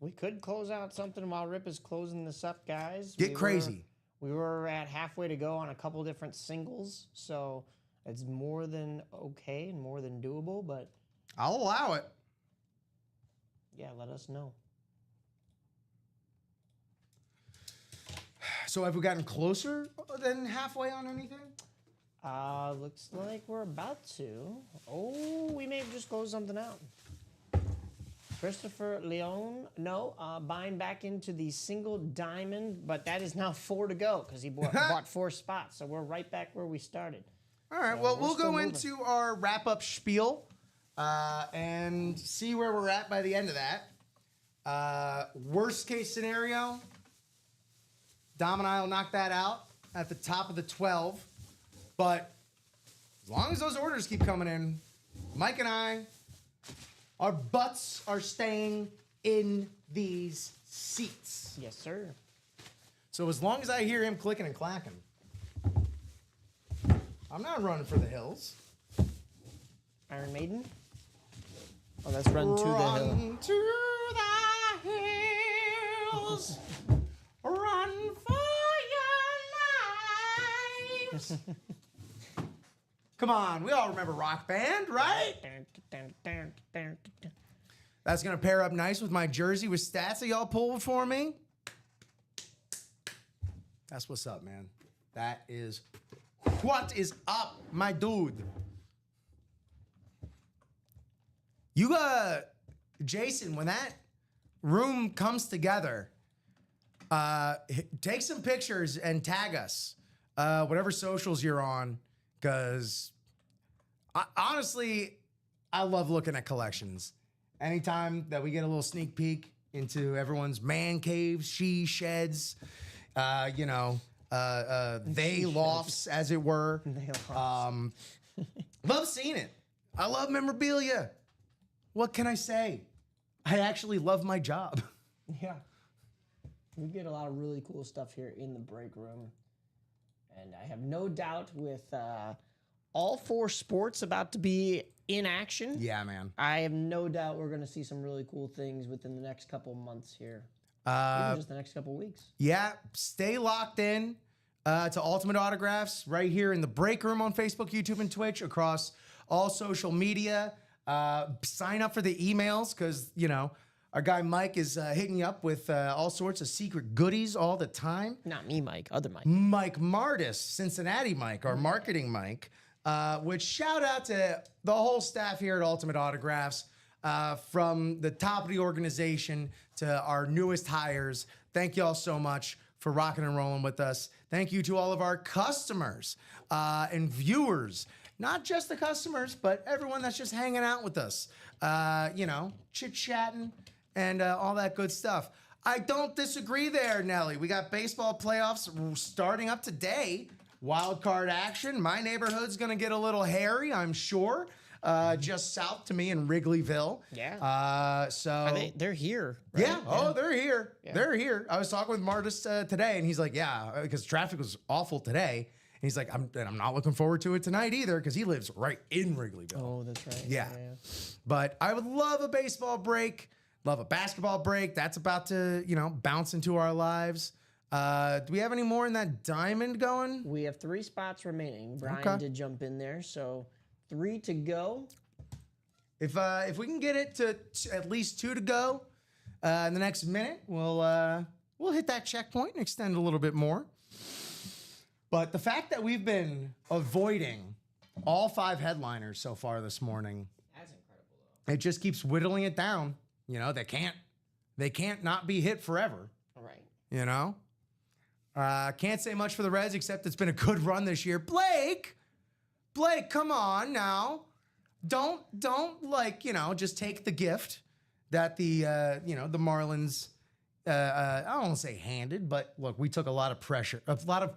We could close out something while Rip is closing this up, guys. Get crazy. We were at halfway to go on a couple different singles, so it's more than okay and more than doable, but I'll allow it. Yeah, let us know. So have we gotten closer than halfway on anything? Looks like we're about to. Oh, we may have just closed something out. Christopher Leone, buying back into the single diamond, but that is now 4 to go because he bought 4 spots. So we're right back where we started. All right, well, we'll go into our wrap-up spiel and see where we're at by the end of that. Worst case scenario, Dom and I will knock that out at the top of the 12. But as long as those orders keep coming in, Mike and I, our butts are staying in these seats. Yes, sir. So as long as I hear him clicking and clacking, I'm not running for the hills. Iron Maiden. Oh, let's run to the hill. Run to the hills. Run for your lives. Come on, we all remember Rock Band, right? That's gonna pair up nice with my jersey with stats that y'all pulled for me. That's what's up, man. That is what is up, my dude. You Jason, when that room comes together, take some pictures and tag us, whatever socials you're on, because honestly, I love looking at collections. Anytime that we get a little sneak peek into everyone's man caves, she sheds, they lofts, as it were. Love seeing it. I love memorabilia. What can I say? I actually love my job. Yeah. We get a lot of really cool stuff here in the break room. And I have no doubt with all 4 sports about to be in action. Yeah, man. I have no doubt we're going to see some really cool things within the next couple months here. Even just the next couple weeks. Yeah, stay locked in to Ultimate Autographs right here in the break room on Facebook, YouTube, and Twitch, across all social media. Sign up for the emails because, our guy Mike is hitting you up with all sorts of secret goodies all the time. Not me, Mike. Other Mike. Mike Martis, Cincinnati Mike, our marketing Mike, which shout out to the whole staff here at Ultimate Autographs, from the top of the organization to our newest hires. Thank y'all so much for rocking and rolling with us. Thank you to all of our customers and viewers. Not just the customers, but everyone that's just hanging out with us, chit-chatting and all that good stuff. I don't disagree there, Nelly. We got baseball playoffs starting up today. Wild card action. My neighborhood's going to get a little hairy, I'm sure. Just south to me in Wrigleyville. Yeah. They're here. Right? Yeah. Oh, they're here. Yeah. They're here. I was talking with Martis today, and he's like, yeah, because traffic was awful today. And he's like, I'm not looking forward to it tonight either, because he lives right in Wrigleyville. Oh, that's right. Yeah. But I would love a baseball break, love a basketball break. That's about to, bounce into our lives. Do we have any more in that diamond going? We have 3 spots remaining. Brian did jump in there, so 3 to go. If we can get it to at least 2 to go in the next minute, we'll hit that checkpoint and extend a little bit more. But the fact that we've been avoiding all 5 headliners so far this morning, that's incredible, though. It just keeps whittling it down. They can't not be hit forever. All right. Can't say much for the Reds except it's been a good run this year. Blake, come on now. Don't just take the gift that the Marlins, I don't want to say handed, but look, we took a lot of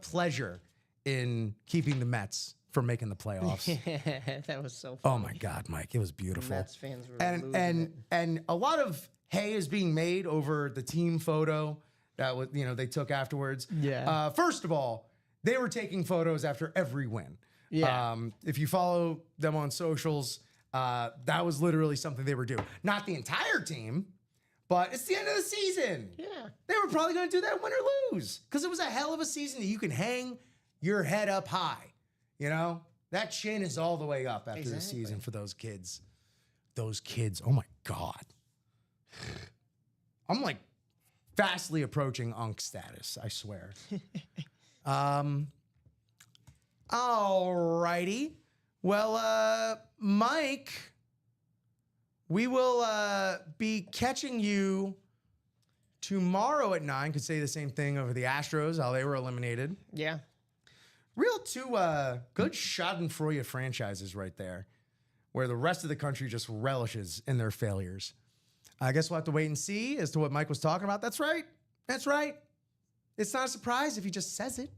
pleasure in keeping the Mets from making the playoffs. That was so funny. Oh my God, Mike, it was beautiful. Mets fans were losing it. And a lot of hay is being made over the team photo that was, they took afterwards. Yeah. First of all, they were taking photos after every win. Yeah. If you follow them on socials, that was literally something they were doing. Not the entire team, but it's the end of the season. Yeah. They were probably going to do that win or lose, because it was a hell of a season that you can hang your head up high. That chin is all the way up after the season for those kids. Those kids, oh my God. I'm like fastly approaching Unk status, I swear. Alrighty. Well, Mike, we will be catching you tomorrow at 9. Could say the same thing over the Astros, how they were eliminated. Yeah. Real 2 good schadenfreude franchises right there, where the rest of the country just relishes in their failures. I guess we'll have to wait and see as to what Mike was talking about. That's right. That's right. It's not a surprise if he just says it.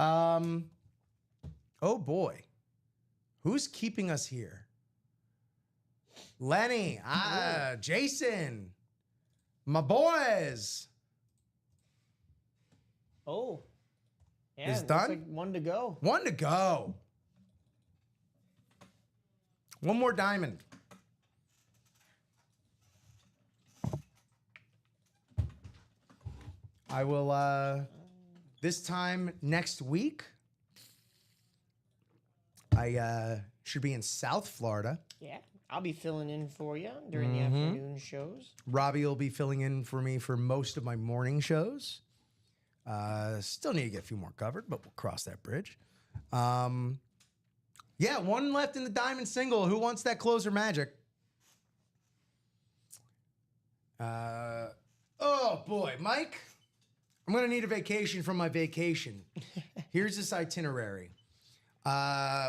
Oh boy. Who's keeping us here? Lenny, Jason, my boys. Oh. Yeah, It's it looks done? like one to go. One to go. One more diamond. I will, this time next week, I should be in South Florida. Yeah. I'll be filling in for you during the afternoon shows. Robbie will be filling in for me for most of my morning shows. Still need to get a few more covered, but we'll cross that bridge. Yeah, one left in the diamond single. Who wants that closer magic? Oh boy, Mike, I'm gonna need a vacation from my vacation. Here's this itinerary.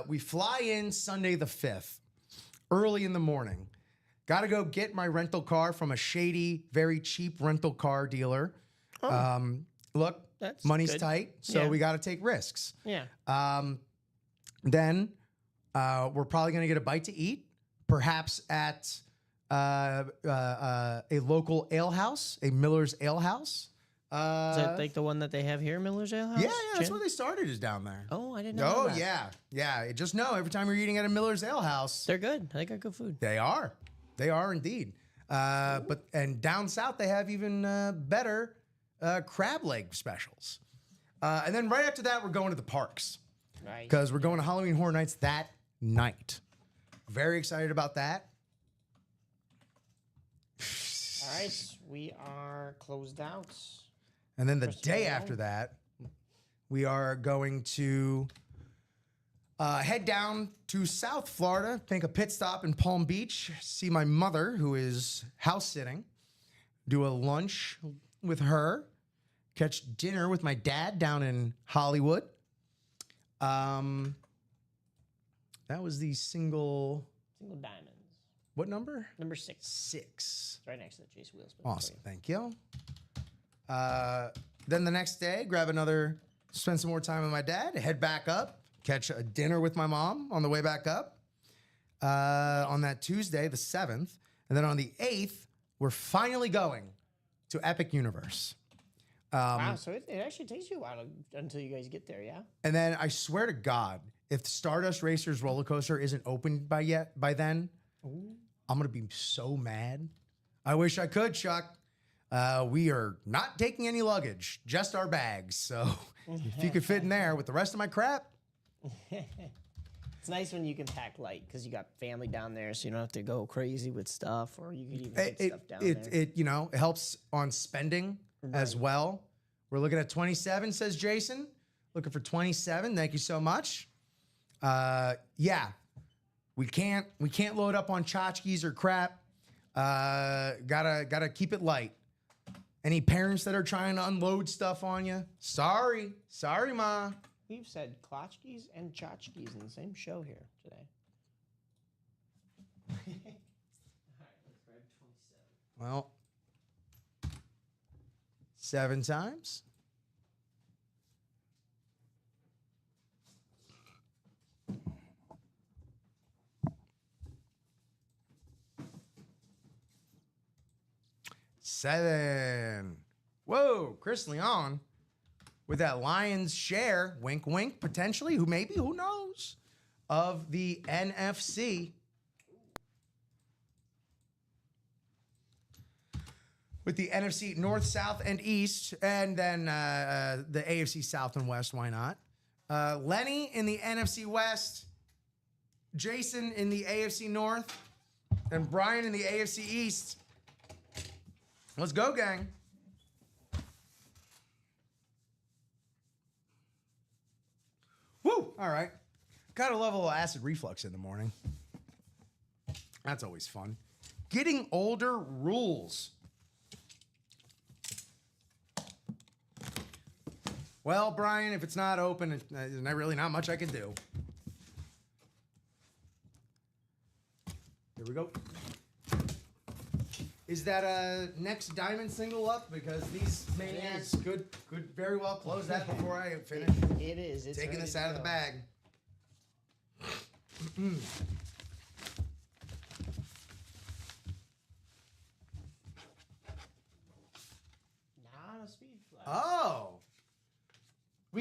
We fly in Sunday the 5th, early in the morning. Got to go get my rental car from a shady, very cheap rental car dealer. Look, That's money's good. tight, so Yeah. we got to take risks. Yeah. Then we're probably going to get a bite to eat, perhaps at a local ale house, a Miller's Ale House. Is that like the one that they have here, Miller's Ale House? Yeah, that's Chin? where they started, is down there. Oh, I didn't know Oh, that. yeah. Just know every time you're eating at a Miller's Ale House, They're good. They got good food. they are indeed. And down south they have even better crab leg specials. And then right after that, we're going to the parks Right. because we're going to Halloween Horror Nights that night. Very excited about that. All right. We are closed out. And then the First of day all- after that, we are going to head down to South Florida, make a pit stop in Palm Beach, see my mother, who is house sitting, do a lunch with her, catch dinner with my dad down in Hollywood. That was the single, Single diamonds. what number? Number 6. 6. It's right next to the Chase Wheels. Awesome. Thank you. Then the next day, spend some more time with my dad, head back up, catch a dinner with my mom on the way back up on that Tuesday, the 7th. And then on the 8th, we're finally going to Epic Universe. Wow. So it actually takes you a while until you guys get there, yeah? And then I swear to God, if Stardust Racers roller coaster isn't opened by then, I'm going to be so mad. I wish I could, Chuck. We are not taking any luggage, just our bags. So if you could fit in there with the rest of my crap. It's nice when you can pack light because you got family down there, so you don't have to go crazy with stuff, or you can even put stuff down there. It helps on spending as well. We're looking at 27, says Jason. Looking for 27. Thank you so much. Yeah, we can't load up on tchotchkes or crap. Gotta keep it light. Any parents that are trying to unload stuff on you, sorry, ma. We've said klotchkes and tchotchkes in the same show here today. All right, let's grab 27. Well, 7 times. Seven. Whoa, Chris Leon with that lion's share, wink, wink, potentially, who knows, of the NFC. With the NFC North, South, and East, and then the AFC South and West, why not? Lenny in the NFC West, Jason in the AFC North, and Brian in the AFC East. Let's go, gang. Woo! All right. Got a level of acid reflux in the morning. That's always fun. Getting older rules. Well, Brian, if it's not open, there's really not much I can do. Here we go. Is that next diamond single up? Because these maniacs could very well close that before I finish. It is. It's Taking ready this to out of the go. bag.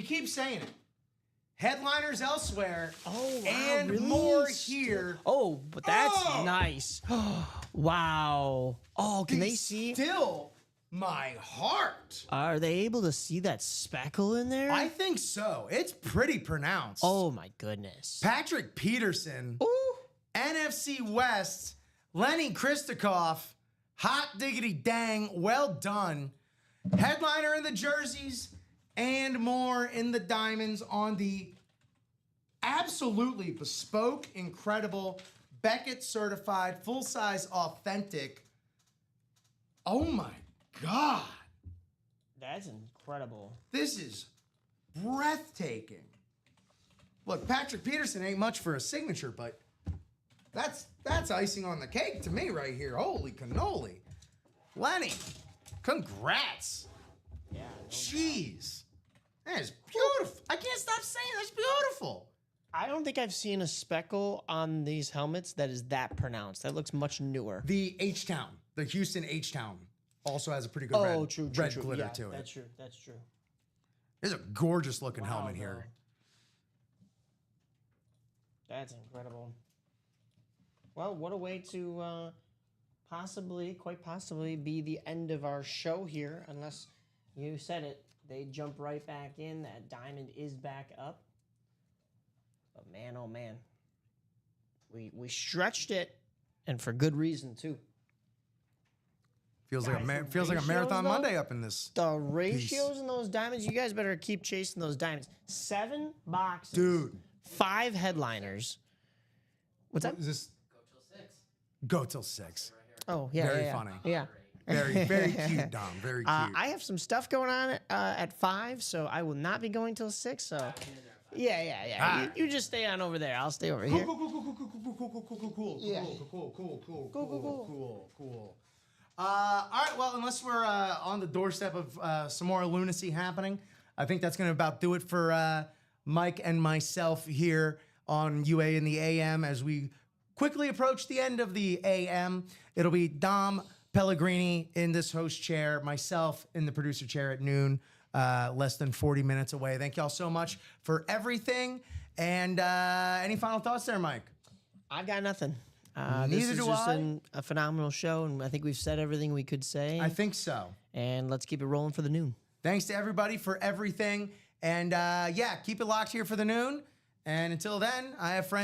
We keep saying it. Headliners elsewhere. Oh, wow, and really? more here. Oh, but that's Oh! nice. Wow. Oh, can they see? Still my heart. Are they able to see that speckle in there? I think so. It's pretty pronounced. Oh my goodness. Patrick Peterson, Ooh. NFC West, Lenny Christoph, hot diggity dang, well done. Headliner in the jerseys and more in the diamonds on the absolutely bespoke, incredible, Beckett certified, full-size, authentic. Oh my God. That's incredible. This is breathtaking. Look, Patrick Peterson ain't much for a signature, but that's icing on the cake to me right here. Holy cannoli. Lenny, congrats. Yeah. Jeez. That is beautiful. I can't stop saying that's beautiful. I don't think I've seen a speckle on these helmets that is that pronounced. That looks much newer. The H-Town, the Houston H-Town, also has a pretty good Oh, red, true, red true. glitter Yeah, to it. that's true. That's true. There's a gorgeous looking Wow, helmet here. though. That's incredible. Well, what a way to quite possibly, be the end of our show here, unless you said it. They jump right back in. That diamond is back up. But man, oh man, we stretched it, and for good reason too. Feels like Guys, a the feels like a ratios, marathon though? Monday up in this. The ratios in those diamonds, you guys better keep chasing those diamonds. 7 boxes, Dude. 5 headliners. What's that? Is this go till 6? Oh yeah, Very yeah, funny. Yeah. Very, very cute, Dom. Very cute. I have some stuff going on at 5, so I will not be going till 6. So, yeah. Ah. You just stay on over there. I'll stay over here. Yeah. Cool. All right, well, unless we're on the doorstep of some more lunacy happening, I think that's going to about do it for Mike and myself here on UA in the AM. As we quickly approach the end of the AM, it'll be Dom Pellegrini in this host chair, myself in the producer chair at noon, less than 40 minutes away. Thank y'all so much for everything. And any final thoughts there, Mike? I've got nothing. Neither this is do just I. a phenomenal show, and I think we've said everything we could say. I think so. And let's keep it rolling for the noon. Thanks to everybody for everything. And yeah, keep it locked here for the noon. And until then, I have friends.